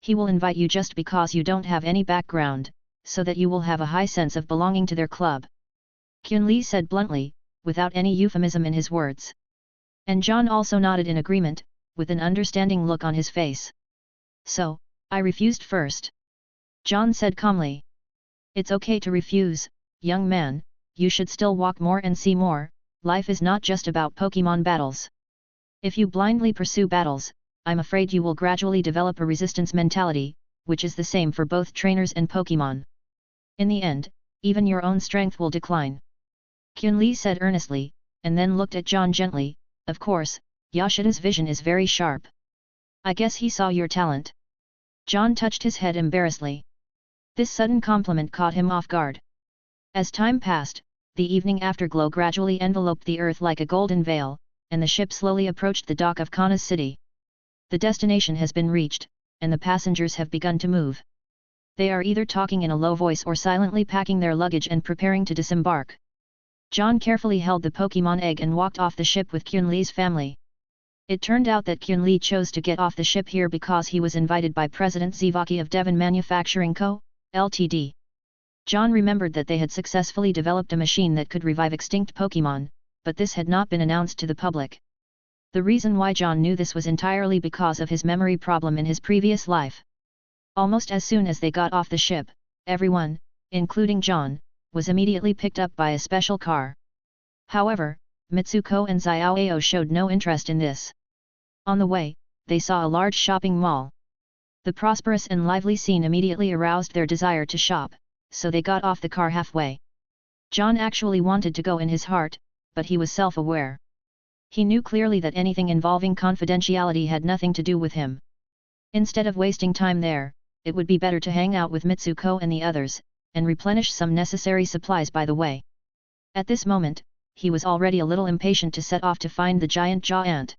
He will invite you just because you don't have any background, so that you will have a high sense of belonging to their club," Kyun-Lee said bluntly, without any euphemism in his words. And John also nodded in agreement, with an understanding look on his face. "So, I refused first," John said calmly. "It's okay to refuse, young man, you should still walk more and see more. Life is not just about Pokémon battles. If you blindly pursue battles, I'm afraid you will gradually develop a resistance mentality, which is the same for both trainers and Pokémon. In the end, even your own strength will decline," Kyun-Lee said earnestly, and then looked at John gently. "Of course, Yoshida's vision is very sharp. I guess he saw your talent." John touched his head embarrassedly. This sudden compliment caught him off guard. As time passed, the evening afterglow gradually enveloped the earth like a golden veil, and the ship slowly approached the dock of Kana's city. The destination has been reached, and the passengers have begun to move. They are either talking in a low voice or silently packing their luggage and preparing to disembark. John carefully held the Pokémon egg and walked off the ship with Kyun-Lee's family. It turned out that Kyun-Lee chose to get off the ship here because he was invited by President Zivaki of Devon Manufacturing Co., Ltd. John remembered that they had successfully developed a machine that could revive extinct Pokémon, but this had not been announced to the public. The reason why John knew this was entirely because of his memory problem in his previous life. Almost as soon as they got off the ship, everyone, including John, was immediately picked up by a special car. However, Mitsuko and Xiaoao showed no interest in this. On the way, they saw a large shopping mall. The prosperous and lively scene immediately aroused their desire to shop, so they got off the car halfway. John actually wanted to go in his heart, but he was self-aware. He knew clearly that anything involving confidentiality had nothing to do with him. Instead of wasting time there, it would be better to hang out with Mitsuko and the others, and replenish some necessary supplies by the way. At this moment, he was already a little impatient to set off to find the giant jaw ant.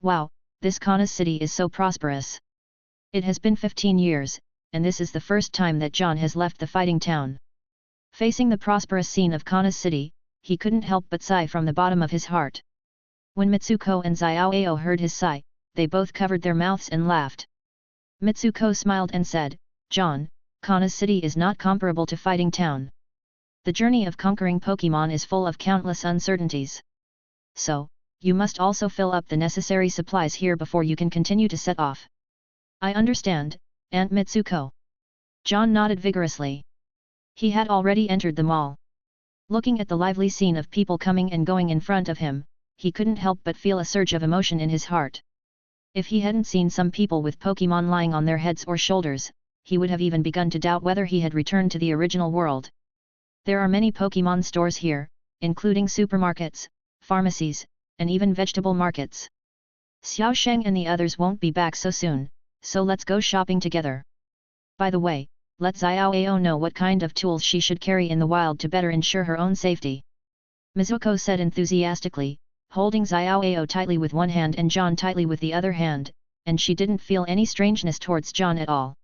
Wow, this Kana's city is so prosperous. It has been 15 years, and this is the first time that John has left the fighting town. Facing the prosperous scene of Kana's city, he couldn't help but sigh from the bottom of his heart. When Mitsuko and Xiaoao heard his sigh, they both covered their mouths and laughed. Mitsuko smiled and said, "John, Kana's city is not comparable to fighting town. The journey of conquering Pokémon is full of countless uncertainties. So, you must also fill up the necessary supplies here before you can continue to set off." "I understand, Aunt Mitsuko." John nodded vigorously. He had already entered the mall. Looking at the lively scene of people coming and going in front of him, he couldn't help but feel a surge of emotion in his heart. If he hadn't seen some people with Pokémon lying on their heads or shoulders, he would have even begun to doubt whether he had returned to the original world. There are many Pokémon stores here, including supermarkets, pharmacies, and even vegetable markets. Xiao Sheng and the others won't be back so soon, so let's go shopping together. By the way, let Xiaoao know what kind of tools she should carry in the wild to better ensure her own safety. Mizuko said enthusiastically, holding Xiaoao tightly with one hand and John tightly with the other hand, and she didn't feel any strangeness towards John at all.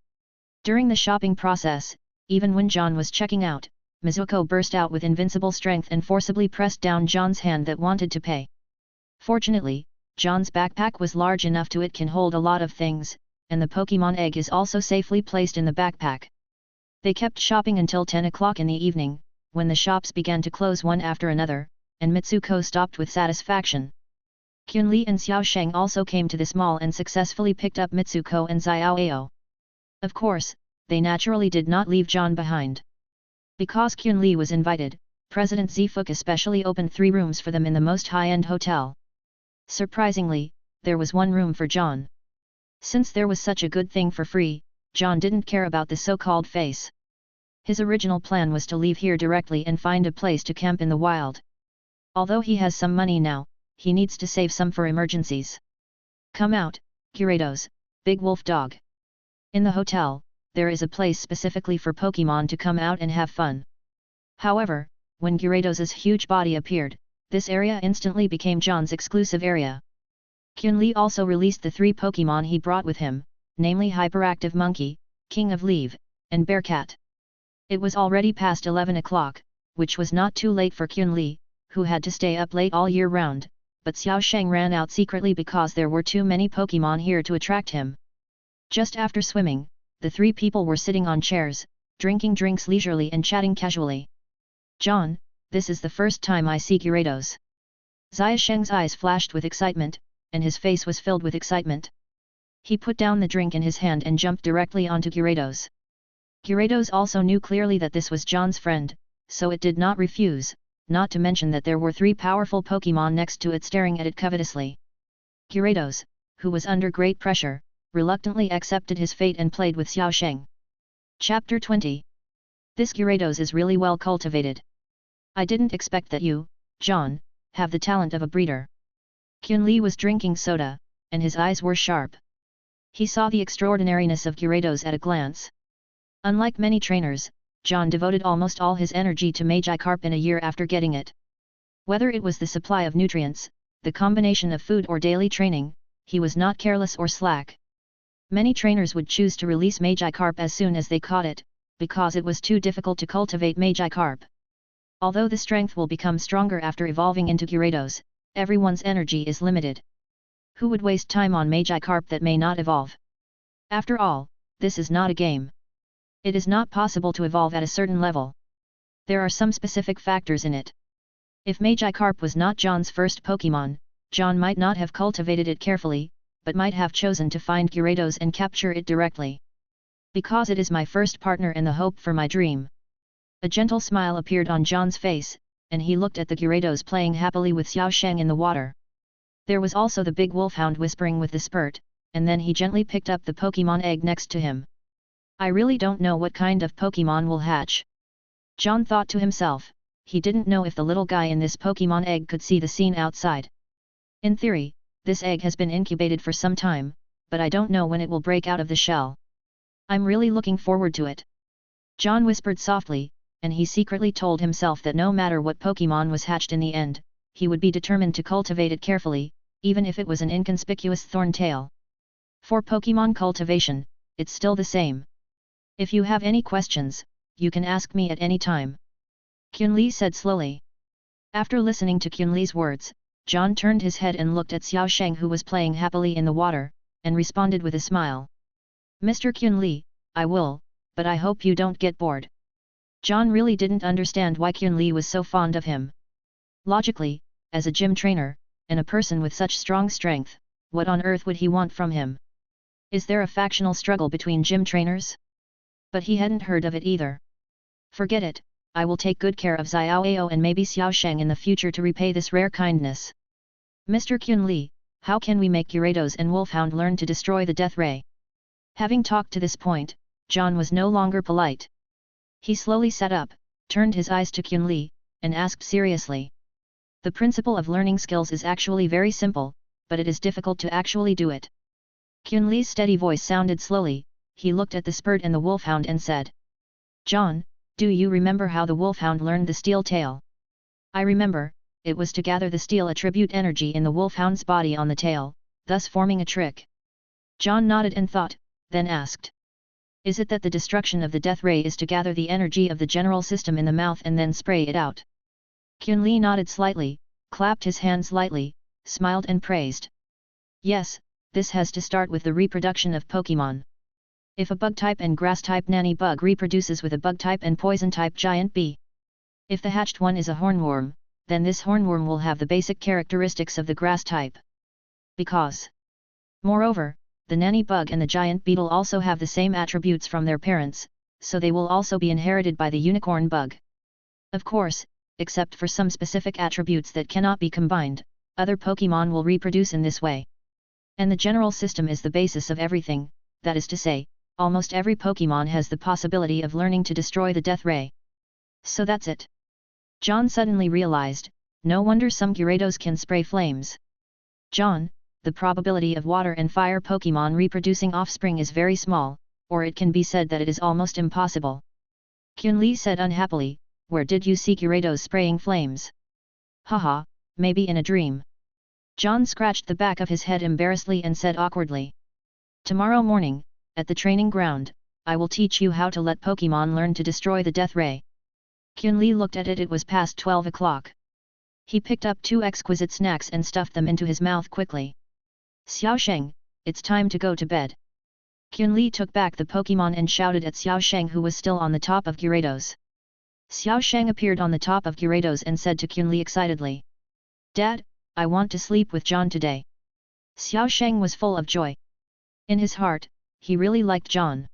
During the shopping process, even when John was checking out, Mizuko burst out with invincible strength and forcibly pressed down John's hand that wanted to pay. Fortunately, John's backpack was large enough to it can hold a lot of things, and the Pokémon egg is also safely placed in the backpack. They kept shopping until 10 o'clock in the evening, when the shops began to close one after another, and Mitsuko stopped with satisfaction. Qunli and Xiao Sheng also came to this mall and successfully picked up Mitsuko and Xiaoao. Of course, they naturally did not leave John behind. Because Qunli was invited, President Zifuk especially opened 3 rooms for them in the most high-end hotel. Surprisingly, there was one room for John. Since there was such a good thing for free, John didn't care about the so-called face. His original plan was to leave here directly and find a place to camp in the wild. Although he has some money now, he needs to save some for emergencies. "Come out, Gyarados, big wolf dog." In the hotel, there is a place specifically for Pokémon to come out and have fun. However, when Gyarados' huge body appeared, this area instantly became John's exclusive area. Qunli also released the 3 Pokémon he brought with him, namely Hyperactive Monkey, King of Leave, and Bearcat. It was already past 11 o'clock, which was not too late for Qunli, who had to stay up late all year round, but Xiao Sheng ran out secretly because there were too many Pokémon here to attract him. Just after swimming, the 3 people were sitting on chairs, drinking drinks leisurely and chatting casually. "John, this is the first time I see Gyarados." Xiao Sheng's eyes flashed with excitement, and his face was filled with excitement. He put down the drink in his hand and jumped directly onto Gyarados. Gyarados also knew clearly that this was John's friend, so it did not refuse, not to mention that there were 3 powerful Pokémon next to it staring at it covetously. Gyarados, who was under great pressure, reluctantly accepted his fate and played with Xiao Sheng. Chapter 20. This Gyarados is really well cultivated. I didn't expect that you, John, have the talent of a breeder. Qunli was drinking soda, and his eyes were sharp. He saw the extraordinariness of Gyarados at a glance. Unlike many trainers, John devoted almost all his energy to Magikarp in a year after getting it. Whether it was the supply of nutrients, the combination of food or daily training, he was not careless or slack. Many trainers would choose to release Magikarp as soon as they caught it, because it was too difficult to cultivate Magikarp. Although the strength will become stronger after evolving into Gyarados, everyone's energy is limited. Who would waste time on Magikarp that may not evolve? After all, this is not a game. It is not possible to evolve at a certain level. There are some specific factors in it. If Magikarp was not John's first Pokémon, John might not have cultivated it carefully, but might have chosen to find Gyarados and capture it directly. Because it is my first partner and the hope for my dream. A gentle smile appeared on John's face, and he looked at the Gyarados playing happily with Xiao Shang in the water. There was also the big wolfhound whispering with the spurt, and then he gently picked up the Pokémon egg next to him. I really don't know what kind of Pokémon will hatch. John thought to himself, he didn't know if the little guy in this Pokémon egg could see the scene outside. In theory, this egg has been incubated for some time, but I don't know when it will break out of the shell. I'm really looking forward to it. John whispered softly, and he secretly told himself that no matter what Pokémon was hatched in the end, he would be determined to cultivate it carefully, even if it was an inconspicuous thorn-tail. For Pokémon cultivation, it's still the same. If you have any questions, you can ask me at any time. Qunli said slowly. After listening to Qunli's words, John turned his head and looked at Xiao Shang, who was playing happily in the water, and responded with a smile. Mr. Qunli, I will, but I hope you don't get bored. John really didn't understand why Qunli was so fond of him. Logically, as a gym trainer, and a person with such strong strength, what on earth would he want from him? Is there a factional struggle between gym trainers? But he hadn't heard of it either. Forget it, I will take good care of Xiaoao and maybe Xiao Shang in the future to repay this rare kindness. Mr. Qunli, how can we make Gyarados and Wolfhound learn to destroy the Death Ray? Having talked to this point, John was no longer polite. He slowly sat up, turned his eyes to Qunli, and asked seriously. The principle of learning skills is actually very simple, but it is difficult to actually do it. Qunli's steady voice sounded slowly, he looked at the spurt and the Wolfhound and said. John, do you remember how the Wolfhound learned the steel tail? I remember, it was to gather the steel attribute energy in the Wolfhound's body on the tail, thus forming a trick. John nodded and thought, then asked. Is it that the destruction of the Death Ray is to gather the energy of the general system in the mouth and then spray it out? Qunli nodded slightly, clapped his hands lightly, smiled and praised. Yes, this has to start with the reproduction of Pokémon. If a bug-type and grass-type nanny bug reproduces with a bug-type and poison-type giant bee. If the hatched one is a hornworm, then this hornworm will have the basic characteristics of the grass-type. Because, moreover, the nanny bug and the giant beetle also have the same attributes from their parents, so they will also be inherited by the unicorn bug. Of course, except for some specific attributes that cannot be combined, other Pokémon will reproduce in this way. And the general system is the basis of everything, that is to say, almost every Pokémon has the possibility of learning to destroy the Death Ray. So that's it. John suddenly realized, no wonder some Gyarados can spray flames. John, the probability of water and fire Pokémon reproducing offspring is very small, or it can be said that it is almost impossible. Qunli said unhappily, where did you see Gyarados spraying flames? Haha, maybe in a dream. John scratched the back of his head embarrassedly and said awkwardly. Tomorrow morning, at the training ground, I will teach you how to let Pokémon learn to destroy the Death Ray. Qunli looked at it. It was past 12 o'clock. He picked up 2 exquisite snacks and stuffed them into his mouth quickly. Xiao Shang, it's time to go to bed. Qunli took back the Pokémon and shouted at Xiao Shang, who was still on the top of Gyarados. Xiao Shang appeared on the top of Gyarados and said to Qunli excitedly. Dad, I want to sleep with John today. Xiao Shang was full of joy. In his heart, he really liked John.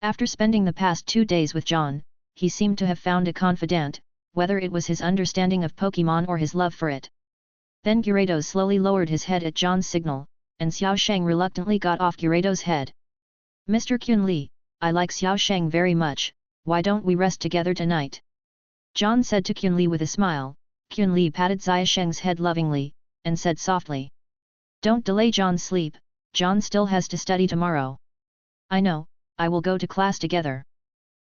After spending the past 2 days with John, he seemed to have found a confidant, whether it was his understanding of Pokémon or his love for it. Then Gyarados slowly lowered his head at John's signal, and Xiao Shang reluctantly got off Gyarados' head. Mr. Qunli, I like Xiao Shang very much, why don't we rest together tonight? John said to Qunli with a smile. Qunli patted Xiao Shang's head lovingly, and said softly. Don't delay John's sleep, John still has to study tomorrow. I know, I will go to class together.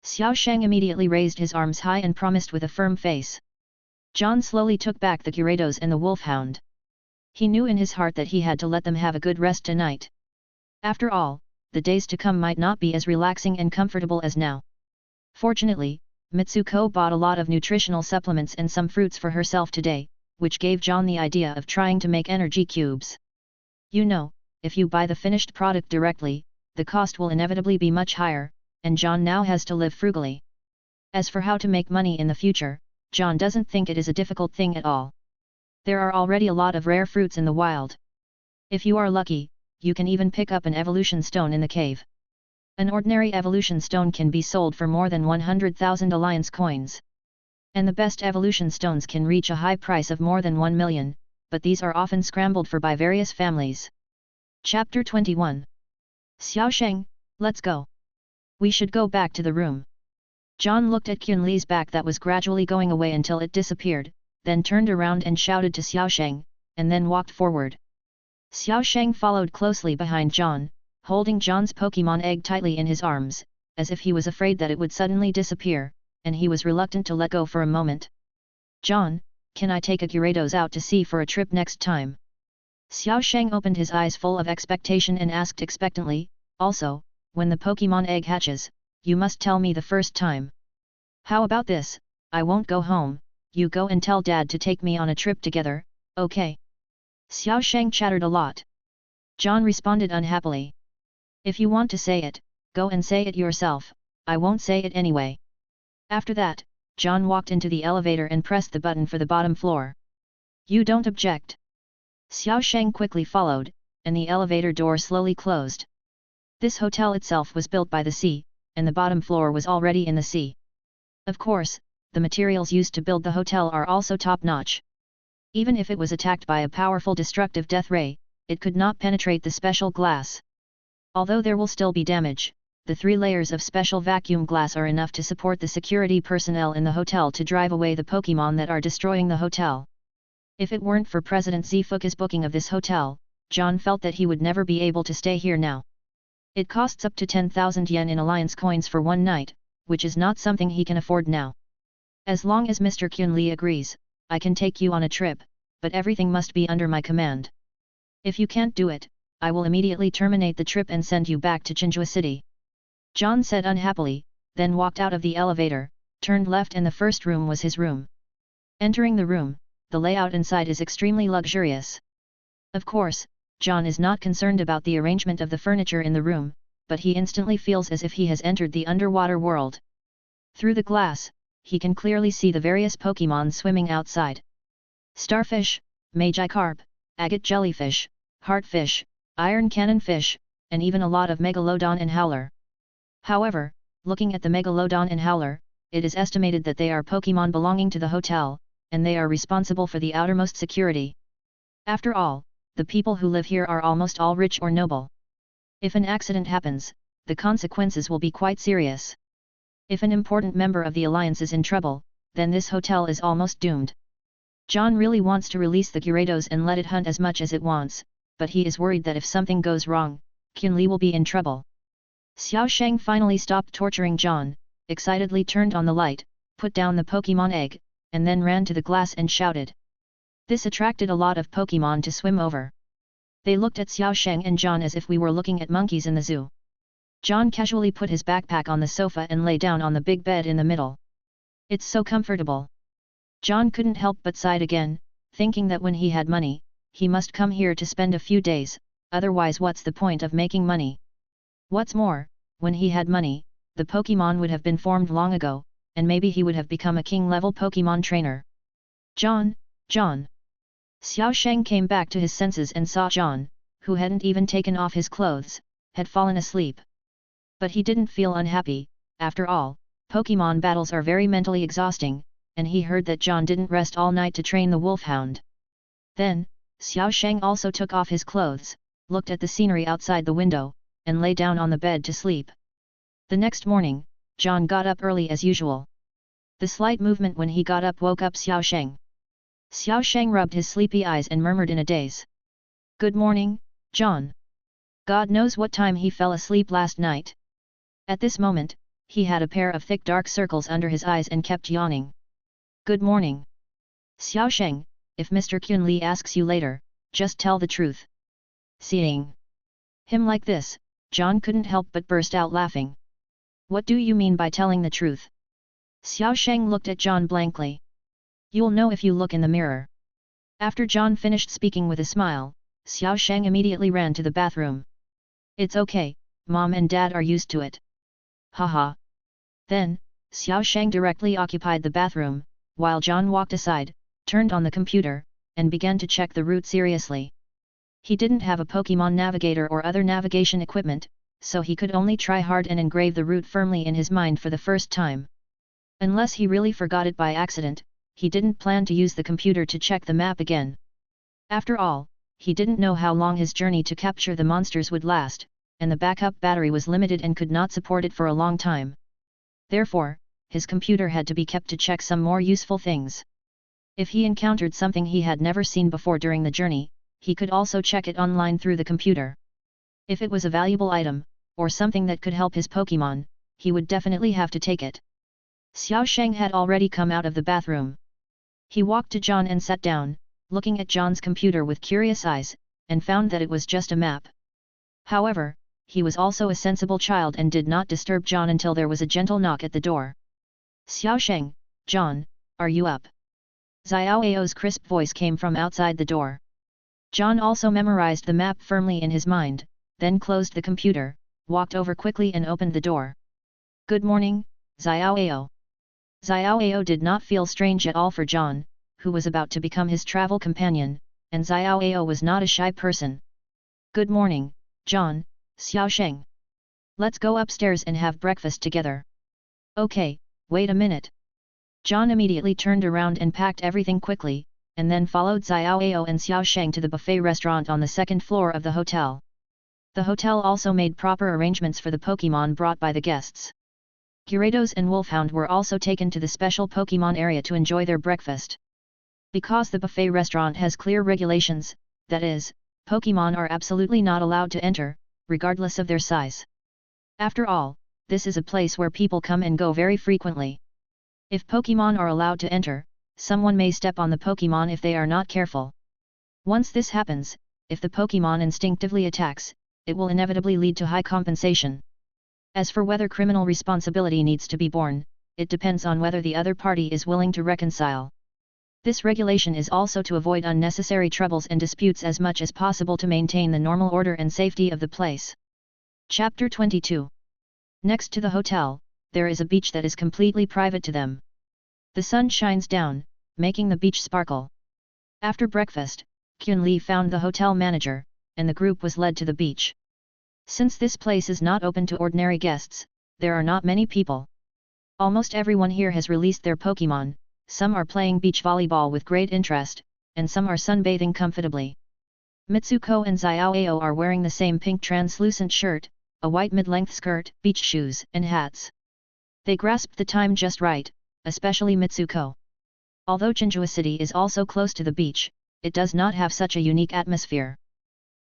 Xiao Shang immediately raised his arms high and promised with a firm face. John slowly took back the Gyarados and the Wolfhound. He knew in his heart that he had to let them have a good rest tonight. After all, the days to come might not be as relaxing and comfortable as now. Fortunately, Mitsuko bought a lot of nutritional supplements and some fruits for herself today, which gave John the idea of trying to make energy cubes. You know, if you buy the finished product directly, the cost will inevitably be much higher, and John now has to live frugally. As for how to make money in the future, John doesn't think it is a difficult thing at all. There are already a lot of rare fruits in the wild. If you are lucky, you can even pick up an evolution stone in the cave. An ordinary evolution stone can be sold for more than 100,000 alliance coins. And the best evolution stones can reach a high price of more than 1 million, but these are often scrambled for by various families. Chapter 21. Xiaosheng, let's go. We should go back to the room. John looked at Qunli's back that was gradually going away until it disappeared, then turned around and shouted to Xiaosheng, and then walked forward. Xiaosheng followed closely behind John, holding John's Pokémon egg tightly in his arms, as if he was afraid that it would suddenly disappear, and he was reluctant to let go for a moment. John, can I take a Gyarados out to sea for a trip next time? Xiaosheng opened his eyes full of expectation and asked expectantly, also, when the Pokémon egg hatches, you must tell me the first time. How about this, I won't go home, you go and tell Dad to take me on a trip together, okay? Xiaosheng chattered a lot. John responded unhappily. If you want to say it, go and say it yourself, I won't say it anyway. After that, John walked into the elevator and pressed the button for the bottom floor. You don't object? Xiaosheng quickly followed, and the elevator door slowly closed. This hotel itself was built by the sea, and the bottom floor was already in the sea. Of course, the materials used to build the hotel are also top-notch. Even if it was attacked by a powerful destructive death ray, it could not penetrate the special glass. Although there will still be damage, the 3 layers of special vacuum glass are enough to support the security personnel in the hotel to drive away the Pokémon that are destroying the hotel. If it weren't for President Zifuka's booking of this hotel, John felt that he would never be able to stay here now. It costs up to 10,000 yen in alliance coins for 1 night, which is not something he can afford now. As long as Mr. Qunli agrees, I can take you on a trip, but everything must be under my command. If you can't do it, I will immediately terminate the trip and send you back to Chinjua City. John said unhappily, then walked out of the elevator, turned left and the first room was his room. Entering the room, the layout inside is extremely luxurious. Of course, John is not concerned about the arrangement of the furniture in the room, but he instantly feels as if he has entered the underwater world. Through the glass, he can clearly see the various Pokémon swimming outside. Starfish, Magikarp, agate jellyfish, heartfish, iron cannonfish, and even a lot of Megalodon and Howler. However, looking at the Megalodon and Howler, it is estimated that they are Pokémon belonging to the hotel, and they are responsible for the outermost security. After all, the people who live here are almost all rich or noble. If an accident happens, the consequences will be quite serious. If an important member of the alliance is in trouble, then this hotel is almost doomed. John really wants to release the Gyarados and let it hunt as much as it wants, but he is worried that if something goes wrong, Qunli will be in trouble. Xiaosheng finally stopped torturing John, excitedly turned on the light, put down the Pokémon egg, and then ran to the glass and shouted. This attracted a lot of Pokémon to swim over. They looked at Xiaosheng and John as if we were looking at monkeys in the zoo. John casually put his backpack on the sofa and lay down on the big bed in the middle. It's so comfortable. John couldn't help but sighed again, thinking that when he had money, he must come here to spend a few days, otherwise what's the point of making money? What's more, when he had money, the Pokémon would have been formed long ago, and maybe he would have become a king-level Pokémon trainer. John! Xiaosheng came back to his senses and saw John, who hadn't even taken off his clothes, had fallen asleep. But he didn't feel unhappy, after all, Pokémon battles are very mentally exhausting, and he heard that John didn't rest all night to train the wolfhound. Then, Xiaosheng also took off his clothes, looked at the scenery outside the window, and lay down on the bed to sleep. The next morning, John got up early as usual. The slight movement when he got up woke up Xiaosheng. Xiaosheng rubbed his sleepy eyes and murmured in a daze. Good morning, John. God knows what time he fell asleep last night. At this moment, he had a pair of thick dark circles under his eyes and kept yawning. Good morning. Xiaosheng, if Mr. Qunli asks you later, just tell the truth. Seeing him like this, John couldn't help but burst out laughing. What do you mean by telling the truth? Xiaosheng looked at John blankly. You'll know if you look in the mirror. After John finished speaking with a smile, Xiaosheng immediately ran to the bathroom. It's okay, Mom and Dad are used to it. Haha. Then, Xiaosheng directly occupied the bathroom, while John walked aside, turned on the computer, and began to check the route seriously. He didn't have a Pokémon navigator or other navigation equipment, so he could only try hard and engrave the route firmly in his mind for the first time. Unless he really forgot it by accident, he didn't plan to use the computer to check the map again. After all, he didn't know how long his journey to capture the monsters would last, and the backup battery was limited and could not support it for a long time. Therefore, his computer had to be kept to check some more useful things. If he encountered something he had never seen before during the journey, he could also check it online through the computer. If it was a valuable item, or something that could help his Pokémon, he would definitely have to take it. Xiao Sheng had already come out of the bathroom. He walked to John and sat down, looking at John's computer with curious eyes, and found that it was just a map. However, he was also a sensible child and did not disturb John until there was a gentle knock at the door. Xiao Sheng, John, are you up? Xiao Ao's crisp voice came from outside the door. John also memorized the map firmly in his mind, then closed the computer, walked over quickly and opened the door. Good morning, Xiao Ao. Xiao Ao did not feel strange at all for John, who was about to become his travel companion, and Xiao Ao was not a shy person. Good morning, John, Xiao Sheng. Let's go upstairs and have breakfast together. Okay, wait a minute. John immediately turned around and packed everything quickly, and then followed Xiao Ao and Xiao Sheng to the buffet restaurant on the second floor of the hotel. The hotel also made proper arrangements for the Pokémon brought by the guests. Gyarados and Wolfhound were also taken to the special Pokémon area to enjoy their breakfast. Because the buffet restaurant has clear regulations, that is, Pokémon are absolutely not allowed to enter, regardless of their size. After all, this is a place where people come and go very frequently. If Pokémon are allowed to enter, someone may step on the Pokémon if they are not careful. Once this happens, if the Pokémon instinctively attacks, it will inevitably lead to high compensation. As for whether criminal responsibility needs to be borne, it depends on whether the other party is willing to reconcile. This regulation is also to avoid unnecessary troubles and disputes as much as possible to maintain the normal order and safety of the place. Chapter 22. Next to the hotel, there is a beach that is completely private to them. The sun shines down, making the beach sparkle. After breakfast, Kyun Lee found the hotel manager, and the group was led to the beach. Since this place is not open to ordinary guests, there are not many people. Almost everyone here has released their Pokémon, some are playing beach volleyball with great interest, and some are sunbathing comfortably. Mitsuko and Xiao Ao are wearing the same pink translucent shirt, a white mid-length skirt, beach shoes and hats. They grasped the time just right, especially Mitsuko. Although Jinjua City is also close to the beach, it does not have such a unique atmosphere.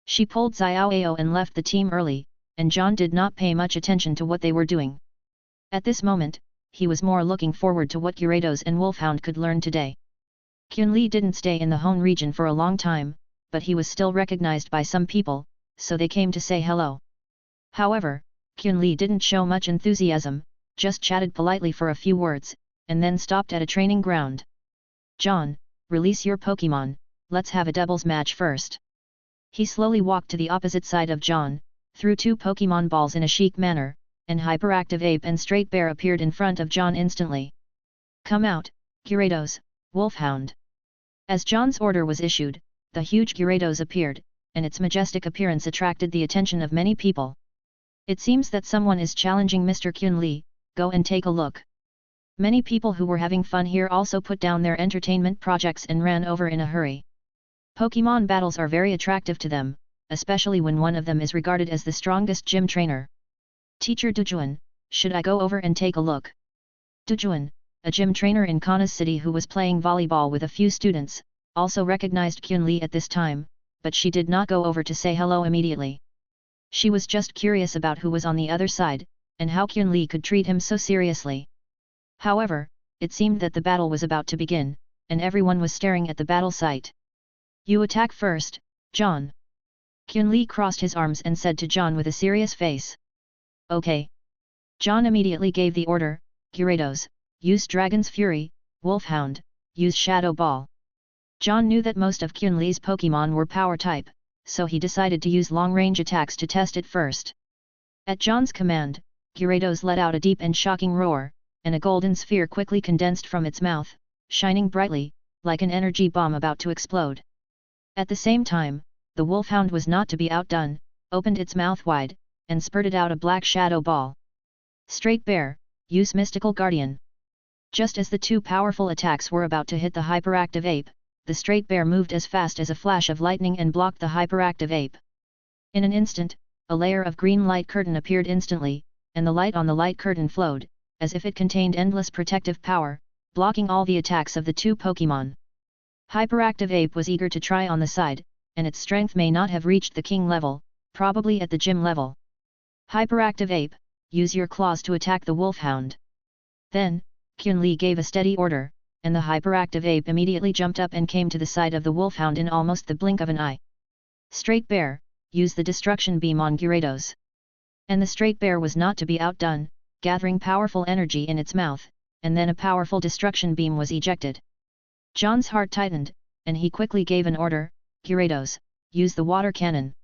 She pulled Xiao Ao and left the team early, and John did not pay much attention to what they were doing. At this moment, he was more looking forward to what Gyarados and Wolfhound could learn today. Kyun Lee didn't stay in the Hone region for a long time, but he was still recognized by some people, so they came to say hello. However, Kyun Lee didn't show much enthusiasm, just chatted politely for a few words, and then stopped at a training ground. John, release your Pokémon, let's have a doubles match first. He slowly walked to the opposite side of John, threw two Pokémon balls in a chic manner, and Hyperactive Ape and Straight Bear appeared in front of John instantly. Come out, Gyarados, Wolfhound. As John's order was issued, the huge Gyarados appeared, and its majestic appearance attracted the attention of many people. It seems that someone is challenging Mr. Kyun Lee, go and take a look. Many people who were having fun here also put down their entertainment projects and ran over in a hurry. Pokémon battles are very attractive to them, especially when one of them is regarded as the strongest gym trainer. Teacher Dujuan, should I go over and take a look? Dujuan, a gym trainer in Kanas City who was playing volleyball with a few students, also recognized Kyun Lee at this time, but she did not go over to say hello immediately. She was just curious about who was on the other side, and how Kyun Lee could treat him so seriously. However, it seemed that the battle was about to begin, and everyone was staring at the battle site. You attack first, John. Kyun Lee crossed his arms and said to John with a serious face. Okay. John immediately gave the order, Gyarados, use Dragon's Fury, Wolfhound, use Shadow Ball. John knew that most of Kyun Lee's Pokémon were power type, so he decided to use long-range attacks to test it first. At John's command, Gyarados let out a deep and shocking roar, and a golden sphere quickly condensed from its mouth, shining brightly, like an energy bomb about to explode. At the same time, the Wolfhound was not to be outdone, opened its mouth wide, and spurted out a black shadow ball. Straight Bear, use Mystical Guardian. Just as the two powerful attacks were about to hit the hyperactive ape, the straight bear moved as fast as a flash of lightning and blocked the hyperactive ape. In an instant, a layer of green light curtain appeared instantly, and the light on the light curtain flowed, as if it contained endless protective power, blocking all the attacks of the two Pokémon. Hyperactive ape was eager to try on the side, and its strength may not have reached the king level, probably at the gym level. Hyperactive ape, use your claws to attack the wolfhound. Then, Kyun-Li gave a steady order, and the hyperactive ape immediately jumped up and came to the side of the wolfhound in almost the blink of an eye. Straight bear, use the destruction beam on Gyarados. And the straight bear was not to be outdone, gathering powerful energy in its mouth, and then a powerful destruction beam was ejected. John's heart tightened, and he quickly gave an order, Gyarados, use the water cannon.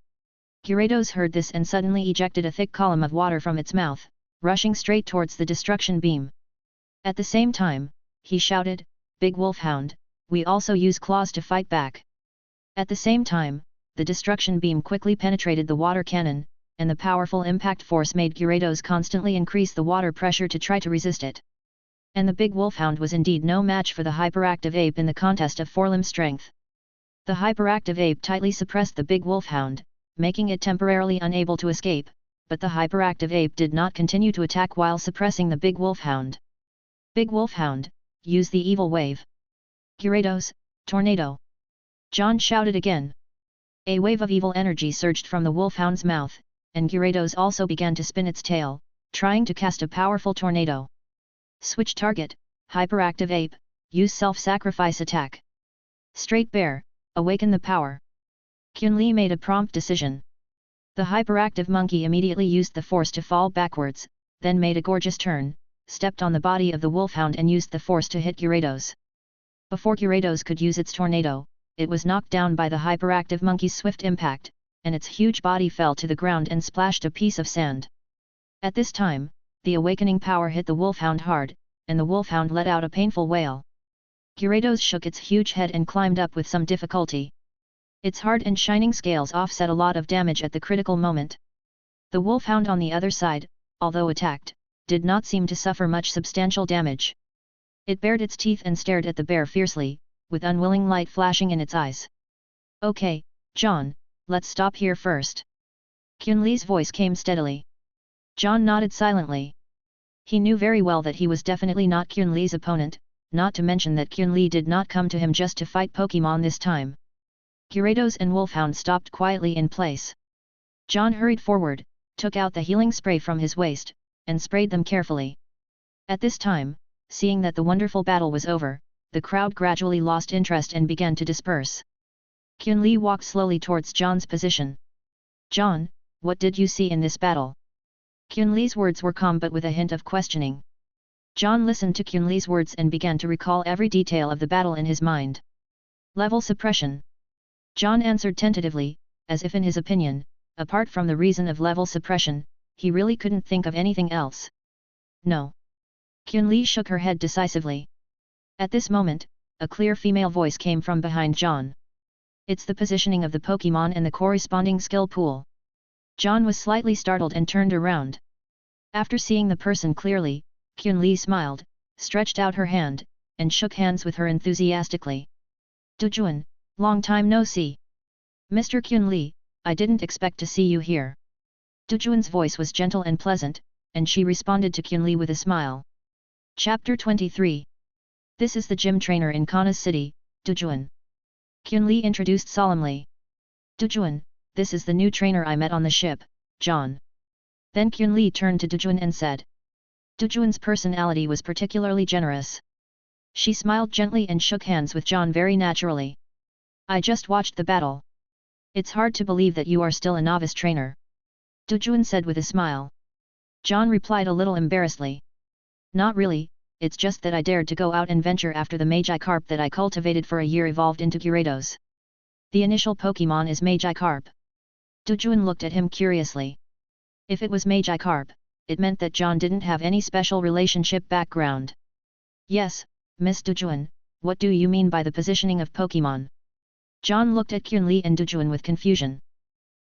Gyarados heard this and suddenly ejected a thick column of water from its mouth, rushing straight towards the destruction beam. At the same time, he shouted, Big Wolfhound, we also use claws to fight back. At the same time, the destruction beam quickly penetrated the water cannon, and the powerful impact force made Gyarados constantly increase the water pressure to try to resist it. And the Big Wolfhound was indeed no match for the hyperactive ape in the contest of forelimb strength. The hyperactive ape tightly suppressed the Big Wolfhound, making it temporarily unable to escape, but the hyperactive ape did not continue to attack while suppressing the Big Wolfhound. Big Wolfhound, use the evil wave. Gyarados, tornado. John shouted again. A wave of evil energy surged from the wolfhound's mouth, and Gyarados also began to spin its tail, trying to cast a powerful tornado. Switch target, hyperactive ape, use self-sacrifice attack. Straight bear, awaken the power. Kyun-Li made a prompt decision. The hyperactive monkey immediately used the force to fall backwards, then made a gorgeous turn, stepped on the body of the wolfhound and used the force to hit Gyarados. Before Gyarados could use its tornado, it was knocked down by the hyperactive monkey's swift impact, and its huge body fell to the ground and splashed a piece of sand. At this time, the awakening power hit the wolfhound hard, and the wolfhound let out a painful wail. Gyarados shook its huge head and climbed up with some difficulty. Its hard and shining scales offset a lot of damage at the critical moment. The wolfhound on the other side, although attacked, did not seem to suffer much substantial damage. It bared its teeth and stared at the bear fiercely, with unwilling light flashing in its eyes. Okay, John, let's stop here first. Kyun-Li's voice came steadily. John nodded silently. He knew very well that he was definitely not Kyun-Li's opponent, not to mention that Kyun-Li did not come to him just to fight Pokémon this time. Gyarados and Wolfhound stopped quietly in place. John hurried forward, took out the healing spray from his waist, and sprayed them carefully. At this time, seeing that the wonderful battle was over, the crowd gradually lost interest and began to disperse. Kyun-Li walked slowly towards John's position. John, what did you see in this battle? Kyun-Li's words were calm but with a hint of questioning. John listened to Kyun-Li's words and began to recall every detail of the battle in his mind. Level suppression. John answered tentatively, as if in his opinion, apart from the reason of level suppression, he really couldn't think of anything else. No. Kyun-Li shook her head decisively. At this moment, a clear female voice came from behind John. It's the positioning of the Pokémon and the corresponding skill pool. John was slightly startled and turned around. After seeing the person clearly, Kyun-Li smiled, stretched out her hand, and shook hands with her enthusiastically. Dujuan, long time no see. Mr. Kyun-Li, I didn't expect to see you here. Dujuan's voice was gentle and pleasant, and she responded to Kyun-Li with a smile. Chapter 23. This is the gym trainer in Kana City, Dujuan. Kyun-Li introduced solemnly. Dujuan, this is the new trainer I met on the ship, John. Then Kyun-Li turned to Dujuan and said. Dujuan's personality was particularly generous. She smiled gently and shook hands with John very naturally. I just watched the battle. It's hard to believe that you are still a novice trainer. Dujuan said with a smile. John replied a little embarrassedly. Not really, it's just that I dared to go out and venture after the Magikarp that I cultivated for a year evolved into Gyarados. The initial Pokémon is Magikarp. Dujuan looked at him curiously. If it was Magikarp, it meant that John didn't have any special relationship background. Yes, Miss Dujuan, what do you mean by the positioning of Pokémon? John looked at Kyun-Li and Dujuan with confusion.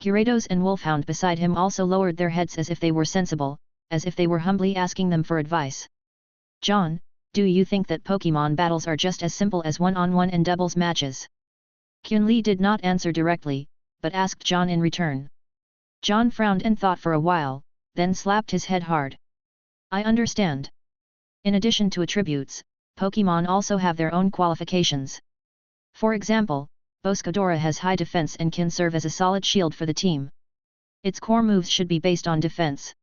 Gyarados and Wolfhound beside him also lowered their heads as if they were sensible, as if they were humbly asking them for advice. John, Do you think that Pokémon battles are just as simple as one-on-one and doubles matches? Kyunli did not answer directly, but asked John in return. John frowned and thought for a while, then slapped his head hard. I understand. In addition to attributes, Pokémon also have their own qualifications. For example, Boscodora has high defense and can serve as a solid shield for the team. Its core moves should be based on defense.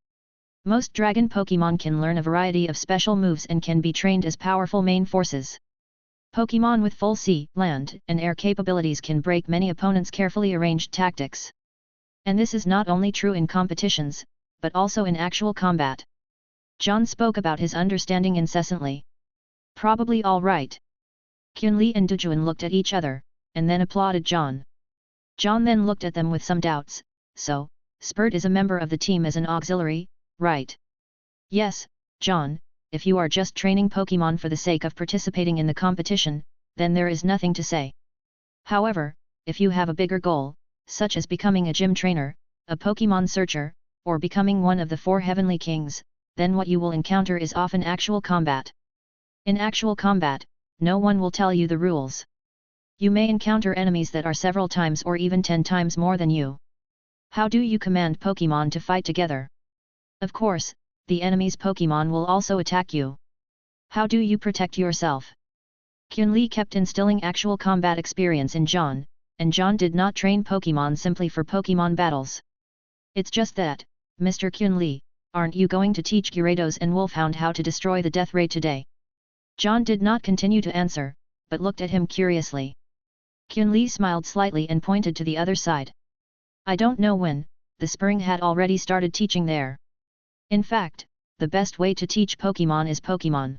Most Dragon Pokémon can learn a variety of special moves and can be trained as powerful main forces. Pokémon with full sea, land, and air capabilities can break many opponents' carefully arranged tactics. And this is not only true in competitions, but also in actual combat. John spoke about his understanding incessantly. Probably all right. Kyunli and Dujuan looked at each other, and then applauded John. John then looked at them with some doubts. So, Spurt is a member of the team as an auxiliary, right? Yes, John, if you are just training Pokémon for the sake of participating in the competition, then there is nothing to say. However, if you have a bigger goal, such as becoming a gym trainer, a Pokémon searcher, or becoming one of the 4 Heavenly Kings, then what you will encounter is often actual combat. In actual combat, no one will tell you the rules. You may encounter enemies that are several times or even 10 times more than you. How do you command Pokémon to fight together? Of course, the enemy's Pokémon will also attack you. How do you protect yourself? Kyunli kept instilling actual combat experience in John, and John did not train Pokémon simply for Pokémon battles. It's just that, Mr. Kyunli, aren't you going to teach Gyarados and Wolfhound how to destroy the Death Ray today? John did not continue to answer, but looked at him curiously. Kyunli smiled slightly and pointed to the other side. I don't know when, the spring had already started teaching there. In fact, the best way to teach Pokémon is Pokémon.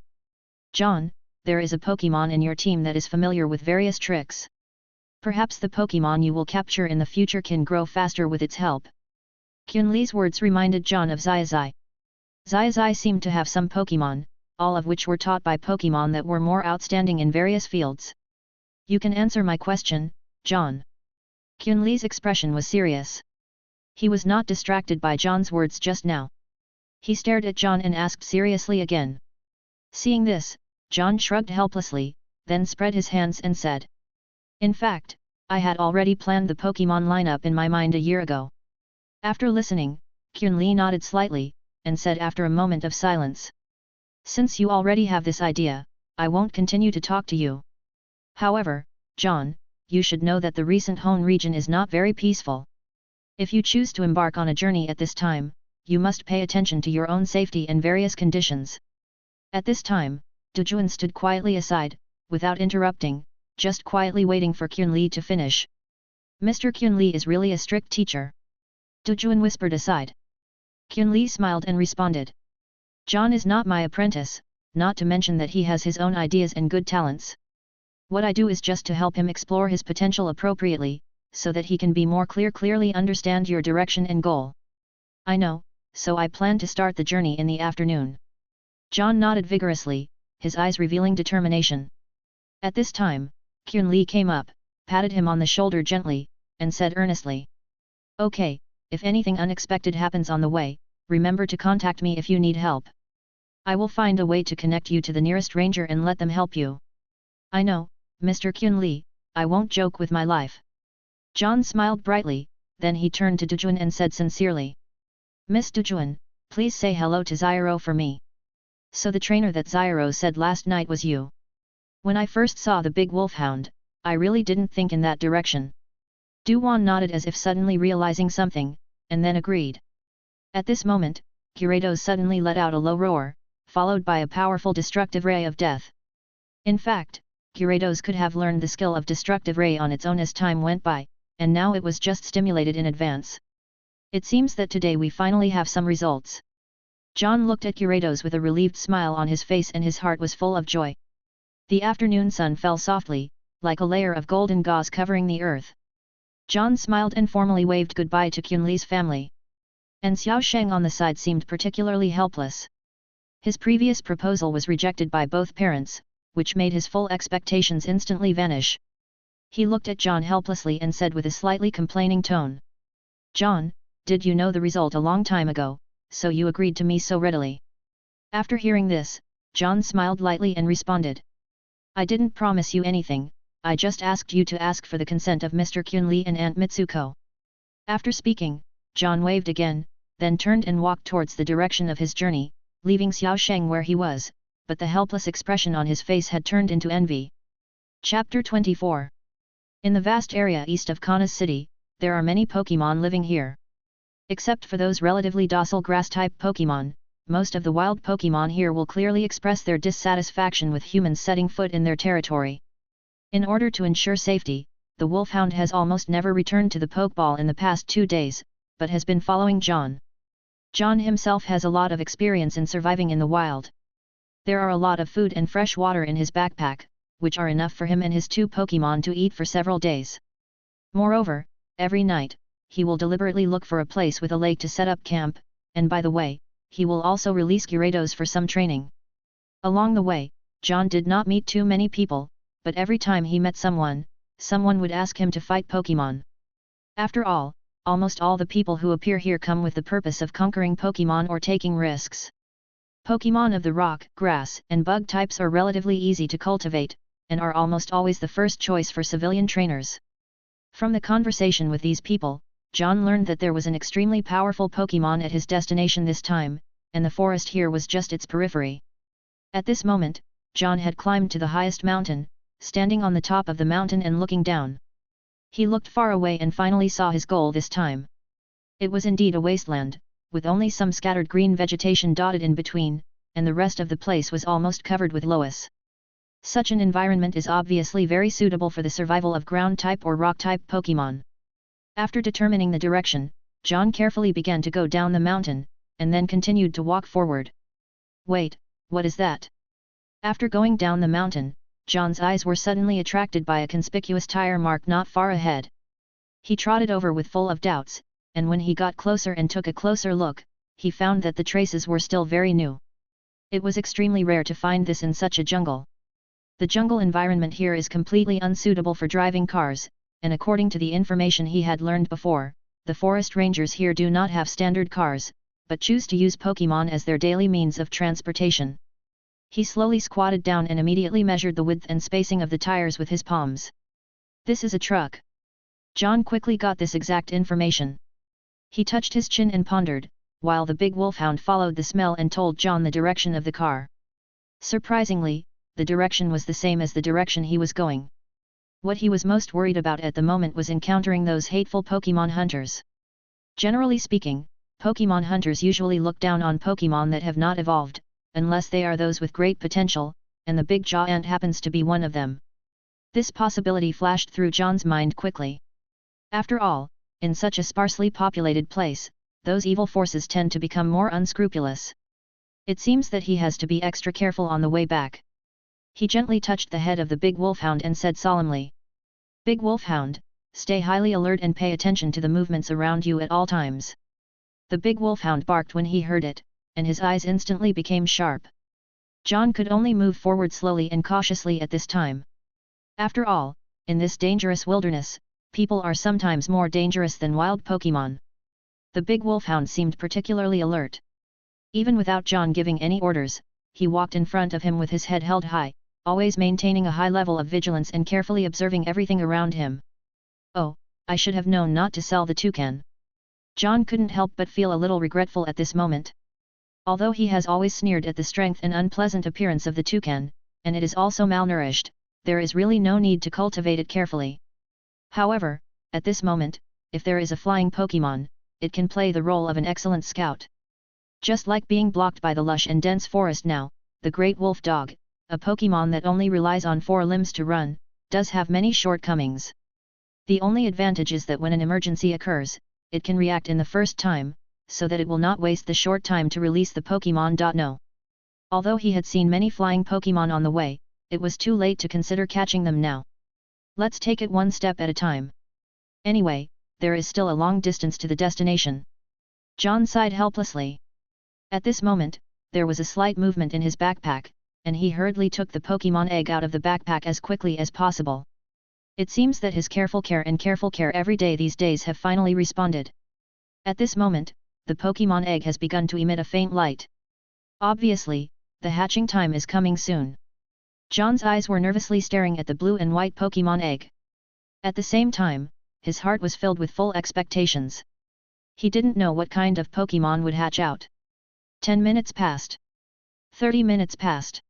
John, there is a Pokémon in your team that is familiar with various tricks. Perhaps the Pokémon you will capture in the future can grow faster with its help. Kyunli's words reminded John of Xiaozai. Xiaozai seemed to have some Pokémon, all of which were taught by Pokémon that were more outstanding in various fields. You can answer my question, John. Kyunli's expression was serious. He was not distracted by John's words just now. He stared at John and asked seriously again. Seeing this, John shrugged helplessly, then spread his hands and said. In fact, I had already planned the Pokémon lineup in my mind a year ago. After listening, Kyunli nodded slightly, and said after a moment of silence. Since you already have this idea, I won't continue to talk to you. However, John, you should know that the recent Hone region is not very peaceful. If you choose to embark on a journey at this time, you must pay attention to your own safety and various conditions. At this time, Dujuan stood quietly aside, without interrupting, just quietly waiting for Kyunli to finish. Mr. Kyunli is really a strict teacher. Dujuan whispered aside. Kyunli smiled and responded. John is not my apprentice, not to mention that he has his own ideas and good talents. What I do is just to help him explore his potential appropriately, so that he can be more clearly understand your direction and goal. I know, so I plan to start the journey in the afternoon. John nodded vigorously, his eyes revealing determination. At this time, Kyunli came up, patted him on the shoulder gently, and said earnestly. Okay, if anything unexpected happens on the way, remember to contact me if you need help. I will find a way to connect you to the nearest ranger and let them help you. I know, Mr. Kyunli, I won't joke with my life. John smiled brightly, then he turned to Dujuan and said sincerely. Miss Dujuan, please say hello to Zyro for me. So the trainer that Zyro said last night was you. When I first saw the big wolfhound, I really didn't think in that direction. Dujuan nodded as if suddenly realizing something, and then agreed. At this moment, Gyarados suddenly let out a low roar, followed by a powerful destructive ray of death. In fact, Gyarados could have learned the skill of destructive ray on its own as time went by, and now it was just stimulated in advance. It seems that today we finally have some results. John looked at Gyarados with a relieved smile on his face and his heart was full of joy. The afternoon sun fell softly, like a layer of golden gauze covering the earth. John smiled and formally waved goodbye to Kyunli's family. And Xiao Sheng on the side seemed particularly helpless. His previous proposal was rejected by both parents, which made his full expectations instantly vanish. He looked at John helplessly and said with a slightly complaining tone. John, did you know the result a long time ago, so you agreed to me so readily? After hearing this, John smiled lightly and responded. I didn't promise you anything, I just asked you to ask for the consent of Mr. Kyunli and Aunt Mitsuko. After speaking, John waved again, then turned and walked towards the direction of his journey, leaving Xiaosheng where he was, but the helpless expression on his face had turned into envy. Chapter 24. In the vast area east of Kana's city, there are many Pokémon living here. Except for those relatively docile grass-type Pokémon, most of the wild Pokémon here will clearly express their dissatisfaction with humans setting foot in their territory. In order to ensure safety, the Wolfhound has almost never returned to the Pokeball in the past 2 days, but has been following John. John himself has a lot of experience in surviving in the wild. There are a lot of food and fresh water in his backpack, which are enough for him and his 2 Pokémon to eat for several days. Moreover, every night, he will deliberately look for a place with a lake to set up camp, and by the way, he will also release Gyarados for some training. Along the way, John did not meet too many people, but every time he met someone would ask him to fight Pokémon. After all, almost all the people who appear here come with the purpose of conquering Pokémon or taking risks. Pokémon of the rock, grass, and bug types are relatively easy to cultivate, and are almost always the first choice for civilian trainers. From the conversation with these people, John learned that there was an extremely powerful Pokémon at his destination this time, and the forest here was just its periphery. At this moment, John had climbed to the highest mountain, standing on the top of the mountain and looking down. He looked far away and finally saw his goal this time. It was indeed a wasteland, with only some scattered green vegetation dotted in between, and the rest of the place was almost covered with loess. Such an environment is obviously very suitable for the survival of ground-type or rock-type Pokémon. After determining the direction, John carefully began to go down the mountain, and then continued to walk forward. Wait, what is that? After going down the mountain, John's eyes were suddenly attracted by a conspicuous tire mark not far ahead. He trotted over with full of doubts, and when he got closer and took a closer look, he found that the traces were still very new. It was extremely rare to find this in such a jungle. The jungle environment here is completely unsuitable for driving cars, and according to the information he had learned before, the forest rangers here do not have standard cars, but choose to use Pokémon as their daily means of transportation. He slowly squatted down and immediately measured the width and spacing of the tires with his palms. This is a truck. John quickly got this exact information. He touched his chin and pondered, while the big wolfhound followed the smell and told John the direction of the car. Surprisingly, the direction was the same as the direction he was going. What he was most worried about at the moment was encountering those hateful Pokémon hunters. Generally speaking, Pokémon hunters usually look down on Pokémon that have not evolved, unless they are those with great potential, and the big jaw ant happens to be one of them. This possibility flashed through John's mind quickly. After all, in such a sparsely populated place, those evil forces tend to become more unscrupulous. It seems that he has to be extra careful on the way back. He gently touched the head of the big wolfhound and said solemnly, "Big wolfhound, stay highly alert and pay attention to the movements around you at all times." The big wolfhound barked when he heard it, and his eyes instantly became sharp. John could only move forward slowly and cautiously at this time. After all, in this dangerous wilderness, people are sometimes more dangerous than wild Pokémon. The big wolfhound seemed particularly alert. Even without John giving any orders, he walked in front of him with his head held high, always maintaining a high level of vigilance and carefully observing everything around him. Oh, I should have known not to sell the toucan. John couldn't help but feel a little regretful at this moment. Although he has always sneered at the strength and unpleasant appearance of the toucan, and it is also malnourished, there is really no need to cultivate it carefully. However, at this moment, if there is a flying Pokémon, it can play the role of an excellent scout. Just like being blocked by the lush and dense forest now, the great wolf dog, a Pokémon that only relies on 4 limbs to run, does have many shortcomings. The only advantage is that when an emergency occurs, it can react in the first time, so that it will not waste the short time to release the Pokémon. No. Although he had seen many flying Pokémon on the way, it was too late to consider catching them now. Let's take it one step at a time. Anyway, there is still a long distance to the destination. John sighed helplessly. At this moment, there was a slight movement in his backpack, and he hurriedly took the Pokémon egg out of the backpack as quickly as possible. It seems that his careful care every day these days have finally responded. At this moment, the Pokémon egg has begun to emit a faint light. Obviously, the hatching time is coming soon. John's eyes were nervously staring at the blue and white Pokémon egg. At the same time, his heart was filled with full expectations. He didn't know what kind of Pokémon would hatch out. 10 minutes passed. 30 minutes passed.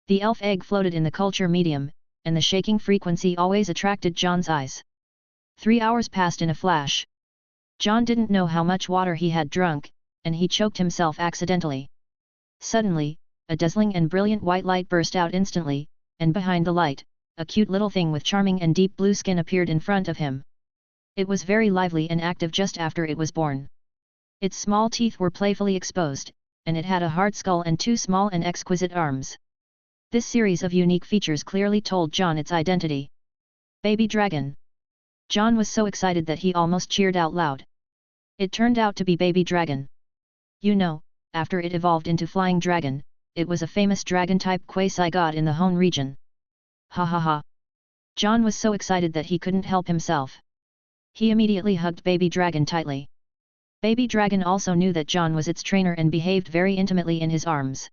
The elf egg floated in the culture medium, and the shaking frequency always attracted John's eyes. 3 hours passed in a flash. John didn't know how much water he had drunk, and he choked himself accidentally. Suddenly, a dazzling and brilliant white light burst out instantly, and behind the light, a cute little thing with charming and deep blue skin appeared in front of him. It was very lively and active just after it was born. Its small teeth were playfully exposed, and it had a hard skull and 2 small and exquisite arms. This series of unique features clearly told John its identity. Baby Dragon. John was so excited that he almost cheered out loud. It turned out to be Baby Dragon. You know, after it evolved into Flying Dragon, it was a famous dragon-type quasi-god in the Hone region. Ha ha ha. John was so excited that he couldn't help himself. He immediately hugged Baby Dragon tightly. Baby Dragon also knew that John was its trainer and behaved very intimately in his arms.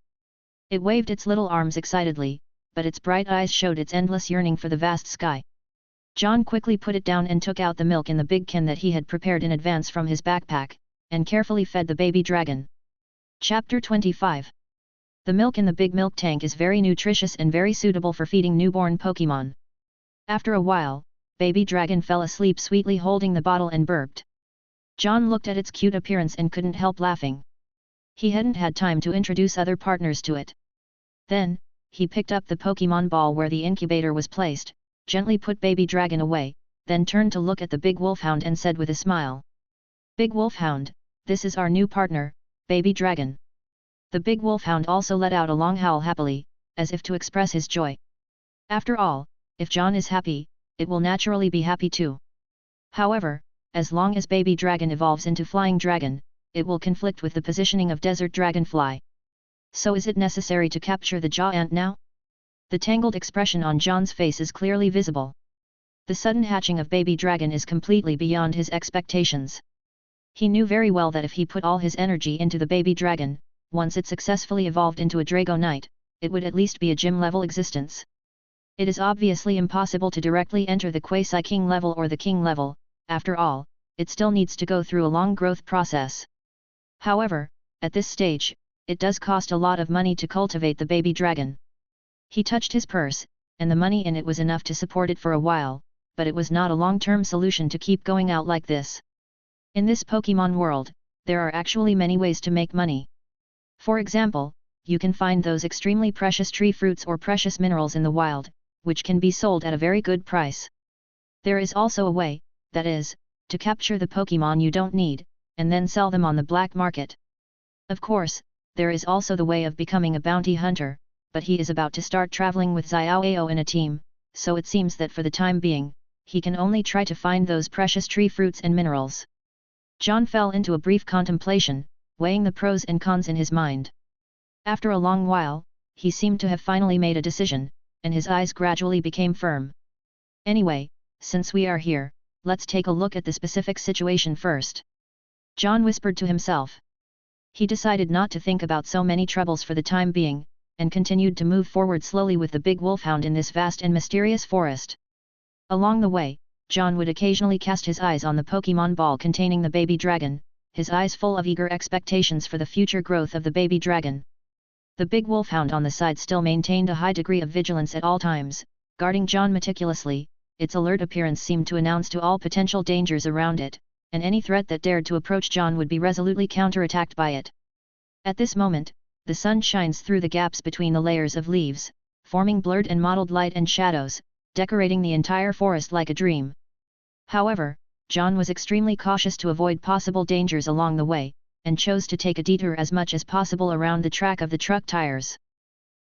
It waved its little arms excitedly, but its bright eyes showed its endless yearning for the vast sky. John quickly put it down and took out the milk in the big can that he had prepared in advance from his backpack, and carefully fed the baby dragon. Chapter 25. The milk in the big milk tank is very nutritious and very suitable for feeding newborn Pokémon. After a while, Baby Dragon fell asleep sweetly holding the bottle and burped. John looked at its cute appearance and couldn't help laughing. He hadn't had time to introduce other partners to it. Then, he picked up the Pokémon ball where the incubator was placed, gently put Baby Dragon away, then turned to look at the big wolfhound and said with a smile. Big Wolfhound, this is our new partner, Baby Dragon. The big wolfhound also let out a long howl happily, as if to express his joy. After all, if John is happy, it will naturally be happy too. However, as long as Baby Dragon evolves into Flying Dragon, it will conflict with the positioning of Desert Dragonfly. So is it necessary to capture the Jaw Ant now? The tangled expression on John's face is clearly visible. The sudden hatching of Baby Dragon is completely beyond his expectations. He knew very well that if he put all his energy into the Baby Dragon, once it successfully evolved into a Dragonite, it would at least be a gym-level existence. It is obviously impossible to directly enter the Quasi-King level or the King level, after all, it still needs to go through a long growth process. However, at this stage, it does cost a lot of money to cultivate the Baby Dragon. He touched his purse, and the money in it was enough to support it for a while, but it was not a long-term solution to keep going out like this. In this Pokémon world, there are actually many ways to make money. For example, you can find those extremely precious tree fruits or precious minerals in the wild, which can be sold at a very good price. There is also a way, that is, to capture the Pokémon you don't need, and then sell them on the black market. Of course, there is also the way of becoming a bounty hunter, but he is about to start traveling with Xiaoao in a team, so it seems that for the time being, he can only try to find those precious tree fruits and minerals. John fell into a brief contemplation, weighing the pros and cons in his mind. After a long while, he seemed to have finally made a decision, and his eyes gradually became firm. Anyway, since we are here, let's take a look at the specific situation first. John whispered to himself. He decided not to think about so many troubles for the time being, and continued to move forward slowly with the big wolfhound in this vast and mysterious forest. Along the way, John would occasionally cast his eyes on the Pokémon ball containing the baby dragon, his eyes full of eager expectations for the future growth of the baby dragon. The big wolfhound on the side still maintained a high degree of vigilance at all times, guarding John meticulously. Its alert appearance seemed to announce to all potential dangers around it, and any threat that dared to approach John would be resolutely counterattacked by it. At this moment, the sun shines through the gaps between the layers of leaves, forming blurred and mottled light and shadows, decorating the entire forest like a dream. However, John was extremely cautious to avoid possible dangers along the way, and chose to take a detour as much as possible around the track of the truck tires.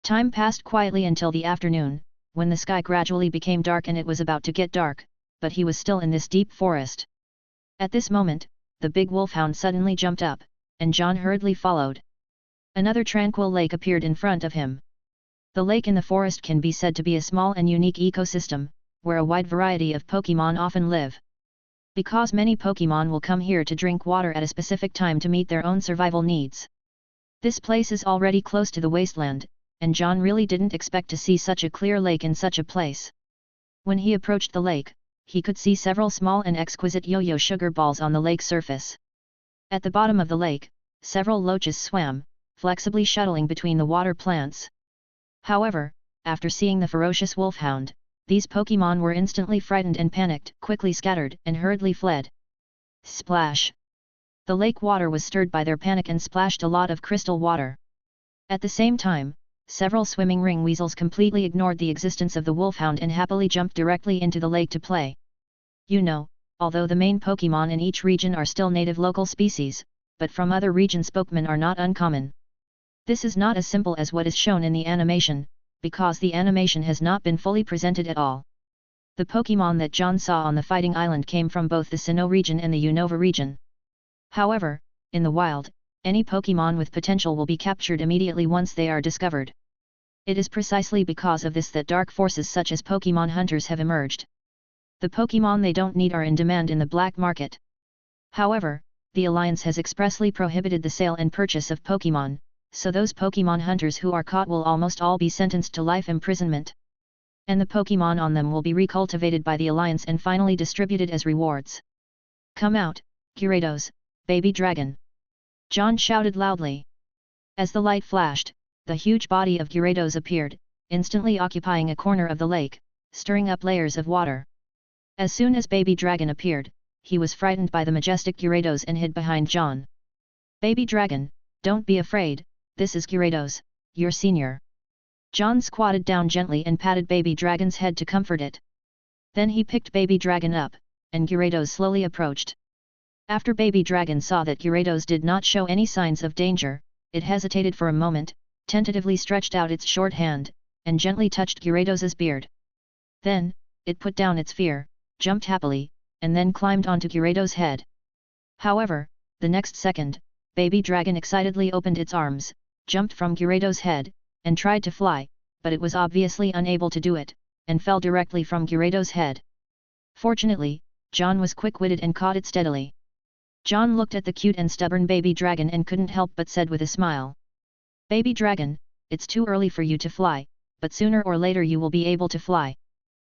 Time passed quietly until the afternoon, when the sky gradually became dark and it was about to get dark, but he was still in this deep forest. At this moment, the big wolfhound suddenly jumped up, and John hurriedly followed. Another tranquil lake appeared in front of him. The lake in the forest can be said to be a small and unique ecosystem, where a wide variety of Pokémon often live. Because many Pokémon will come here to drink water at a specific time to meet their own survival needs. This place is already close to the wasteland, and John really didn't expect to see such a clear lake in such a place. When he approached the lake, he could see several small and exquisite yo-yo sugar balls on the lake surface. At the bottom of the lake, several loaches swam, flexibly shuttling between the water plants. However, after seeing the ferocious wolfhound, these Pokémon were instantly frightened and panicked, quickly scattered and hurriedly fled. Splash! The lake water was stirred by their panic and splashed a lot of crystal water. At the same time, several swimming ring weasels completely ignored the existence of the wolfhound and happily jumped directly into the lake to play. You know, although the main Pokémon in each region are still native local species, but from other regions Pokémon are not uncommon. This is not as simple as what is shown in the animation, because the animation has not been fully presented at all. The Pokémon that John saw on the Fighting Island came from both the Sinnoh region and the Unova region. However, in the wild, any Pokémon with potential will be captured immediately once they are discovered. It is precisely because of this that dark forces such as Pokémon hunters have emerged. The Pokémon they don't need are in demand in the black market. However, the Alliance has expressly prohibited the sale and purchase of Pokémon, so those Pokémon hunters who are caught will almost all be sentenced to life imprisonment. And the Pokémon on them will be recultivated by the Alliance and finally distributed as rewards. Come out, Gyarados, baby dragon! John shouted loudly. As the light flashed, the huge body of Gyarados appeared, instantly occupying a corner of the lake, stirring up layers of water. As soon as Baby Dragon appeared, he was frightened by the majestic Gyarados and hid behind John. Baby Dragon, don't be afraid, this is Gyarados, your senior. John squatted down gently and patted Baby Dragon's head to comfort it. Then he picked Baby Dragon up, and Gyarados slowly approached. After Baby Dragon saw that Gyarados did not show any signs of danger, it hesitated for a moment, tentatively stretched out its short hand, and gently touched Gyarados' beard. Then, it put down its fear, jumped happily, and then climbed onto Gyarados' head. However, the next second, Baby Dragon excitedly opened its arms, jumped from Gyarados' head, and tried to fly, but it was obviously unable to do it, and fell directly from Gyarados' head. Fortunately, John was quick-witted and caught it steadily. John looked at the cute and stubborn Baby Dragon and couldn't help but said with a smile. Baby Dragon, it's too early for you to fly, but sooner or later you will be able to fly.